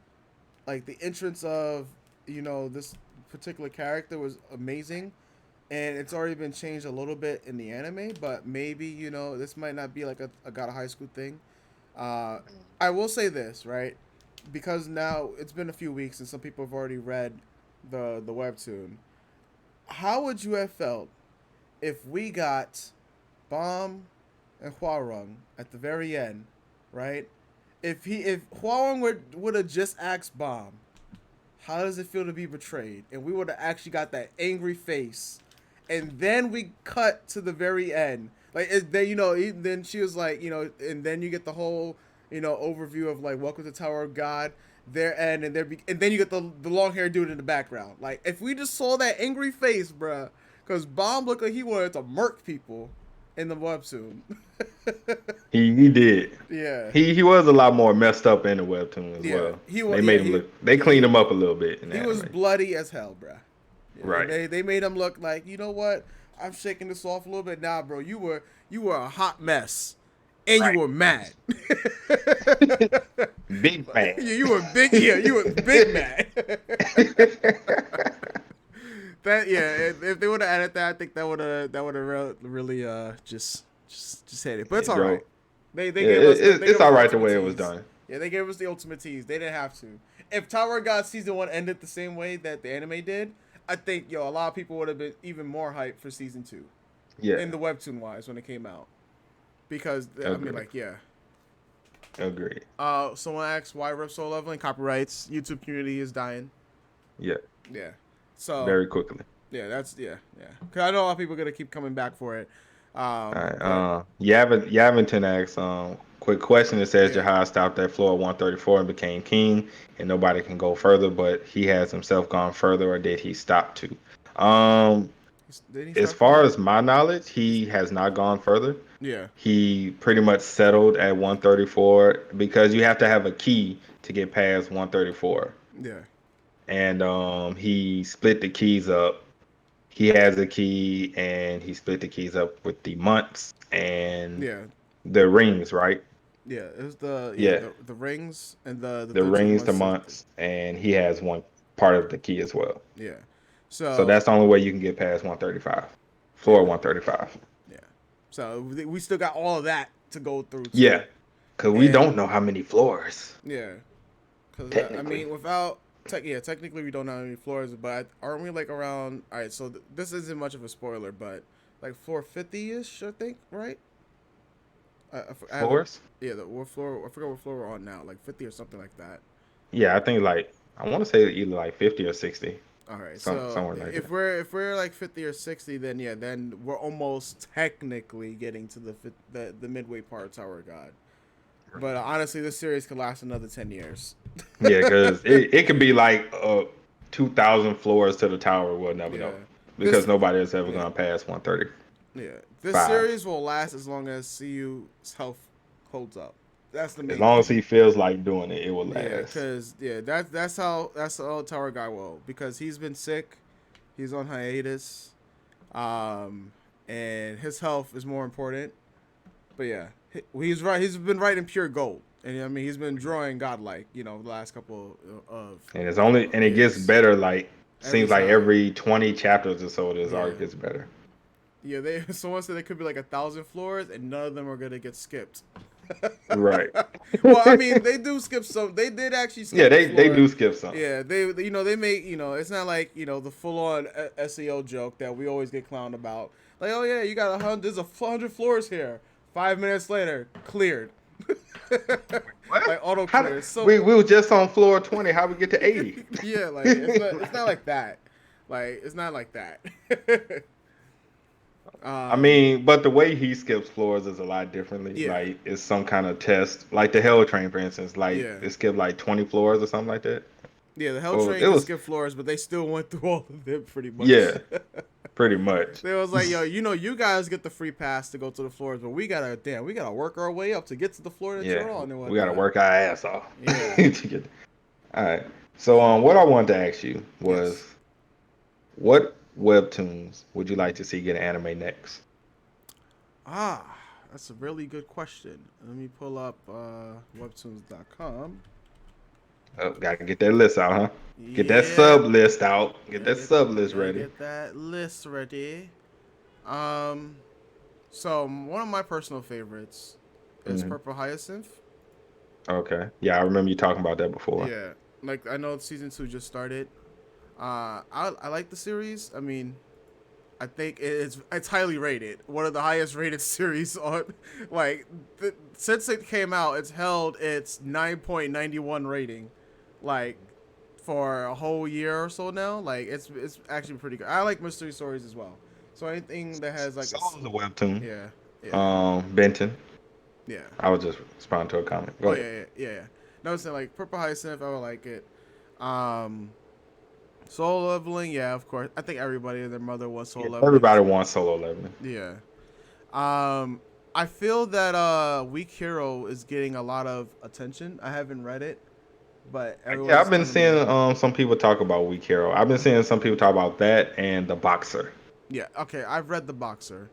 like the entrance of this particular character was amazing, and it's already been changed a little bit in the anime, but maybe this might not be like a God of High School thing. Uh, I will say this, right? Because now it's been a few weeks and some people have already read the webtoon. How would you have felt if we got Bomb and Hwarung at the very end, right? If Hwarung would have just asked Bomb, how does it feel to be betrayed, and we would have actually got that angry face, and then we cut to the very end, like then then she was like and then you get the whole overview of like Welcome to Tower of God, their end, and then you get the long haired dude in the background. Like if we just saw that angry face, bruh, because Bomb looked like he wanted to murk people in the webtoon. He did. Yeah, He was a lot more messed up in the webtoon as yeah, well. he was. They Yeah, made him look. They cleaned him up a little bit in the he was anime. bloody as hell, bruh. Yeah, Right. they made him look like, you know what? I'm shaking this off a little bit. Nah, bro, you were a hot mess, and you Right. were mad. Big fan. You were big. Yeah, you were big mad. That yeah. If they would have added that, I think that would have really just hit it. But it's Yeah, all Joe. right. They Yeah, gave us it's all the right the ultimate way it was tease. done. Yeah, they gave us the ultimate tease. They didn't have to. If Tower of God season 1 ended the same way that the anime did, I think a lot of people would have been even more hyped for season 2 Yeah, in the webtoon wise when it came out. Because I mean, agreed. like, yeah. Agreed. Someone asked why Rip Soul Leveling copyrights. YouTube community is dying. Yeah, Yeah. So very quickly. yeah, yeah. Cause I know a lot of people are gonna keep coming back for it. All right. But Yavington asks, quick question. It says yeah, Jahad stopped at floor 134 and became king, and nobody can go further, but he has himself gone further, or did he stop to? Um, did he as start far from? as my knowledge, he has not gone further. Yeah, He pretty much settled at 134 because you have to have a key to get past 134. yeah, And he split the keys up. He has a key and he split the keys up with the months and yeah, the rings, right? yeah. It was Yeah, the rings and the the 13 rings, the months. months, and he has one part of the key as well. Yeah. So So that's the only way you can get past 135, yeah, floor 135. yeah. So we still got all of that to go through too. Yeah, because we And don't know how many floors, yeah, because I technically. mean, technically we don't know how many floors, but aren't we like around? All right, so this isn't much of a spoiler, but like floor 50 ish, I think, right? I haven't. Floors? Yeah, what floor? I forgot what floor we're on now, like 50 or something like that. Yeah, I think like, I want to say either like 50 or 60, All right, so somewhere like that. if we're like 50 or 60, then yeah, then we're almost technically getting to the midway part of Tower of God. But honestly, this series could last another 10 years. Yeah, because it could be like 2,000 floors to the tower. We'll never know Yeah, because this nobody is ever yeah gonna pass 135. yeah this series will last as long as CU's health holds up. That's the As main long as thing. he feels like doing it, it will Yeah, last. cause that's how Tower Guy will, because he's been sick, he's on hiatus, um, and his health is more important. But yeah, he's right. He's been writing pure gold, and I mean he's been drawing godlike. The last couple And it's only of and it gets years. better. Like Every seems like time, every 20 chapters or so, this yeah, arc gets better. yeah. They someone said there could be like 1,000 floors, and none of them are gonna get skipped. Right. Well, I mean, they do skip some. They did actually Yeah, skip the they floor. do skip some. Yeah, they make it's not like the full on SEO joke that we always get clowned about. Like, oh yeah, you got 100. There's 100 floors here. 5 minutes later, cleared. What? Like auto How did, clear. So we were just on floor 20. How we get to 80? yeah, like it's not like that. Like it's not like that. I um, mean, but the way he skips floors is a lot differently. yeah, Like it's some kind of test. Like the Hell Train, for instance, like yeah, it skipped like 20 floors or something like that. yeah. The Hell Or Train it could was skip floors, but they still went through all of them pretty much. yeah, pretty much. They was like, yo, you guys get the free pass to go to the floors, but we gotta work our way up to get to the floor that Yeah, you're on and we gotta whatnot. work our ass off Yeah. to get. All right. So what I wanted to ask you was, Yes. what webtoons would you like to see get an anime next? Ah, that's a really good question. Let me pull up webtoons.com. Oh, gotta get that list out, huh? Get that Yeah. sub list out. Get Gotta that get sub list gotta ready. get that list ready. Um, so one of my personal favorites is Hmm. Purple Hyacinth. Okay. Yeah, I remember you talking about that before. Yeah, like I know season 2 just started. I like the series. I mean, I think it's highly rated. One of the highest rated series on, like, since it came out, it's held its 9.91 rating, like, for a whole year or so now. Like, it's actually pretty good. I like mystery stories as well. So anything that has like Solo's a webtoon. yeah, yeah, Benton. yeah. I was just responding to a comment. Go Oh ahead. yeah. No, it's like Purple Hyacinth. I would like it. Um, Soul Leveling, yeah, of course. I think everybody and their mother was Soul Yeah, Leveling. everybody wants solo leveling. Yeah. Um, I feel that Weak Hero is getting a lot of attention. I haven't read it, but Yeah, I've everyone's been telling me. seeing some people talk about Weak Hero. I've been seeing some people talk about that and the boxer. Yeah, okay, I've read The Boxer,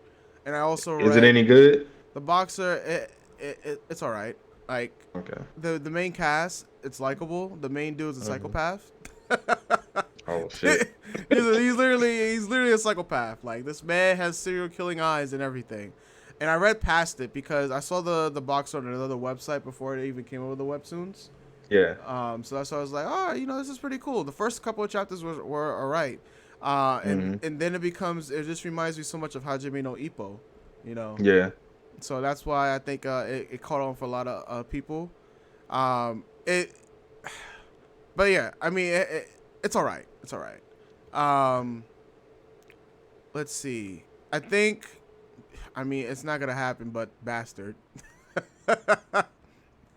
and I also Is it read any good? The Boxer. It's all right. Like Okay. the main cast, it's likable. The main dude's a Hmm. psychopath. Oh shit. He's literally a psychopath. Like this man has serial killing eyes and everything. And I read past it because I saw the box on another website before it even came over the webtoons. Yeah. So that's why I was like, oh, this is pretty cool. The first couple of chapters were all right. And Hmm. and then it just reminds me so much of Hajime no Ippo, you know. Yeah. So that's why I think it caught on for a lot of people. It, but yeah, I mean, it's all right. It's all right. Um, let's see. I think, I mean, it's not gonna happen, but Bastard. I'm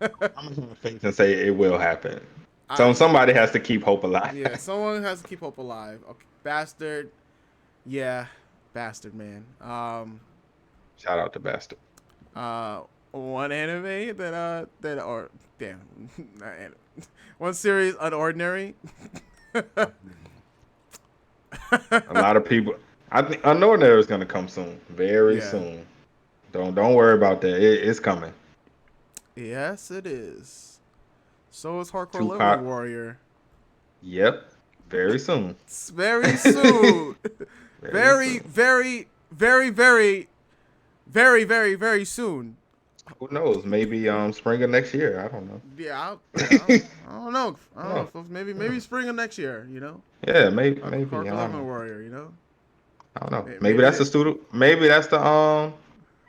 gonna face and say it will happen. So I somebody has to keep hope alive. Yeah, someone has to keep hope alive. Okay, Bastard. Yeah, Bastard, man. Shout out to Bastard. Uh, one anime that or damn, not anime. One series, Unordinary. A lot of people. I think Unordinary is gonna come soon, very Yeah. soon. Don't worry about that. It's coming. Yes, it is. So is Hardcore Leveling Tupac. Warrior. Yep. Very soon. It's very soon. Very very, soon. very, very, very, very, very, very soon. Who knows? Maybe spring of next year. I don't know. Yeah, I don't know. I don't know. No. Maybe spring of next year. Yeah, maybe. I Hardcore don't Leveling know. Warrior. I don't know. Maybe Maybe that's the student. Maybe that's the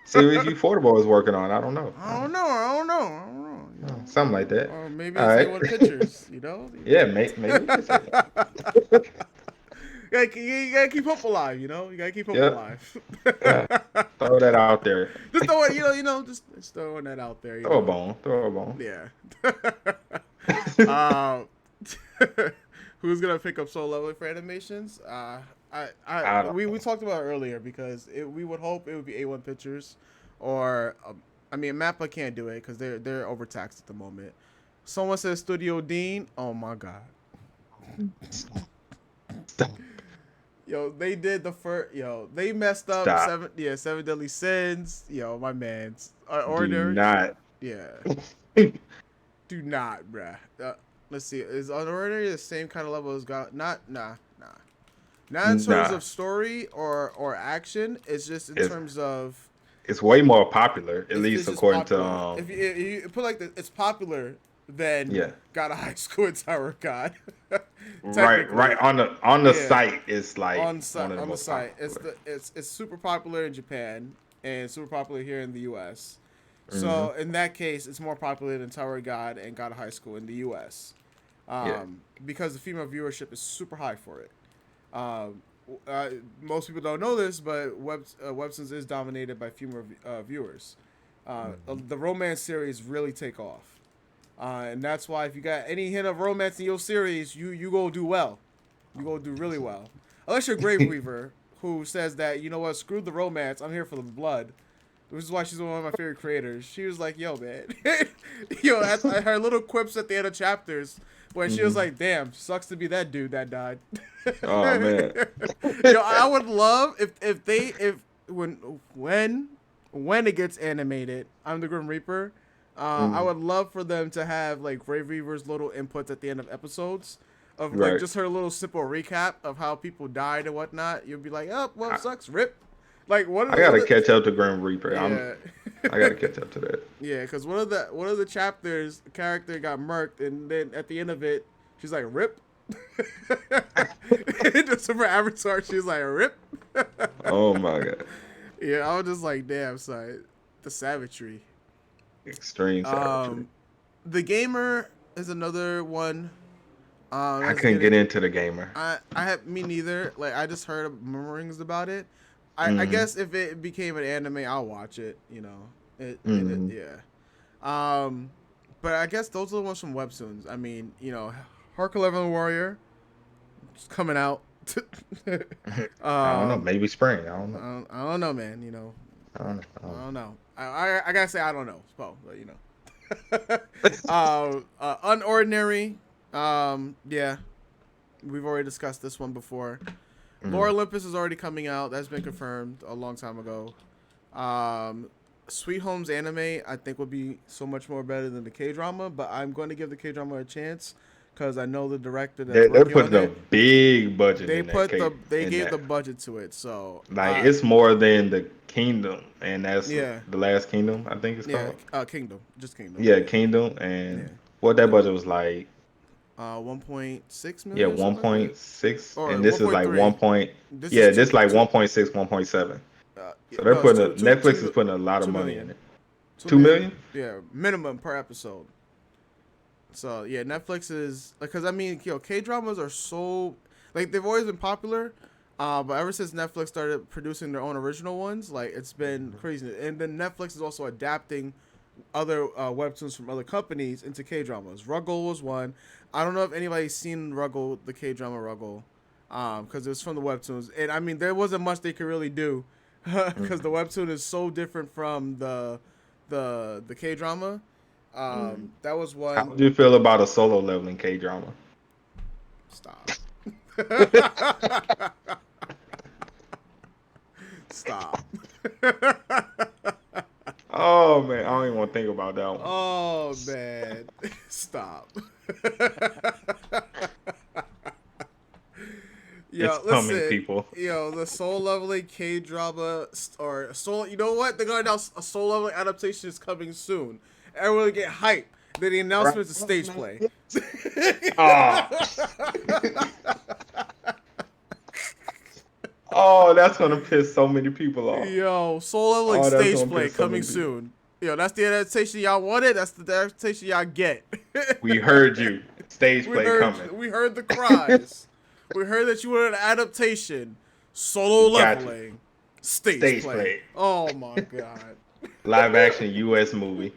series you Fortable is working on. I don't know. I don't know. I don't know. I don't know. Something like that. Or maybe All it's right. A1 Pictures. Yeah, maybe we can say that. You gotta keep hope alive. You gotta keep hope Yep. alive. Yeah. Throw that out there. Just throw it. Just throwing that out there. Throw a bone. Throw a bone. Yeah. uh, who's gonna pick up Soul Leveling for animations? I don't We know. talked about it earlier because we would hope it would be A1 Pictures, or I mean Mappa can't do it because they're overtaxed at the moment. Someone says Studio Dean. Oh my god. Stop. Yo, they did the first. Yo, they messed up Stop. Seven Deadly Sins. Yo, my man's Do ordinary. not. Yeah. Do not, bruh. Let's see. Is Unordinary the same kind of level as God? Not in terms Nah. of story or action. It's just in It's terms of it's way more popular, at It's least just according to popular. If you put like it's popular than yeah. got a high school in Tower of God. Right Technically, on the yeah. site it's like one of the On the most site, popular. it's super popular in Japan and super popular here in the U.S. Hmm. So in that case, it's more popular than Tower of God and God of High School in the U.S. Yeah. Because the female viewership is super high for it. Um, Most people don't know this, but Webtoons is dominated by female viewers. Hmm. The romance series really take off, and that's why if you got any hint of romance in your series, you go do well. You go do really well. Unless you're Grave Weaver, who says that you know what, screw the romance, I'm here for the blood. Which is why she's one of my favorite creators. She was like, "Yo, man, yo," at her little quips at the end of chapters when she was Hmm. like, "Damn, sucks to be that dude that died." Oh man. Yo, I would love if they if when when it gets animated, I'm the Grim Reaper. I Mm, would love for them to have like Grave Reaver's little inputs at the end of episodes of like right. just her little simple recap of how people died and whatnot. You'll be like, "Oh, well, I, sucks, rip." Like I gotta what? catch up to Grim Reaper. Yeah. I gotta catch up to that. Yeah, because one of the chapters, the character got murked, and then at the end of it, she's like, "Rip." Just for Avatar, she's like, "Rip." Oh my god. Yeah, I was just like, "Damn, son, the savagery." Extreme savagery. Um, the gamer is another one. I That's couldn't getting. get into the gamer. I have me neither. Like I just heard murmurings about it. I Hmm. guess if it became an anime, I'll watch it. You know, Hmm. yeah. Um, but I guess those are the ones from Webtoons. I mean, you know, Hark 11 Warrior is coming out. I don't know. um, Maybe spring. I don't know. I don't know, man. You know, I don't know. I don't know. I gotta say I don't know, Spo, but you know. Unordinary. Yeah, we've already discussed this one before. Lore Mm. Olympus is already coming out. That's been confirmed a long time ago. Um, Sweet Home's anime, I think, would be so much more better than the K drama, but I'm going to give the K drama a chance because I know the director that's They're working putting on a it. big budget They in that put cake they in gave the that. budget to it, so Like it's more than the Kingdom, and that's yeah, the last Kingdom. I think it's yeah, called. Kingdom, just Kingdom, Yeah, Kingdom, and yeah, what that budget was like. 1.6 Yeah, million or something like that, 1.6, or and this is like 1.3. 1 point. This is Yeah, this like 1.6, 1.7. So they're no, it's putting Netflix is putting a lot of two money in million, it. 2 million, 2 million? yeah, minimum per episode. So yeah, Netflix is because I mean, K dramas are so like they've always been popular, but ever since Netflix started producing their own original ones, like it's been crazy. And then Netflix is also adapting other webtoons from other companies into K dramas. Ruggle was one. I don't know if anybody's seen Ruggle, the K drama Ruggle, because it was from the webtoons, and I mean there wasn't much they could really do because the Mm. webtoon is so different from the K drama. Mm. That was How one. would you feel about a solo leveling K drama? Stop. Stop. Oh man, I don't even want to think about that one. Oh man. Stop. It's Yo, coming, listen. people. Yo, the soul leveling K drama or soul. You know what? They're gonna announce a soul leveling adaptation is coming soon. Everyone will get hype. Then the Right. announcement is stage play. Ah. Oh, that's gonna piss so many people off. Yo, soul leveling Oh, that's stage gonna play piss so coming many people. soon. Yo, that's the adaptation y'all wanted. That's the adaptation y'all get. We heard you. Stage we play heard coming. we heard the cries. We heard that you wanted an adaptation. We Solo got you. leveling. Stage Stage play. play. Oh my god. Live action US movie.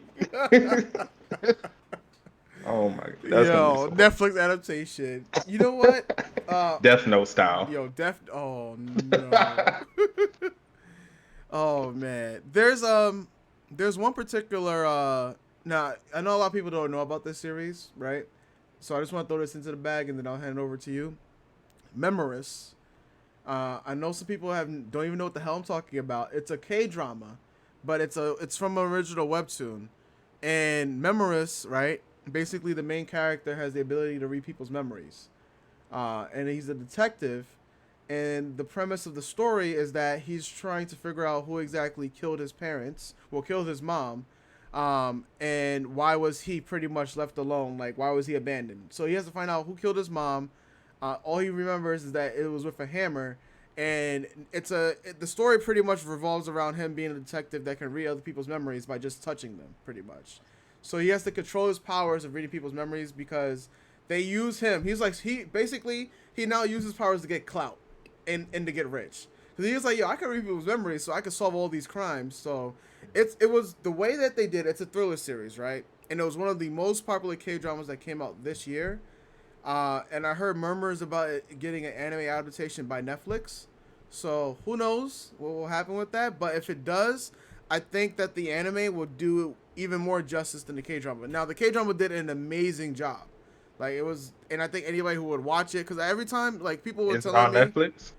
Oh my god. That's gonna be Yo, so funny. Netflix adaptation. You know what? Death Note style. Yo, oh no. Oh man. There's one particular now I know a lot of people don't know about this series, right? So I just want to throw this into the bag and then I'll hand it over to you. Memorous. I know some people don't even know what the hell I'm talking about. It's a K drama, but it's from an original webtoon. And Memorous, right? Basically, the main character has the ability to read people's memories, and he's a detective. And the premise of the story is that he's trying to figure out who exactly killed his parents, well, killed his mom, and why was he pretty much left alone? Like, why was he abandoned? So he has to find out who killed his mom. All he remembers is that it was with a hammer, and the story pretty much revolves around him being a detective that can read other people's memories by just touching them, pretty much. So he has to control his powers of reading people's memories because they use him. He now uses powers to get clout and to get rich. Because he was like, yo, I can read people's memories, so I can solve all these crimes. So it was the way that they did. It's a thriller series, right? And it was one of the most popular K dramas that came out this year. And I heard murmurs about it getting an anime adaptation by Netflix. So who knows what will happen with that? But if it does, I think that the anime will do even more justice than the K drama. Now the K drama did an amazing job. Like it was, and I think anybody who would watch it, because every time like people were Is it telling on me, Netflix?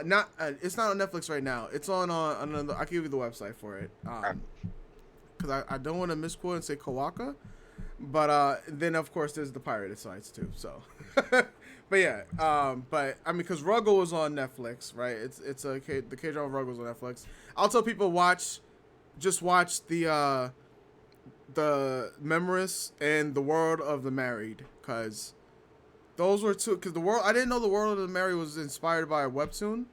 not it's not on Netflix right now. It's on another. I can give you the website for it. Because I don't want to misquote and say Kawaka, but then of course there's the pirated sites too. So, but yeah, but I mean, because Ruggle was on Netflix, right? The K drama Ruggle was on Netflix. I'll tell people just watch the Memories and the World of the Married, because those were two. Because I didn't know the World of the Married was inspired by a webtoon.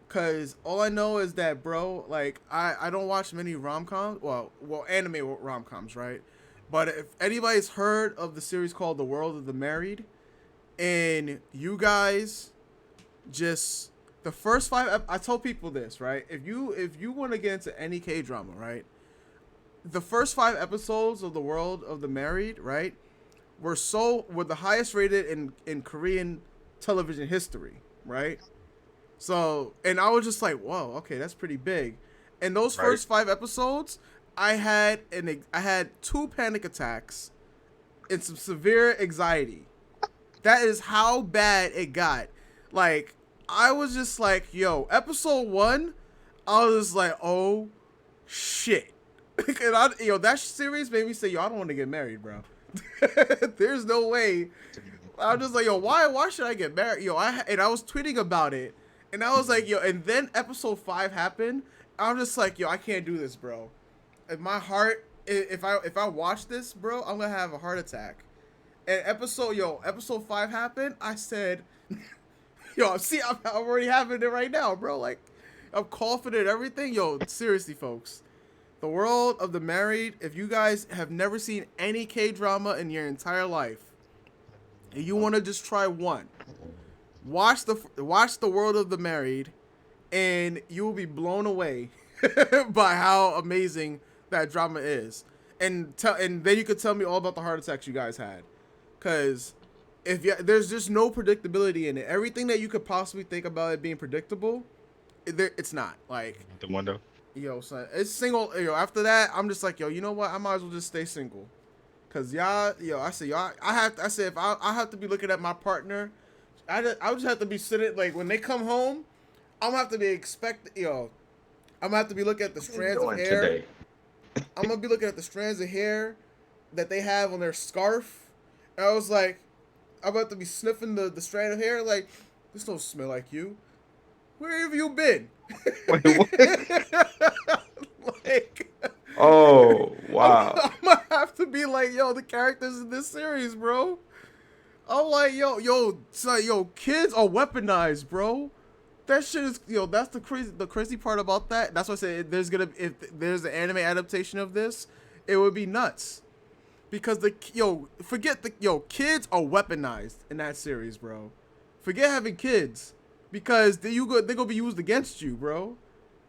Because all I know is that, bro, like I don't watch many rom-coms, well anime rom-coms, right? But if anybody's heard of the series called The World of the Married, and you guys just the first five, I told people this, right? If you want to get into any K drama, right? The first 5 episodes of The World of the Married, right, were the highest rated in Korean television history, right? So, and I was just like, whoa, okay, that's pretty big. And those Right. first 5 episodes, I had 2 panic attacks and some severe anxiety. That is how bad it got. Like, I was just like, yo, episode 1, I was just like, oh shit. And that series made me say, yo, I don't want to get married, bro. There's no way. I'm just like, yo, why should I get married? And I was tweeting about it, and I was like, yo, and then episode 5 happened. I'm just like, yo, I can't do this, bro. If my heart, if I watch this, bro, I'm gonna have a heart attack. And episode 5 happened. I said, yo, see, I'm already having it right now, bro. Like, I'm coughing and everything. Yo, seriously, folks. The World of the Married, if you guys have never seen any K-drama in your entire life, and you want to just try one, watch the World of the Married, and you will be blown away by how amazing that drama is. And then you could tell me all about the heart attacks you guys had. Because there's just no predictability in it. Everything that you could possibly think about it being predictable, it's not. Like, The window. yo, son, it's single. Yo, after that, I'm just like, yo, you know what? I might as well just stay single. Cause I said, if I have to be looking at my partner, I just have to be sitting, like, when they come home, I'm gonna have to be I'm gonna have to be looking at the strands of hair. Today? I'm gonna be looking at the strands of hair that they have on their scarf. And I was like, I'm about to be sniffing the strand of hair, like, this don't smell like you. Where have you been? Wait, what? Like, Oh, wow. I'm gonna have to be like, yo, the characters in this series, bro. I'm like, it's like, yo, kids are weaponized, bro. That shit is, that's the crazy part about that. That's why I say if there's an anime adaptation of this, it would be nuts. Because kids are weaponized in that series, bro. Forget having kids, because they're gonna be used against you, bro.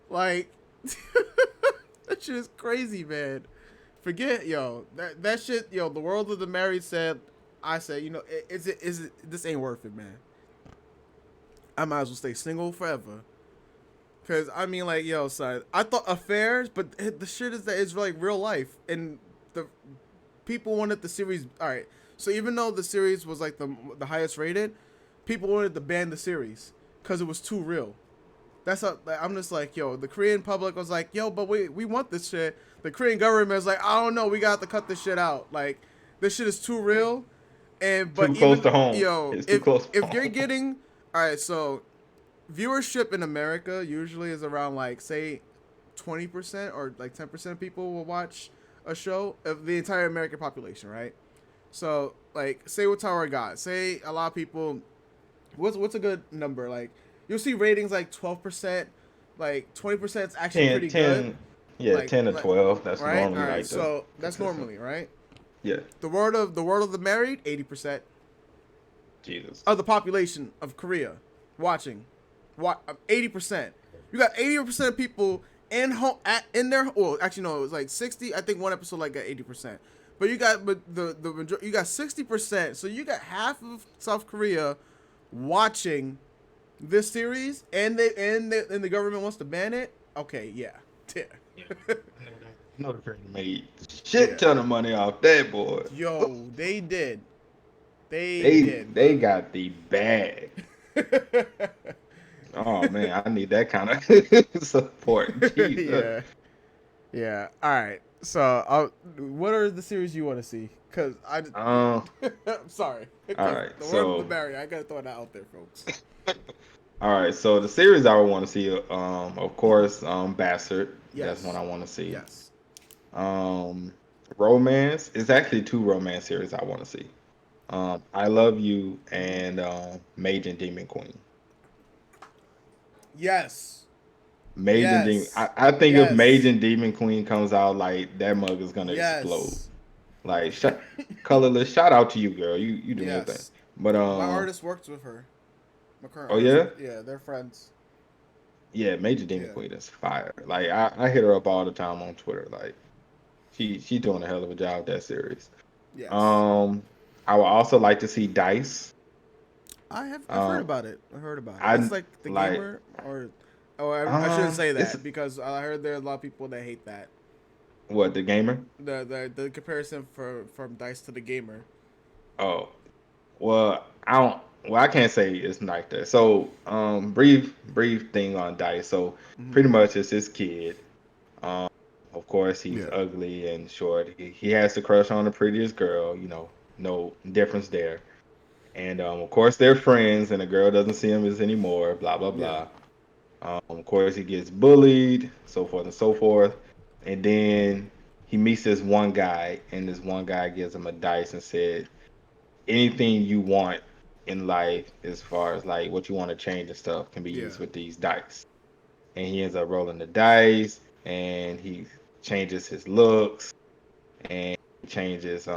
Like, that shit is crazy, man. Forget, that shit, the World of the Married said. I said, is it this ain't worth it, man. I might as well stay single forever. Cause I mean, like, son, I thought affairs, but the shit is that it's like real life, and the people wanted the series. All right, so even though the series was like the highest rated, people wanted to ban the series because it was too real. That's how, like, I'm just like, the Korean public was like, but we want this shit. The Korean government is like, I don't know, we got to cut this shit out. Like, this shit is too real. But too close even, to home. It's too close to if home. you're getting, all right, so viewership in America usually is around like say 20% or like 10% of people will watch a show of the entire American population, right? So like say what Tower got. Say a lot of people. What's a good number? Like you'll see ratings like 12%, like 20% is actually 10, pretty good. 10, yeah, 10 to Like 12. That's right, all normally right. like the So that's consistent. normally right. Yeah, The world of the married 80% Jesus. of the population of Korea watching, 80%. You got 80% of people in home in their. Well, actually no, it was like 60. I think one episode like got 80%. But you got 60%. So you got half of South Korea watching this series, and the government wants to ban it. Okay, yeah, yeah, Yeah. I know the creator made shit yeah. ton of money off that boy. Yo, they did, they They did, they bro. got the bag. Oh man, I need that kind of support. Jesus. Yeah. Yeah. All right. So, what are the series you want to see? Cause Um. I'm sorry. All Cause right. the world of the So. Barry, I gotta throw that out there, folks. All right. So the series I would want to see, of course, Bastard. That's one Yes. I want to see. Yes. Um, Romance. It's actually two romance series I want to see. I Love You Mm-hmm. and Mage and Demon Queen. Yes. Mage and Demon. Yes. I think if Mage Yes. and Demon Queen comes out, like that mug is gonna explode. Yes. Like, colorless. Shout out to you, girl. You doing your thing. Yes. But My artist works with her. My current oh artist yeah, works. Yeah, they're friends. yeah. Major Demon Yeah. Queen is fire. Like I hit her up all the time on Twitter. Like she doing a hell of a job with that series. Yes. Um, I would also like to see Dice. I've heard Um, about it. I heard about it. It's I like the like gamer or oh I shouldn't say it's that because I heard there are a lot of people that hate that. what the gamer. The comparison from Dice to the gamer. Oh well, I don't. Well, I can't say it's like that. So brief thing on Dice. So Mm-hmm. pretty much it's this kid. Um, of course, he's Yeah. ugly and short. He has to crush on the prettiest girl, no difference there. And of course, they're friends, and the girl doesn't see him as anymore, blah, blah, Yeah. blah. Of course, he gets bullied, so forth and so forth. And then he meets this one guy, and this one guy gives him a dice and said, anything you want in life, as far as like what you want to change and stuff, can be Yeah. used with these dice. And he ends up rolling the dice, and he changes his looks and changes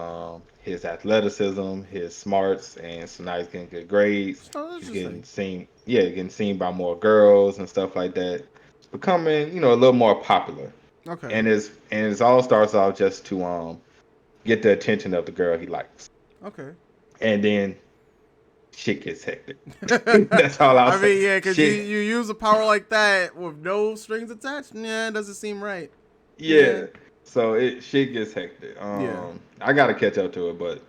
his athleticism, his smarts, and so now he's getting good grades. Oh, He's interesting. getting seen by more girls and stuff like that. It's becoming, a little more popular. Okay. And it all starts off just to get the attention of the girl he likes. Okay. And then shit gets hectic. That's all I'll I say. mean, yeah, because you Shit, you use a power like that with no strings attached. Yeah, it doesn't seem right. Yeah. yeah. So it shit gets hectic. Yeah. I gotta catch up to it, but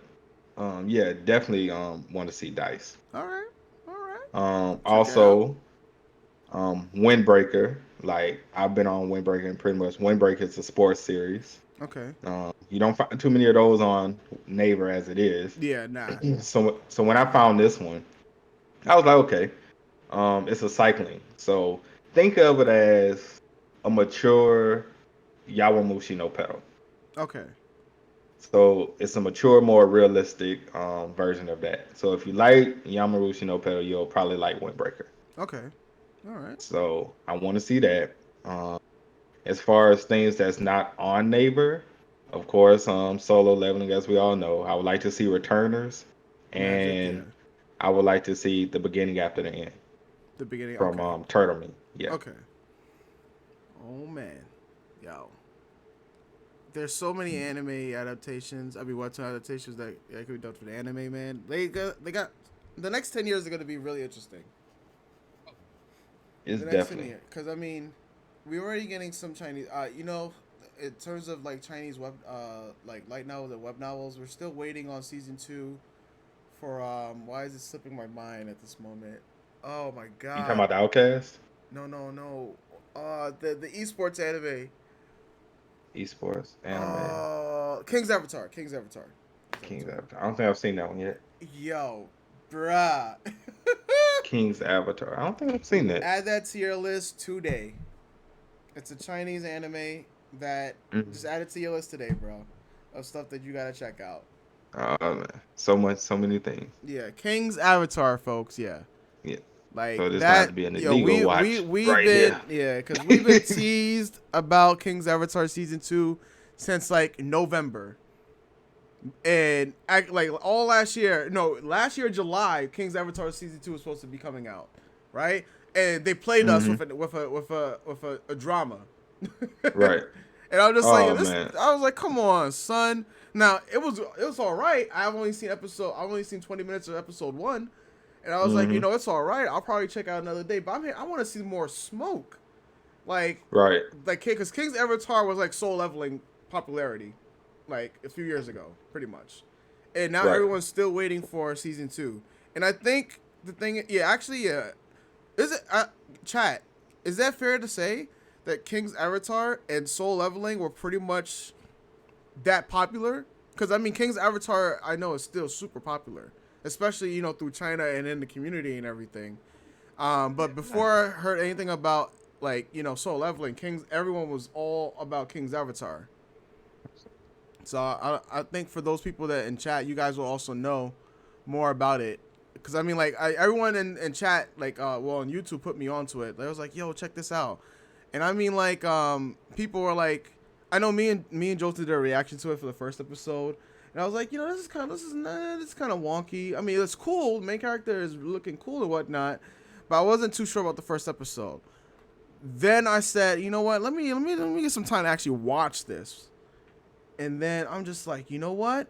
yeah, definitely want to see Dice. All right. All right. Check it out. Also, Windbreaker. Like I've been on Windbreaker, and pretty much Windbreaker is a sports series. Okay. You don't find too many of those on Naver as it is. Yeah. Nah. So when I found this one, I was like, okay, it's a cycling. So think of it as a mature Yawamushi no Pedal. Okay. So it's a mature, more realistic version of that. So if you like Yamamushi no Pedal, you'll probably like Windbreaker. Okay. All right. So I want to see that. Um, as far as things that's not on Neighbor, of course, solo leveling, as we all know, I would like to see Returners, Magic. Yeah. and I would like to see the beginning after the end The beginning. from Okay. Turtle Me. Yeah, Okay. Oh man. Yo. There's so many anime adaptations. I mean, Webtoon adaptations that could be done for the anime, man. They got the next 10 years are gonna be really interesting. it's The next 10 definitely years, because I mean, we're already getting some Chinese. In terms of like Chinese web, like light novels and web novels, we're still waiting on season two for Why is it slipping my mind at this moment? Oh my you talking god. about the Outcast No, no, no. The esports anime. esports anime King's Avatar. King's Avatar. King's King's Avatar. Avatar. I don't think I've seen that one yet. Yo, bruh. King's Avatar. I don't think I've seen that. Add that to your list today. It's a Chinese anime that Mm. just add it to your list today, bro. Of stuff that you gotta check out. Oh man, so much, so many things. Yeah, King's Avatar, folks. Yeah, Yeah. like So this gonna have that. to be an Yo, illegal we've right been here. because we've been teased about King's Avatar season 2 since like November, and like all last year. No, last year July, King's Avatar season 2 was supposed to be coming out, right? And they played us Hmm. with a drama. Right. And I was just like, Oh this. man. I was like, come on, son. Now it was all right. I've only seen 20 minutes of episode 1, and I was like, Hmm. it's all right. I'll probably check out another day. But I'm here. I want to see more smoke, like Right. because King's Avatar was like soul leveling popularity, like a few years ago, pretty much, and now Right. everyone's still waiting for season 2. And I think the thing, yeah, actually, yeah, is it chat? Is that fair to say that King's Avatar and Soul Leveling were pretty much that popular? Because I mean, King's Avatar, I know is still super popular, especially through China and in the community and everything. But before I heard anything about like Soul Leveling, everyone was all about King's Avatar. So I think for those people that in chat, you guys will also know more about it. Cause I mean, like everyone in chat, like on YouTube, put me onto it. They was like, "Yo, check this out," and I mean, like people were like, I know me and Joe did a reaction to it for the first episode, and I was like, this is kind of wonky. I mean, it's cool. The main character is looking cool and whatnot, but I wasn't too sure about the first episode. Then I said, you know what? Let me get some time to actually watch this, and then I'm just like, you know what?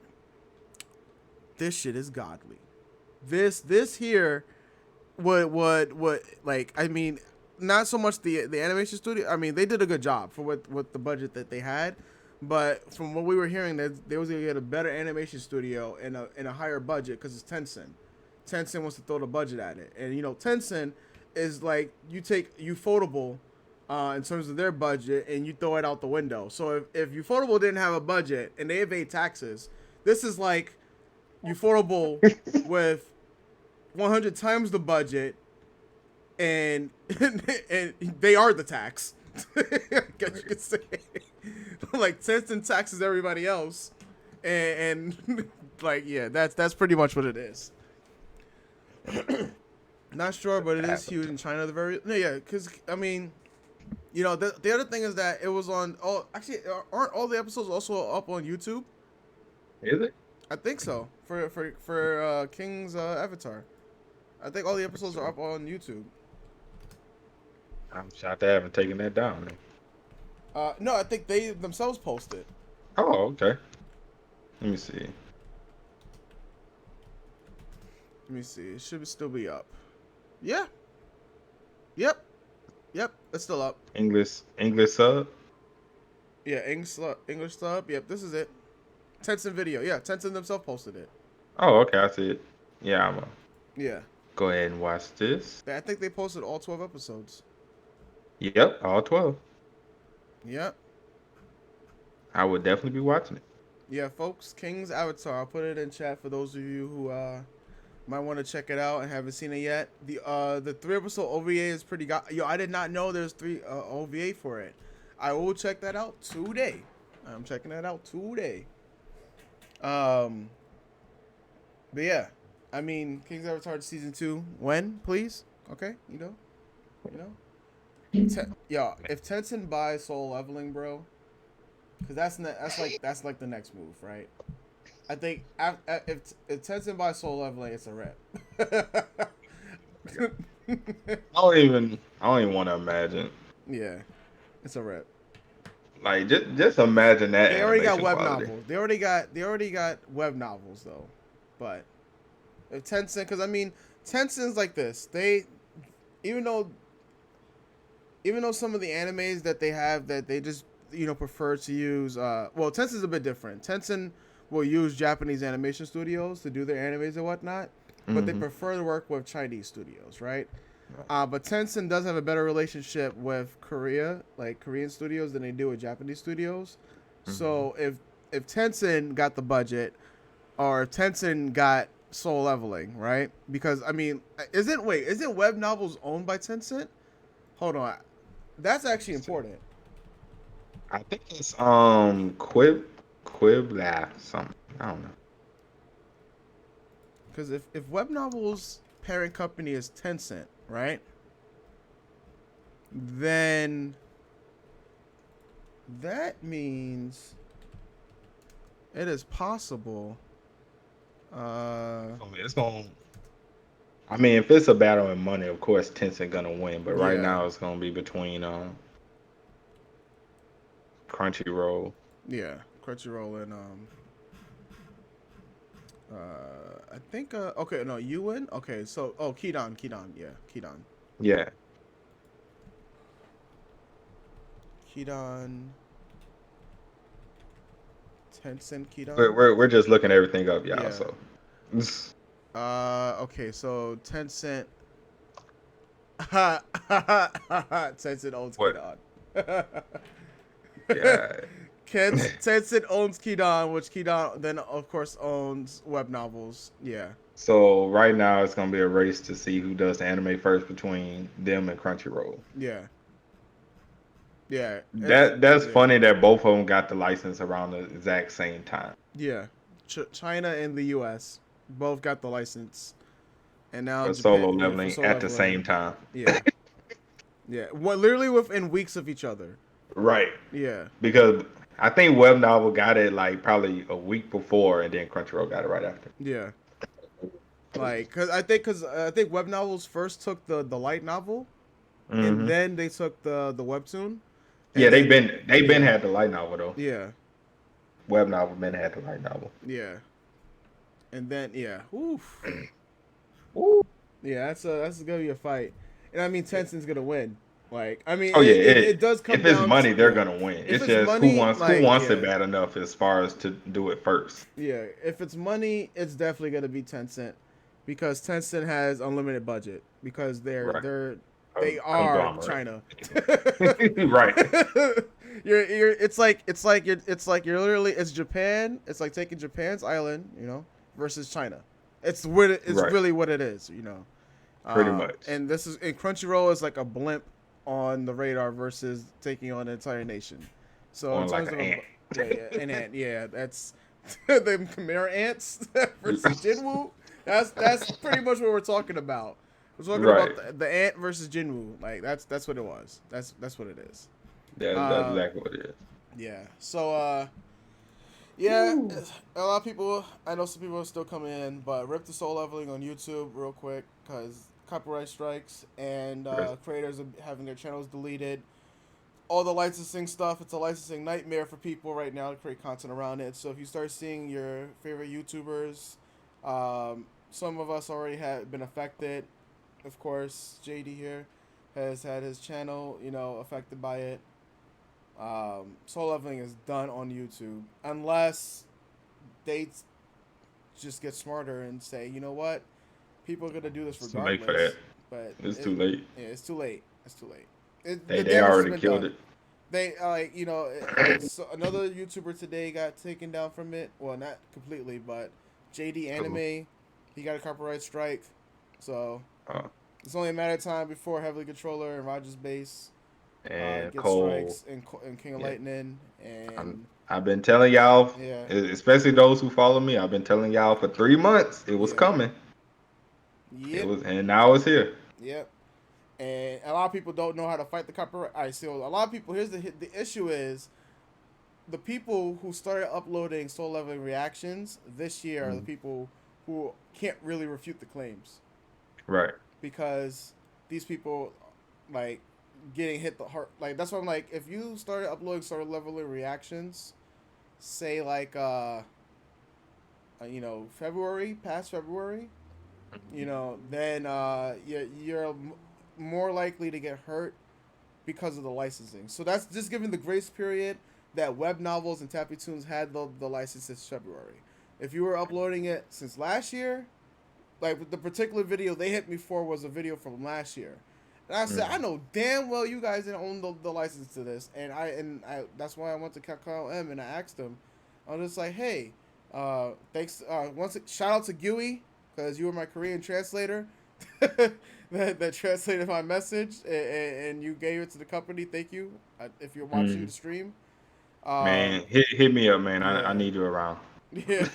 This shit is godly. This here would like, I mean, not so much the animation studio. I mean, they did a good job for what the budget that they had, but from what we were hearing, that they was gonna get a better animation studio and a higher budget because it's Tencent. Tencent wants to throw the budget at it, and Tencent is like, you take Ufotable in terms of their budget and you throw it out the window. So if Ufotable didn't have a budget and they evade taxes, this is like Ufotable with 100 times the budget, and and they are the tax. I guess you could say, like Tencent taxes everybody else, and like, yeah, that's pretty much what it is. Not sure, but it is huge in China. Because I mean, the other thing is that it was on. Oh, actually, aren't all the episodes also up on YouTube? Is it? I think so. For King's Avatar, I think all the episodes are up on YouTube. I'm shocked they haven't taken that down. No, I think they themselves posted. Oh, okay. Let me see. Let me see. It should still be up. Yeah. Yep. Yep. It's still up. English sub. Yeah. English sub. Yep. This is it. Tencent video. Yeah. Tencent themselves posted it. Oh, okay, I see it. Yeah, I'm gonna Yeah. go ahead and watch this. I think they posted all 12 episodes. Yep, all 12. Yep. I would definitely be watching it. Yeah, folks. King's Avatar. I'll put it in chat for those of you who might want to check it out and haven't seen it yet. The 3 episode OVA is pretty Yo, I did not know there's 3 OVA for it. I will check that out today. I'm checking that out today. But yeah, I mean, King's Avatar season 2. When, please? Okay, Yo, if Tencent buys Soul Leveling, bro, because that's like the next move, right? I think if Tencent buys Soul Leveling, it's a rep. I don't even want to imagine. Yeah, it's a rep. Like just imagine that They already got animation web quality. novels. They already got web novels though. But if Tencent, because I mean, Tencent's like this. They even though some of the animes that they have that they just prefer to use. Well, Tencent's a bit different. Tencent will use Japanese animation studios to do their animes and whatnot, but they prefer to work with Chinese studios, right? But Tencent does have a better relationship with Korea, like Korean studios, than they do with Japanese studios. So if Tencent got the budget, or if Tencent got Soul Leveling, right? Because I mean, isn't web novels owned by Tencent? Hold on, that's actually important. I think it's Quiblaf something. I don't know. Because if web novels parent company is Tencent, right? Then that means it is possible. Uh, It's gonna. I mean, if it's a battle in money, of course Tencent gonna win. But right yeah, now, it's gonna be between Crunchyroll. yeah, Crunchyroll and I think okay, no, Ewan. Okay, so Kidon, yeah, Yeah, Kidon, Tencent, we're Kidon. we're, we're just looking everything up, y'all. Yeah. So Okay, so Tencent. Tencent owns what? Kidon. Yeah. Tencent owns Kidon, which Kidon then of course owns web novels. Yeah, So right now, it's gonna be a race to see who does the anime first between them and Crunchyroll. yeah, yeah. It's That's yeah, funny that both of them got the license around the exact same time yeah. China and the U.S. both got the license, and now for Japan, solo yeah, for leveling Soul at the Leveling. same time. Yeah, yeah. What literally within weeks of each other. Right. Yeah, Because I think Web Novel got it like probably a week before, and then Crunchyroll got it right after. yeah. Like, cause I think web novels first took the light novel, and Hmm. then they took the webtoon, Yeah, and then they been yeah, had the light novel though. yeah, Web Novel been had the light novel. yeah, and then yeah, oof, Ooh. yeah. That's gonna be a fight, and I mean Yeah. Tencent's gonna win. Like, I mean, Oh yeah, it does come if it's down to money, they're yeah. gonna win. If It's it's just money, who like wants it yeah, bad enough as far as to do it first. yeah. If it's money, it's definitely gonna be Tencent, because Tencent has unlimited budget because Right. they are Conglomerate. China. Right. It's like you're literally it's Japan. It's like taking Japan's island, versus China. It's Right. really what it is. Pretty much. And this is and Crunchyroll is like a blimp on the radar versus taking on an entire nation. So in On like terms an of ant. an ant, yeah, that's the Khmer ants versus Jinwoo. That's pretty much what we're talking about. We're talking about Right. the ant versus Jinwoo. Like that's what it was. That's what it is. That's Uh, exactly what it is. yeah. So yeah, Woo. a lot of people. I know some people are still coming in, but rip the Soul Leveling on YouTube real quick because copyright strikes and Rest- creators are having their channels deleted. All the licensing stuff, it's a licensing nightmare for people right now to create content around it. So if you start seeing your favorite YouTubers, some of us already have been affected. Of course, JD here has had his channel, affected by it. Soul Leveling is done on YouTube unless they just get smarter and say, you know what, people are gonna do this It's too late for that. regardless. But It's too late. yeah, it's too late. It's too late. They The they damage has already been killed done. it. They like so another YouTuber today got taken down from it. Well, not completely, but JD Cool. Anime, he got a copyright strike. So Uh, it's only a matter of time before Heavily Controller and Rogers Base and get Cole. strikes and King of Yeah. Lightning I'm, and I've been telling y'all, yeah, especially those who follow me. I've been telling y'all for 3 months it was yeah, coming. It yep, was, and now it's here. yep. And a lot of people don't know how to fight the copyright. I see. A lot of people. Here's the issue is the people who started uploading Soul Leveling reactions this year are the Mhm. people who can't really refute the claims Right. because these people like getting hit the heart. Like that's why I'm like, if you started uploading Soul Leveling reactions, say like February, past February, then you're more likely to get hurt because of the licensing. So that's just given the grace period that web novels and Tappy Tunes had the license since February. If you were uploading it since last year, like the particular video they hit me for was a video from last year. And I said, I Mhm. know damn well you guys didn't own the license to this, and I that's why I went to Kakao and I asked him, I was just like, hey, thanks. Shout out to Gui. because you were my Korean translator that translated my message, and you gave it to the company. Thank you. If you're watching Mm. the stream, Man, um, hit me up, man. I yeah. need you around. Yeah,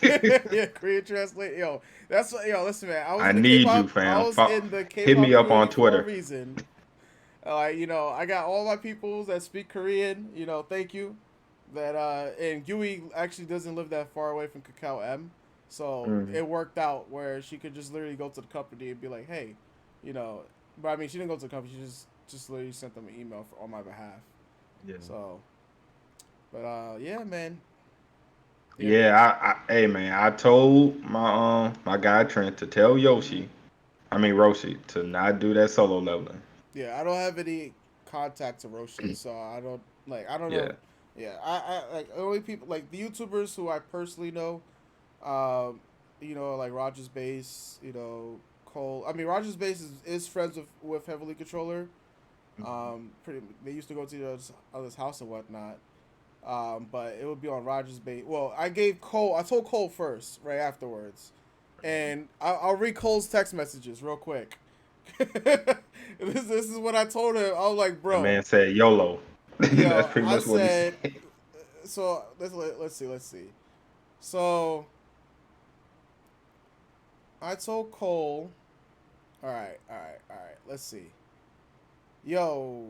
yeah, Korean translate. Yo, that's what. Yo, listen, man. I was I in the need you, K-pop. I fam. was in the Hit me K-pop up on community for a Twitter. reason. I got all my peoples that speak Korean. Thank you. That and Yui actually doesn't live that far away from Kakao M, so Mm. it worked out where she could just literally go to the company and be like, hey, you know. But I mean, she didn't go to the company. She just literally sent them an email on my behalf. Yeah. So, but yeah, man. Yeah, man. Yeah, hey man, I told my guy Trent to tell Mm-hmm. Roshi, to not do that solo leveling. Yeah, I don't have any contact to Roshi, so I don't like. I don't Yeah. know. Yeah, I like only people like the YouTubers who I personally know. Um, like Rogers Base. Cole. I mean, Rogers Base is friends with Heavily Controller. Pretty. They used to go to each other's house and whatnot. But it would be on Rogers Base. Well, I gave Cole. I told Cole first, right afterwards, and I'll read Cole's text messages real quick. This is what I told him. I was like, The bro, man said YOLO. That's yo, pretty I much what he said. said. So let's see. So I told Cole. All right. Let's see. Yo,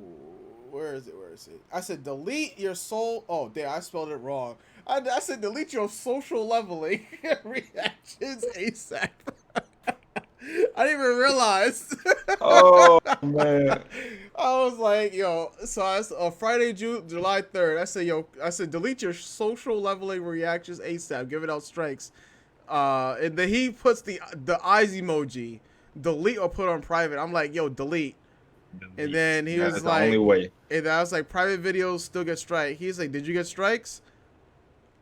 where is it? Where is it? I said delete your soul. Oh, damn, I spelled it wrong. I said delete your social leveling reactions ASAP. I didn't even realize. Oh man. I was like, yo, so Friday, July 3rd, I said, delete your social leveling reactions ASAP, giving out strikes. And then he puts the eyes emoji, delete or put on private. I'm like, yo, delete. And Delete. then he That was is the only like, way. and I was like, private videos still get strike. He's like, did you get strikes?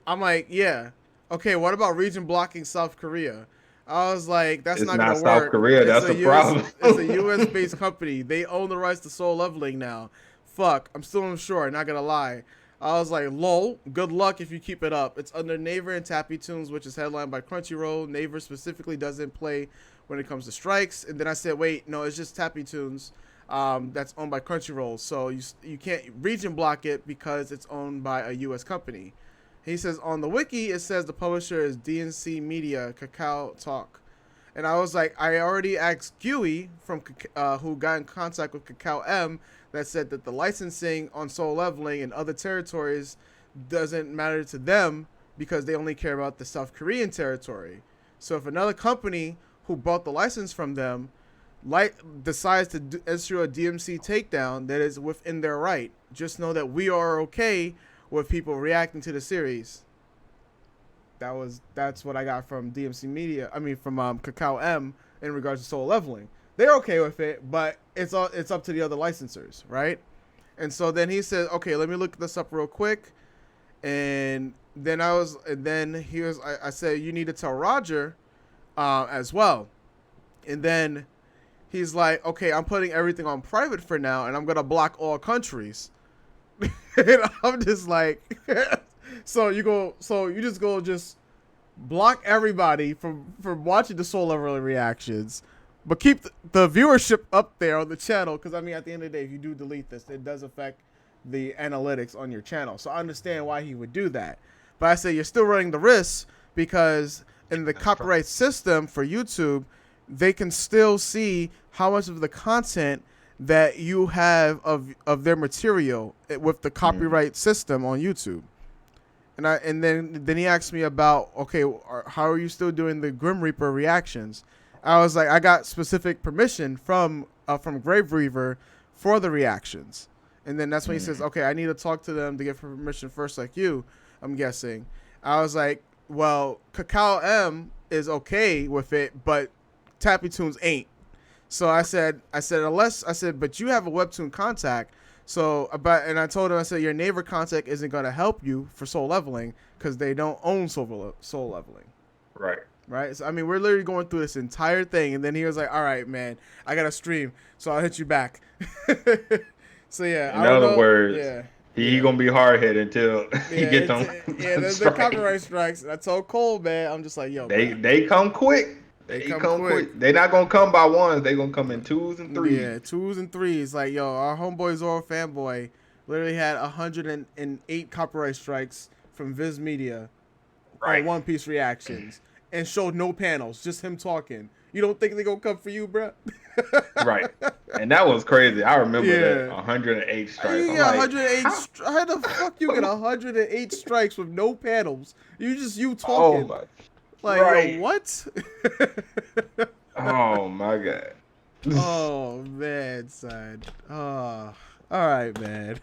I'm like, yeah. Okay, what about region blocking South Korea? I was like, that's It's not gonna not South work. Korea. That's the problem. It's a US based company. They own the rights to soul leveling now. Fuck, I'm still unsure. Not gonna lie. I was like, lol. Good luck if you keep it up. It's under Naver and Tappy Tunes, which is headlined by Crunchyroll. Naver specifically doesn't play when it comes to strikes. And then I said, wait, no, it's just Tappy Tunes. That's owned by Crunchyroll. So you can't region block it because it's owned by a U.S. company. He says on the wiki it says the publisher is DNC Media Kakao Talk, and I was like, I already asked Gui from who got in contact with Kakao M that said that the licensing on Soul Leveling and other territories doesn't matter to them because they only care about the South Korean territory. So if another company who bought the license from them decides to issue a DMC takedown, that is within their right. Just know that we are okay with people reacting to the series. That's what I got from DMC Media. I mean, from Kakao M in regards to Soul Leveling. They're okay with it, but it's up to the other licensors, right? And so then he said, okay, let me look this up real quick. And then I said, you need to tell Roger as well. And then he's like, okay, I'm putting everything on private for now, and I'm gonna block all countries. And I'm just like, so you just go block everybody from watching the Soul Level reactions, but keep the viewership up there on the channel. Because I mean, at the end of the day, if you do delete this, it does affect the analytics on your channel. So I understand why he would do that. But I say you're still running the risk because in the copyright system for YouTube, they can still see how much of the content that you have of their material with the copyright system on YouTube. And then he asked me about, okay, how are you still doing the Grim Reaper reactions? I was like, I got specific permission from Grave Reaver for the reactions. And then that's when he says, okay, I need to talk to them to get permission first, like you, I'm guessing. I was like, well, Kakao M is okay with it, but Tappy Tunes ain't. So I said, but you have a Webtoon contact. So and I told him, I said, your neighbor contact isn't going to help you for Soul Leveling because they don't own Soul Leveling. Right. Right. So I mean, we're literally going through this entire thing, and then he was like, all right, man, I got to stream, so I'll hit you back. So yeah, In I don't other know. words, Yeah. he Yeah. gonna be hard headed until he Yeah, get them, them the strikes. copyright strikes. I told Cole, man, I'm just like, yo, bro. They come quick. They They come come quick. quick. They not gonna come by ones. They gonna come in twos and threes. Yeah, twos and threes. Like, yo, our homeboy Zoro fanboy literally had 108 copyright strikes from Viz Media on Right. One Piece reactions and showed no panels, just him talking. You don't think they gonna come for you, bruh? Right. And that was crazy. I remember that Yeah. 108 strikes. You I'm get like, 108. how? How the fuck you get 108 strikes with no panels? You Oh talking. my. Like, yo, Right. what? Oh my God. Oh man, son. Oh, all right, man.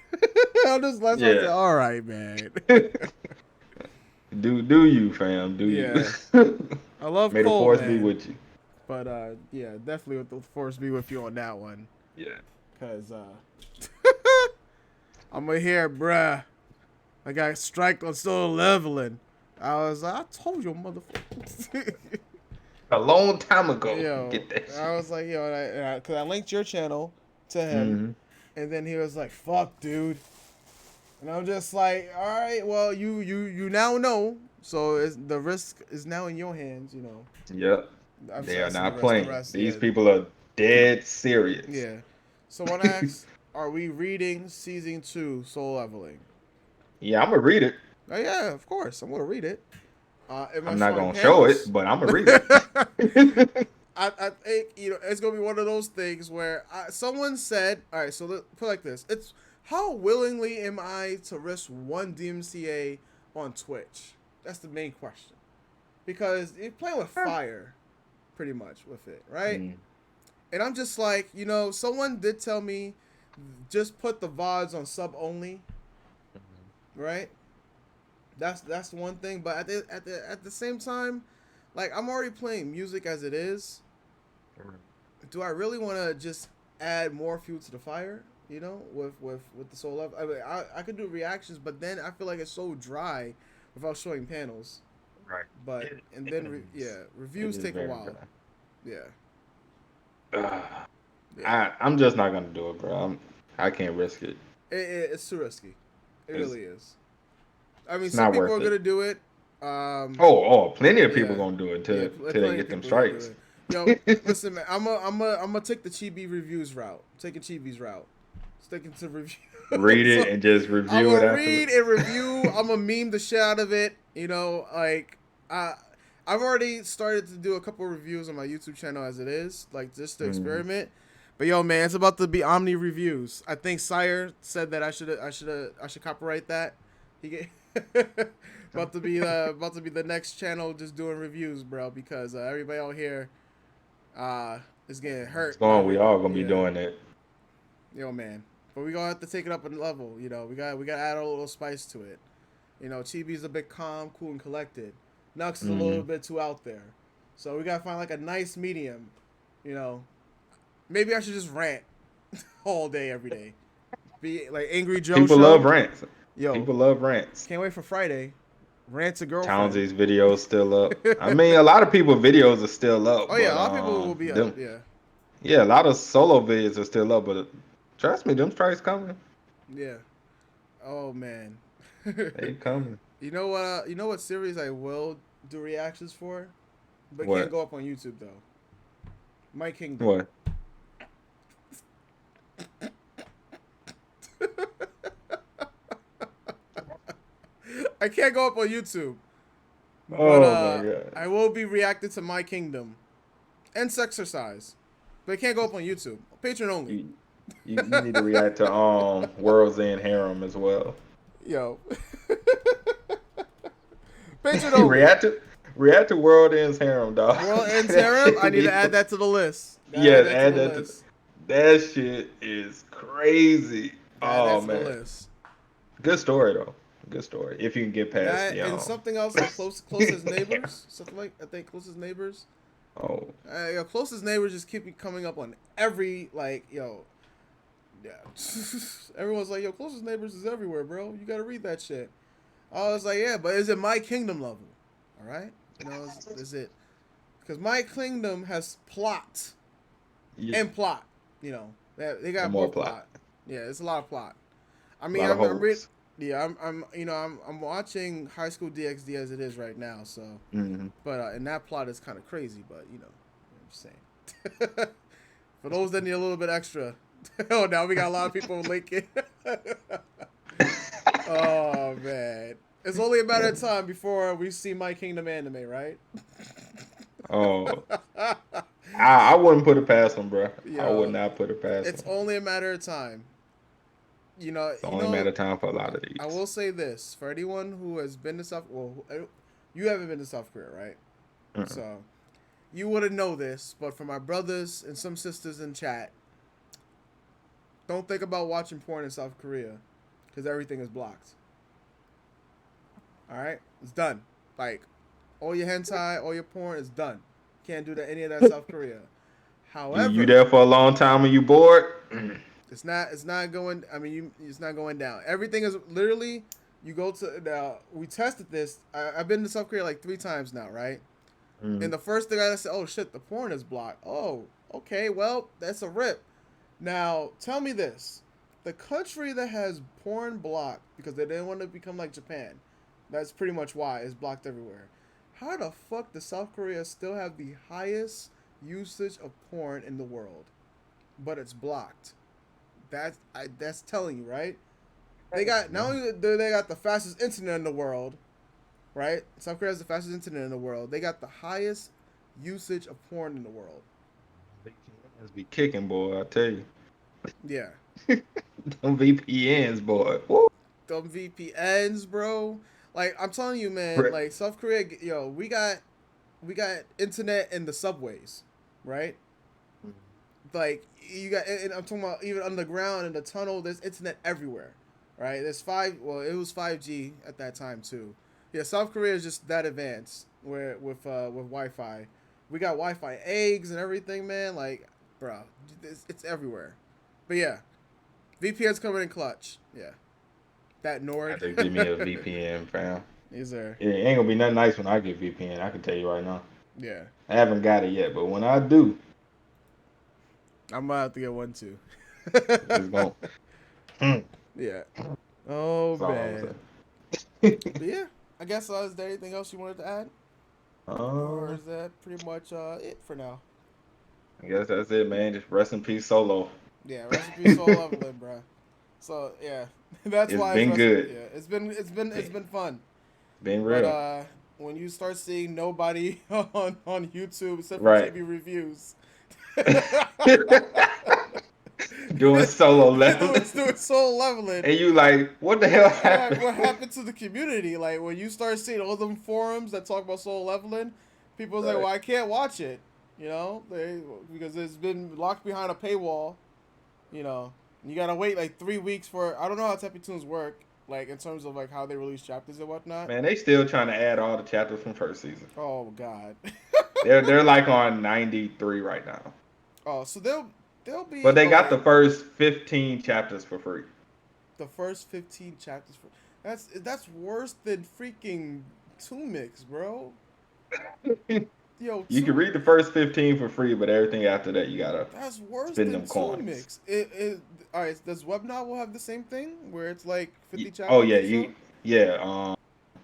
I'm just that's why I said, Yeah. all right, man. Do you, fam? Do you? Yeah, I love May the Cole, force be man. with you. But yeah, definitely with the force be with you on that one, Yeah. cause I'm gonna hear, bruh. I got strike on still leveling. I told you, motherfucker. A long time ago. Yo, Get that I shit. was like, yo, cause I linked your channel to him, Hmm. and then he was like, "Fuck, dude." And I'm just like, all right, well, you now know, so the risk is now in your hands, you know. Yep. I'm They sorry, I are said the not rest. The playing. rest, These yeah, people are dead serious. yeah. So when I ask, are we reading season 2 Soul Leveling? Yeah, I'm gonna read it. Oh yeah, of course, I'm gonna read it. Am I I'm not showing gonna show it, panels? but I'm gonna read it. I think it's gonna be one of those things where someone said, all right, so put it like this: it's how willingly am I to risk one DMCA on Twitch? That's the main question, because you're playing with fire, pretty much with it, right? Mm. And I'm just like, someone did tell me just put the VODs on sub only, right? That's one thing, but at the same time, like I'm already playing music as it is. Do I really want to just add more fuel to the fire? With the soul level. I mean, I could do reactions, but then I feel like it's so dry without showing panels. Right. But and then It reviews is take a very while. Yeah, dry. yeah. I'm just not gonna do it, bro. I can't risk it. It's too risky. It It's really is. I mean, it's some not people are worth it. gonna do it. Um, Oh, plenty of people yeah, gonna do it yeah. till they Plenty of get them people are gonna do strikes. it. Yo, listen, man. I'm a take the chibi reviews route. Taking chibi's route. Sticking to review. Read So it and just I'm review it gonna after. read and review. I'm gonna meme the shit out of it. Like I, I've already started to do a couple reviews on my YouTube channel as it is, like just to Mm. experiment. But yo, man, it's about to be Omni reviews. I think Sire said that I should copyright that. He get about to be the next channel just doing reviews, bro, because everybody out here is getting It's hurt by going. We all gonna be yeah, doing it. yo, man. But we gonna have to take it up a level. We got to add a little spice to it. Chibi's a bit calm, cool, and collected. Nux is a little Hmm. bit too out there. So we gotta find like a nice medium. Maybe I should just rant all day, every day. Be like Angry Joe People love show. rants. Yo, People love rants. can't wait for Friday. Rant to girlfriend. Townsy's videos still up. I mean, a lot of people videos are still up, Oh yeah, a but lot of people will be up. them Yeah, yeah, a lot of solo vids are still up, but trust me, them strikes coming. yeah. Oh man. They coming. You know what? You know what series I will do reactions for, but can't What? go up on YouTube though. My Kingdom. What? I can't go up on YouTube, but Oh my god. I will be reacting to My Kingdom and Sexercise, but it can't go up on YouTube. Patreon only. You, you need to react to World's End Harem as well. Yo. Patreon only. react to react to World Ends Harem, dog. World Ends That Harem. I shit need to be add that to the list. Gotta yeah, add that to add the that to list. that shit is crazy. Gotta add Oh that to the man. list. Good story though. Good story. If you can get past That the and something else like closest neighbors. Something like I think closest neighbors. Oh. Closest neighbors just keep coming up on every yeah. Everyone's like, yo, closest neighbors is everywhere, bro. You gotta read that shit. I was like, yeah, but is it My Kingdom level? All right, is it? Because My Kingdom has plot Yeah. and plot. They got And more more plot. plot. Yeah, it's a lot of plot. I A mean, lot of I'm reading. hoes. Yeah, I'm watching High School DxD as it is right now. So, Hmm. but and that plot is kind of crazy. But I'm just saying. For those that need a little bit extra, oh, now we got a lot of people linking. Oh man, it's only a matter of time before we see My Kingdom anime, right? Oh, I wouldn't put it past them, bro. I would Yo, not put it past it's them. only a matter of time. You know, It's you only a know. matter of time for a lot of I these. will say this for anyone who has been to South. Well, you haven't been to South Korea, right? Mm-mm. So you wouldn't know this, but for my brothers and some sisters in chat, don't think about watching porn in South Korea, because everything is blocked. All right, it's done. Like all your hentai, all your porn is done. Can't do that any of that South Korea. You However, there for a long time and you bored? it's not going. I mean, it's not going down. Everything is literally. You go to now. We tested this. I've been to South Korea like 3 times now, right? And Mm. the first thing I said, oh shit, the porn is blocked. Oh, okay, well that's a rip. Now tell me this: the country that has porn blocked because they didn't want to become like Japan. That's pretty much why it's blocked everywhere. How the fuck does South Korea still have the highest usage of porn in the world, but it's blocked? That's telling you, right? They got not only do they got the fastest internet in the world, right? South Korea has the fastest internet in the world. They got the highest usage of porn in the world. VPNs be kicking, boy. I tell you, Yeah, them VPNs, boy. Woo. them VPNs, bro. Like I'm telling you, man. Like South Korea, yo, we got internet in the subways, right? Like you got, and I'm talking about even underground in the tunnel. There's internet everywhere, right? There's five. Well, it was 5G at that time too. Yeah, South Korea is just that advanced where with Wi-Fi. We got Wi-Fi eggs and everything, man. Like, bro, it's everywhere. But yeah, VPN's coming in clutch. Yeah, that Had Nord. to give me a VPN, fam. Is there? It ain't gonna be nothing nice when I get VPN. I can tell you right now. Yeah, I haven't got it yet, but when I do, I'm about to get one too. it's gonna. Mm, Yeah. Oh that's all I'm man. saying. But yeah, I guess is there anything else you wanted to add? Or uh, is that pretty much it for now? I guess that's it, man. Just rest in peace, Solo. Yeah, recipe soul leveling, bro. So yeah, that's It's why it's been recipe. good. Yeah, it's been fun. Been But real. when you start seeing nobody on YouTube except for Right. GB reviews, Doing solo level. doing soul leveling, And you like, what the hell like happened? what happened to the community? Like when you start seeing all them forums that talk about soul leveling, people's like, Right. well, I can't watch it. Because it's been locked behind a paywall. You know, you gotta wait like 3 weeks for. I don't know how Teppy Tunes work, like in terms of like how they release chapters and whatnot. Man, they still trying to add all the chapters from first season. Oh God. They're like on 93 right now. Oh, so they'll But be they oh got the wait, first 15 chapters for free. the first 15 chapters for that's worse than freaking Two Mix, bro. Yo, You can Two read the first 15 for free, but everything after that you gotta that's worse spend than them Two coins. Mix. All right. Does Web Novel have the same thing where it's like 50 Oh chapters yeah, or so? yeah.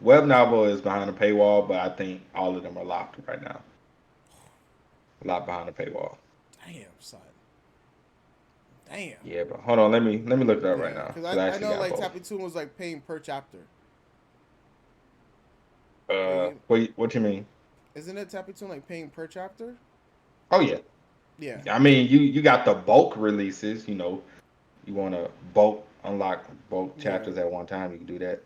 Web novel is behind a paywall, but I think all of them are locked right now. Locked behind a paywall. Damn, son. Damn. Yeah, but hold on, let me look it up right Yeah, now because because I I actually know got like both. Tappy Toon was like paying per chapter. Like, What you mean? isn't it Tappy Toon like paying per chapter? Oh yeah, Yeah. I mean you got the bulk releases. You want to bulk unlock bulk Yeah. chapters at one time, you can do that.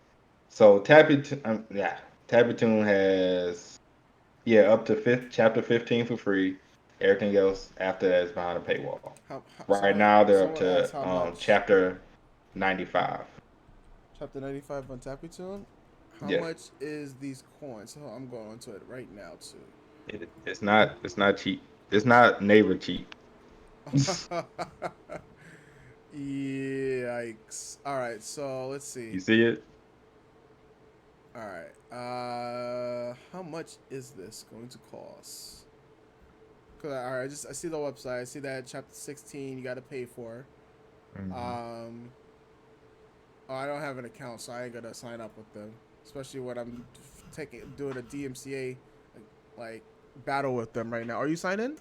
So Tabitoon has up to fifth chapter 15 for free. Everything else after that is behind a paywall. Right now they're up Someone to asked how much. chapter 95. Chapter 95 on Tappy Toon. How Yeah, much is these coins? Oh, I'm going into it right now it's not cheap. It's not neighbor cheap. too. Yikes. All right, so let's see. You see it? All right. How much is this going to cost? Cause all right, I see the website. I see that chapter 16 you got to pay for. Mhm. Um, Oh, I don't have an account, so I ain't gonna sign up with them. Especially when I'm doing a DMCA like battle with them right now. Are you signed in?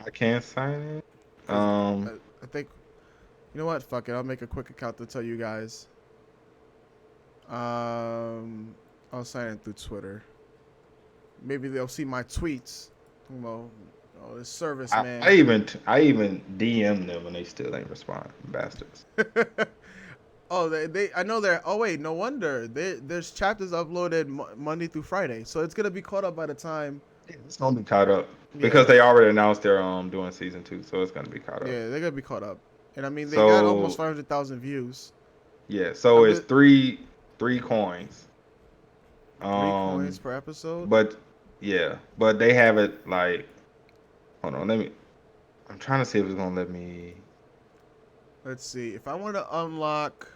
I can't sign it. Cause I think you know what? Fuck it. I'll make a quick account to tell you guys. Um, I'll sign in through Twitter. Maybe they'll see my tweets. You know, oh, this service I man. even DM them and they still ain't respond, bastards. Oh, they I know they're. Oh wait, no wonder. There's chapters uploaded Monday through Friday, so it's gonna be caught up by the time. Yeah, it's gonna be caught up because Yeah, they already announced they're doing season 2, so it's gonna be caught up. yeah, they're gonna be caught up. And I mean, they got almost So 500,000 views. yeah, so I'm it's just three coins. 3 coins Um, per episode. but yeah, but they have it like, hold on, let me. I'm trying to see if it's gonna let me. Let's see. If I want to unlock,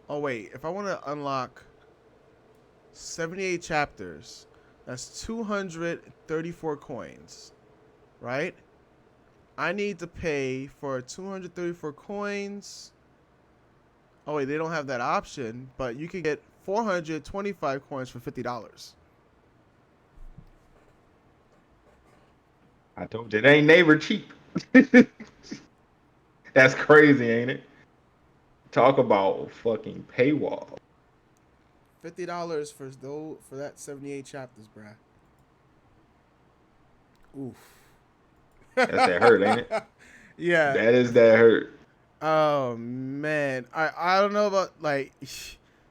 oh wait, if I want to unlock 78 chapters, that's 234 coins, right? I need to pay for 234 coins. Oh wait, they don't have that option, but you can get 425 coins for $50. I told you it ain't neighbor cheap. That's crazy, ain't it? Talk about fucking paywall. $50 for that 78 chapters, bruh. Oof. That's that hurt, ain't it? Yeah. That is that hurt. Oh man, I don't know about like,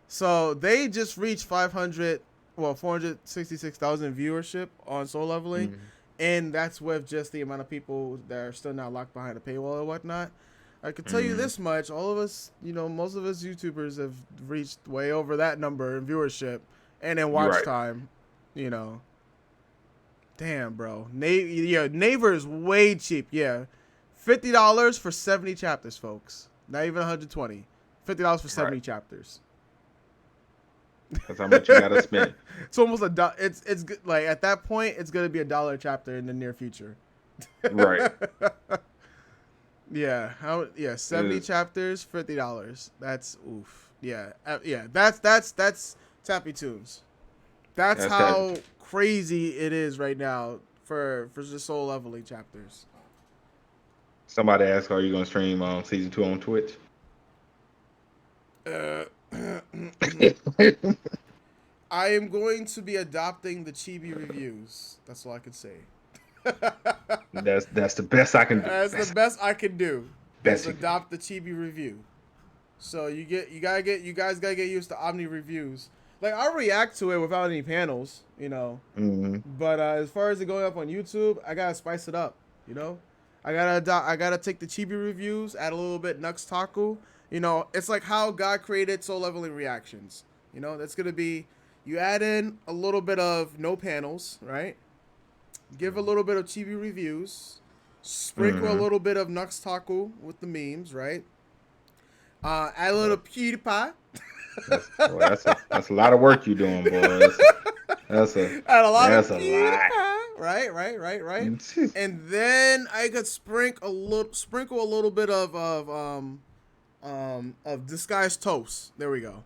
so they just reached 500, well 466,000 viewership on Soul Leveling, Mm, and that's with just the amount of people that are still not locked behind a paywall or whatnot. I could tell you mm, this much: all of us, most of us YouTubers have reached way over that number in viewership and in you're watch right. time. You know, damn, bro. Naver is way cheap. Yeah, $50 for 70 chapters, folks. Not even 120. $50 for Right. 70 chapters. That's how much you gotta spend. It's almost it's like at that point it's gonna be $1 a chapter in the near future. Right. Yeah, 70 Uh, chapters, $50. That's oof. Yeah, yeah. That's Tappy Tunes. That's that's that. how crazy it is right now for the Soul Leveling chapters. Somebody asked, "Are you gonna stream season 2 on Twitch?" Uh, I am going to be adopting the chibi reviews. That's all I can say. That's the best I can do. That's the That's best I can do. the Is best you can do. adopt the chibi review. So you guys gotta get used to Omni reviews. Like I'll react to it without any panels. Mm-hmm. But as far as it going up on YouTube, I gotta spice it up. You know, I gotta take the chibi reviews, add a little bit Nux Taku. It's like how God created Soul Leveling reactions. That's gonna be you add in a little bit of no panels, right? Give a little bit of chibi reviews, sprinkle a Mm-hmm. little bit of Nux Taku with the memes, right? Add a little PewDiePie. That's a lot of work you doing, boys. That's a Add a lot of that's a lot. PewDiePie. Right. And then I could sprinkle a little bit of disguised toast. There we go.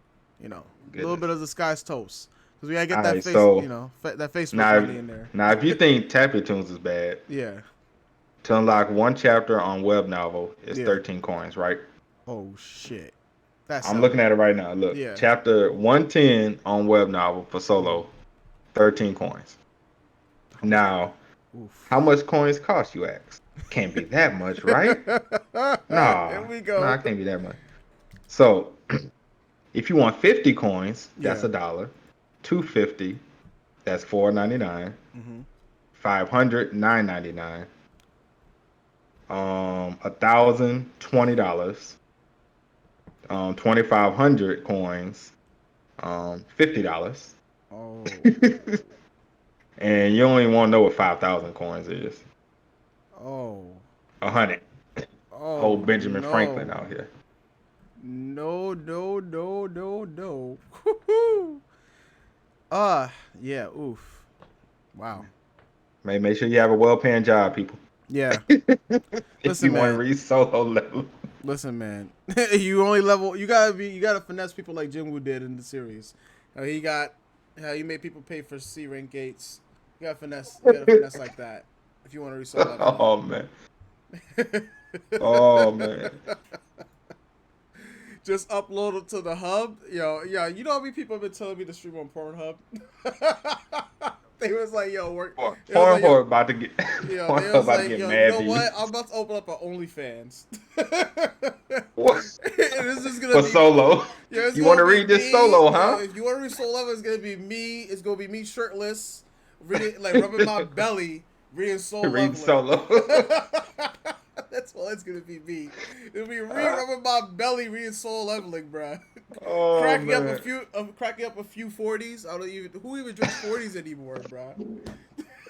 A little Goodness. bit of disguised toast because we gotta get All that right, face, so that Facebook now money in there. now if you think Tappy Tunes is bad, Yeah, to unlock one chapter on web novel is yeah. 13 coins, right? Oh shit, that's I'm hella. looking at it right now. Look, Yeah. chapter 110 on web novel for Mm. solo, 13 coins. How much? Now, Oof. how much coins cost, you ask? Can't be that much, right? Here Nah, we nah, go. it can't be that much. So, if you want 50 coins, that's Yeah. a dollar. 250, that's 4.99. Mm-hmm. 500, 9.99. 1,000, $20. 2,500 coins, $50. Oh. And you only want to know what 5,000 coins is. Oh. 100. Whole Oh Benjamin Franklin no. out here. No, no, no, no, no. Yeah, oof. Wow. Make sure you have a well-paying job, people. Yeah. If Listen, you want to man. read solo level. Listen, man. You only level. You gotta finesse people like Jinwoo did in the series. He got how he made people pay for C rank gates. You gotta finesse. You gotta finesse like that if you want to resoul level Oh man. up. Oh man. Just upload it to the hub. Yo, yeah, you know how many people have been telling me to stream on Pornhub? They was like, yo, work. It was like, yo, Pornhub about to get yo, they Pornhub was about to like, get yo, you mad know to you. what? I'm about to open up an OnlyFans. What? And this is gonna For be, solo. yeah, it's You want gonna to be read this me. solo, Yo, huh? if you want to read Soul Level, it's gonna be me. It's gonna be me shirtless, reading like rubbing my belly, reading Soul Read Leveling. solo. That's all it's gonna be me. It'll be me rubbing my belly, reading Soul Leveling, bruh. Oh man. Cracking up a few 40s. I don't even who even drinks 40s anymore, bruh.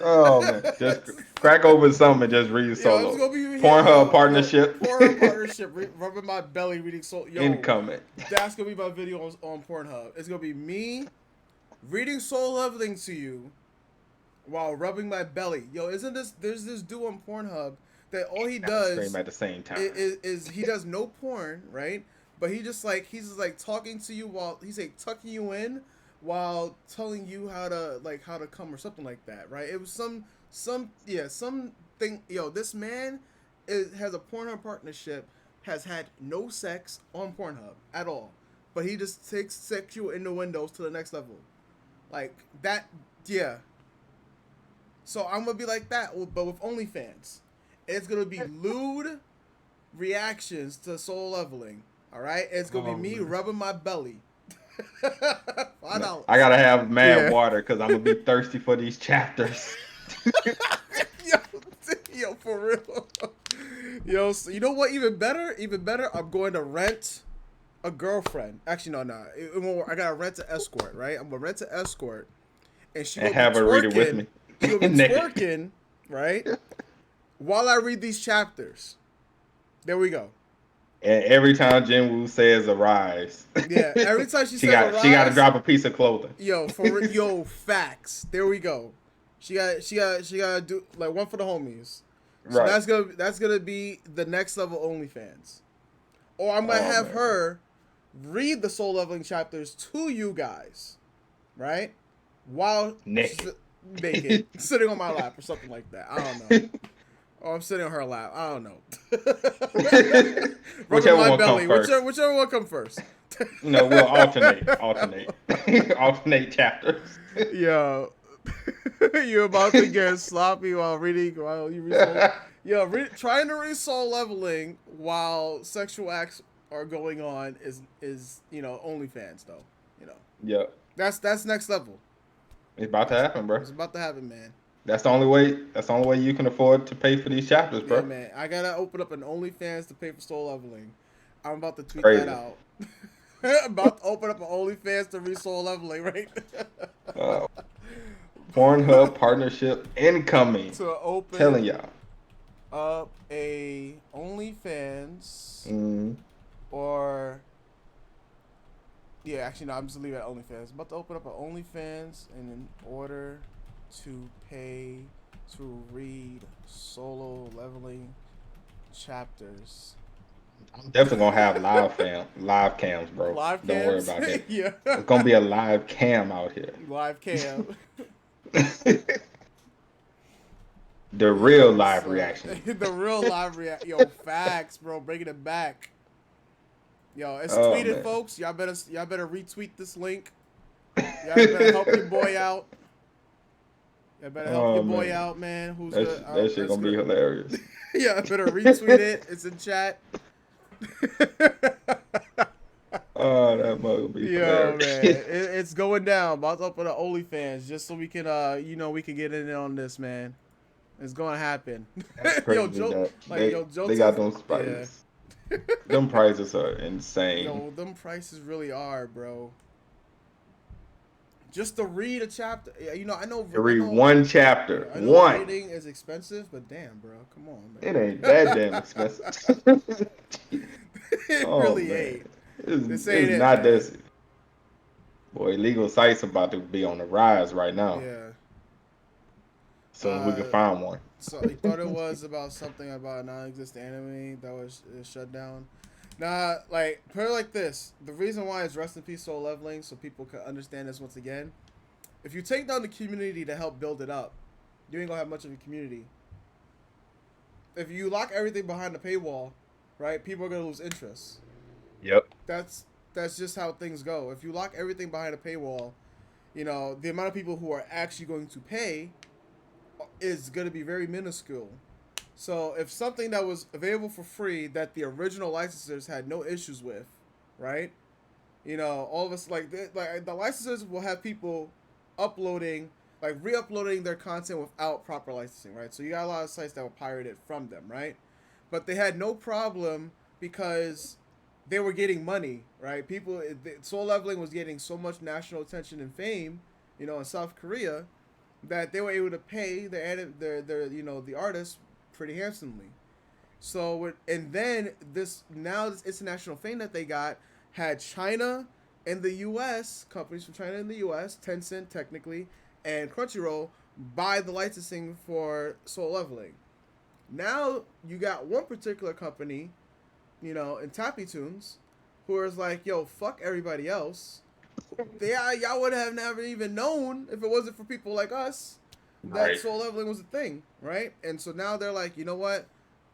Oh man. Just crack open something and just read Yo, it's solo. gonna be here. Pornhub Yo, partnership Pornhub partnership, rubbing my belly, reading Soul. Yo, incoming. that's gonna be my video on Pornhub. It's gonna be me reading Soul Leveling to you while rubbing my belly. Yo, isn't this? There's this dude on Pornhub that all he Gotta stream does at the same time. is he does no porn, right? But he's just like talking to you while he's like tucking you in while telling you how to come or something like that, right? It was something. Yo, this man has a Pornhub partnership, has had no sex on Pornhub at all, but he just takes sexual innuendos to the next level, like that. Yeah. So I'm gonna be like that, but with OnlyFans. It's gonna be lewd reactions to Soul Leveling. All right, it's gonna be Oh me man. rubbing my belly. $5. I gotta have mad Yeah. water because I'm gonna be thirsty for these chapters. yo, yo, for real. Yo, so you know what? Even better. Even better. I'm going to rent a girlfriend. Actually, no. I gotta rent an escort. Right. I'm gonna rent an escort, and she And gonna be have her read it with twerking. me. She gonna be Naked. twerking. Right. While I read these chapters. There we go. And every time Jinwoo says arise, Yeah, every time she she says got to arise, drop a piece of clothing. yo, facts. There we go. She got to do like one for the homies. So Right. that's gonna be the next level OnlyFans. Or I'm gonna Oh have man. her read the soul leveling chapters to you guys, right? While she's Naked. naked, sitting on my lap or something like that. I don't know. Oh, I'm sitting on her lap. I don't know. Rubbing Whichever my one come belly. first. Whichever one come first. We'll alternate chapters. Yo, you're about to get sloppy while you resoul. Yo, trying to resoul leveling while sexual acts are going on is OnlyFans though. You know Yep. that's next level. It's about to happen, bro. It's about to happen, man. That's the only way. That's the only way you can afford to pay for these chapters, Yeah, bro. man. I gotta open up an OnlyFans to pay for soul leveling. I'm about to It's tweet that crazy. out. About to open up an OnlyFans to resoul leveling, right? Uh, Pornhub partnership incoming. To Telling open y'all. up a OnlyFans Mm. or actually no, I'm just leaving it at OnlyFans. I'm about to open up an OnlyFans and in order to pay to read solo leveling chapters. I'm definitely gonna have live cams, bro. Live Don't worry cams? about that. Yeah. It's gonna be a live cam out here. Live cam. The real Yo, live son. reaction. The real live react. Yo, facts, bro. Bringing it back. Yo, it's Oh tweeted, man. folks. Y'all better retweet this link. Y'all better help your boy out. Y'all better help your Oh boy man. out, man. Who's good? That shit gonna be hilarious. Yeah, better retweet it. It's in chat. Oh, that mug will be Yo, hilarious. man, it's going down. About to open the OnlyFans just so we can, we can get in on this, man. It's gonna happen. That's Yo, crazy Joe, that Joe, they got those prices. Them prices are insane. Yo, them prices really are, bro. Just to read a chapter, I know. To read one chapter, I know one. reading is expensive, but damn, bro, come on, It man. ain't that damn expensive. It Oh really man, ain't. it's This ain't it, not man. that. Boy, illegal sites about to be on the rise right now. Yeah. soon as we can Uh, find one. so you thought it was about something about a non-existent anime that was shut down. Nah, like put it like this: the reason why it's rest in peace Soul Leveling, so people can understand this once again. If you take down the community to help build it up, you ain't gonna have much of a community. If you lock everything behind the paywall, right, people are gonna lose interest. Yep. That's that's just how things go. If you lock everything behind a paywall, the amount of people who are actually going to pay is going to be very minuscule. So if something that was available for free that the original licensors had no issues with, right? All of us like the licensors will have people uploading like re-uploading their content without proper licensing, right? So you got a lot of sites that were pirated from them, right? But they had no problem because they were getting money, right? Soul Leveling was getting so much national attention and fame, in South Korea, that they were able to pay their the artists pretty handsomely. And then this international fame that they got had China and the U.S. companies from China and the U.S. Tencent technically and Crunchyroll buy the licensing for Soul Leveling. Now you got one particular company, in Tappy Tunes, who is like, yo, fuck everybody else. Y'all would have never even known if it wasn't for people like us that Right. Soul Leveling was a thing, right? And so now they're like, you know what?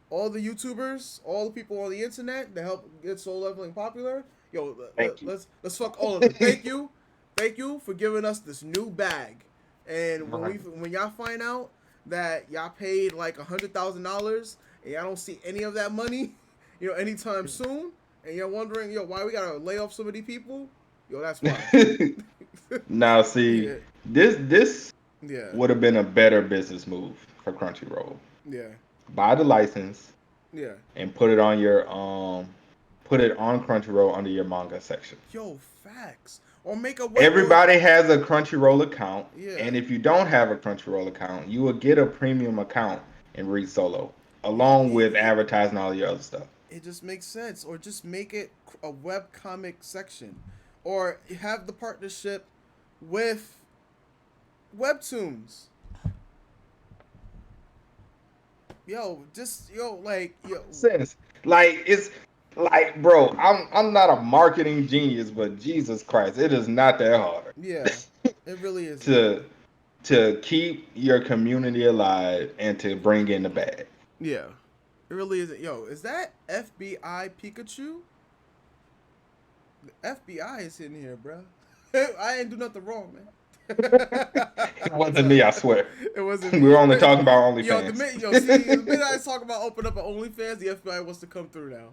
All the YouTubers, all the people on the internet that help get Soul Leveling popular, yo, Thank you. let's fuck all of them. Thank you for giving us this new bag. And Right. when y'all find out that y'all paid like $100,000 and y'all don't see any of that money, anytime soon, and you're wondering, yo, why we gotta lay off so many people, yo, that's why. Now, see, Yeah, this yeah, would have been a better business move for Crunchyroll. yeah, Buy the license yeah. and put it on Crunchyroll under your manga section. Yo, facts. Or make a web or Everybody has a Crunchyroll account, yeah, and if you don't have a Crunchyroll account, you will get a premium account and read solo, yeah. along with advertising all your other stuff. It just makes sense. Or just make it a web comic section, or have the partnership with Webtoons. Yo, Sense. Like it's like, bro, I'm not a marketing genius, but Jesus Christ, it is not that hard yeah. It really isn't. to keep your community alive and to bring in the bag. Yeah, it really isn't. Yo, is that FBI Pikachu? The FBI is in here, bro. I ain't do nothing wrong, man. It wasn't me, I swear. It wasn't We me. were only talking about Yo, OnlyFans. see, the minute I talk about opening up an OnlyFans, the FBI wants to come through now.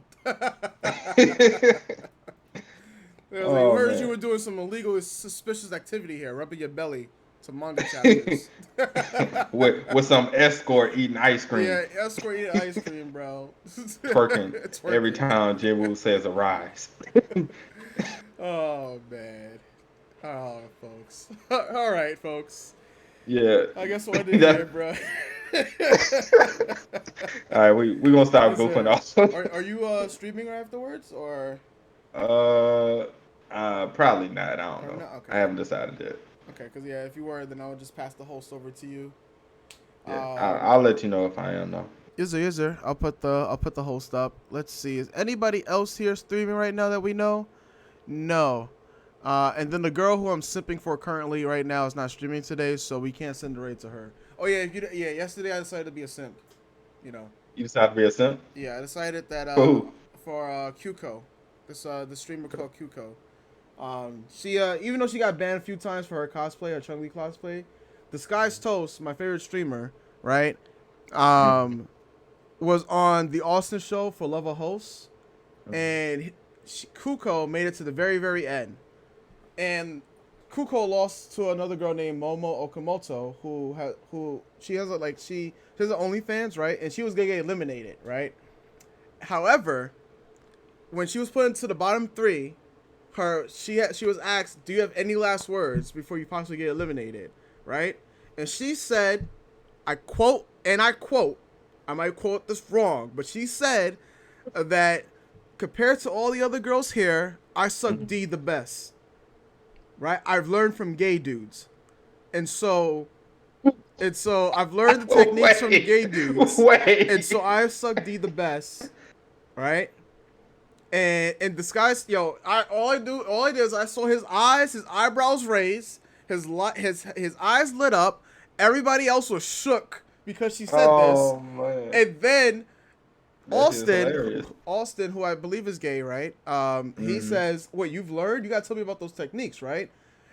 They was like, we Oh heard you man. were doing some illegal, suspicious activity here, rubbing your belly to manga chapters. With some escort eating ice cream, Yeah, escort eating ice cream, bro. twerking every Twerking. time Jinwoo says arise. Oh man. Oh, folks. All right, folks. Yeah. I guess we'll end it here, bro. All right, we gonna stop Yes, goofing sir. off. Are you streaming afterwards or uh, Probably not. I don't know. no? Okay. I haven't decided yet. Okay, because yeah, if you were, then I would just pass the host over to you. Yeah, Um, I'll let you know if I am though. Yes, sir. Yes, sir. I'll put the host up. Let's see. Is anybody else here streaming right now that we know? No. And then the girl who I'm simping for currently right now is not streaming today, so we can't send the raid to her. Oh yeah, yeah. Yesterday I decided to be a simp. You know. You decided to be a simp? Yeah, I decided that For who? for Qco, the streamer called Qco. She even though she got banned a few times for her cosplay, her Chun-Li cosplay, Disguised Toast, my favorite streamer, right? Um, was on the Austin show for Love a Host, and Kuko made it to the very, very end. And Kuko lost to another girl named Momo Okamoto, who she has she has an OnlyFans, right? And she was gonna get eliminated, right? However, when she was put into the bottom three, she was asked, "Do you have any last words before you possibly get eliminated?" Right? And she said, I quote, I might quote this wrong, but she said that compared to all the other girls here, I suck D the best. Right? I've learned from gay dudes. And so And so I've learned the techniques from the gay dudes. And so Wait. I suck D the best, right? And in disguise, yo, all I did is I saw his eyebrows raised, his eyes lit up. Everybody else was shook because she said this, Oh man, and then that shit is hilarious. Austin, who I believe is gay, right? He Mm-hmm. says, "Wait, you've learned? You gotta tell me about those techniques, right?"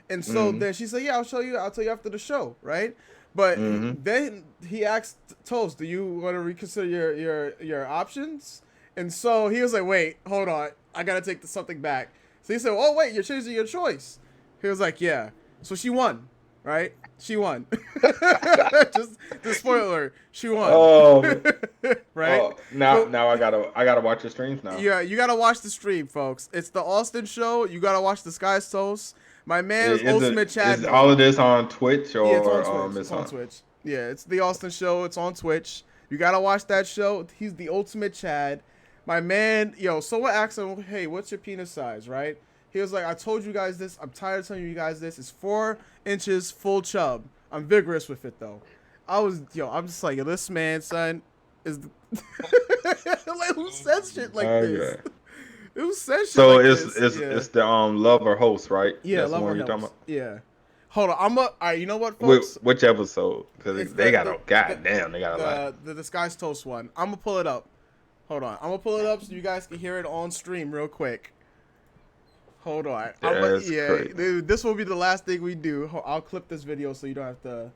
And so Mm-hmm. then she said, "Yeah, I'll show you. I'll tell you after the show, right?" But Mm-hmm. then he asked Toast, "Do you want to reconsider your options?" And so he was like, "Wait, hold on, I gotta take something back." So he said, "Oh wait, you're changing your choice." He was like, "Yeah." So she won, right? She won. Just the spoiler, she won, Oh, right? oh, now But now I gotta watch the streams now. yeah, you gotta watch the stream, folks. It's the Austin show. You gotta watch the Sky's Toast. My man is Is it Ultimate Chad is all mode. of this on Twitch Yeah, it's on or Twitch. It's it's on on? Twitch. Yeah, it's the Austin show. It's on Twitch. You gotta watch that show. He's the Ultimate Chad. My man, yo, someone asked him, "Hey, what's your penis size?" Right? He was like, "I told you guys this. I'm tired of telling you guys this. It's 4 inches full chub. I'm vigorous with it though." I'm just like, yo, this man, son, is like, who says shit like this? Okay. Who says shit So like it's this? it's Yeah, it's the lover host, right? yeah, That's the lover one you're talking helps. about. Yeah. Hold on, all right, you know what, Which, folks? which episode? Because It's they got the a the goddamn, they got a lot. the disguised toast one. I'm gonna pull it up. Hold on, I'm gonna pull it up so you guys can hear it on stream real quick. Hold on. That's Yeah, crazy. dude, this will be the last thing we do. I'll clip this video so you don't have to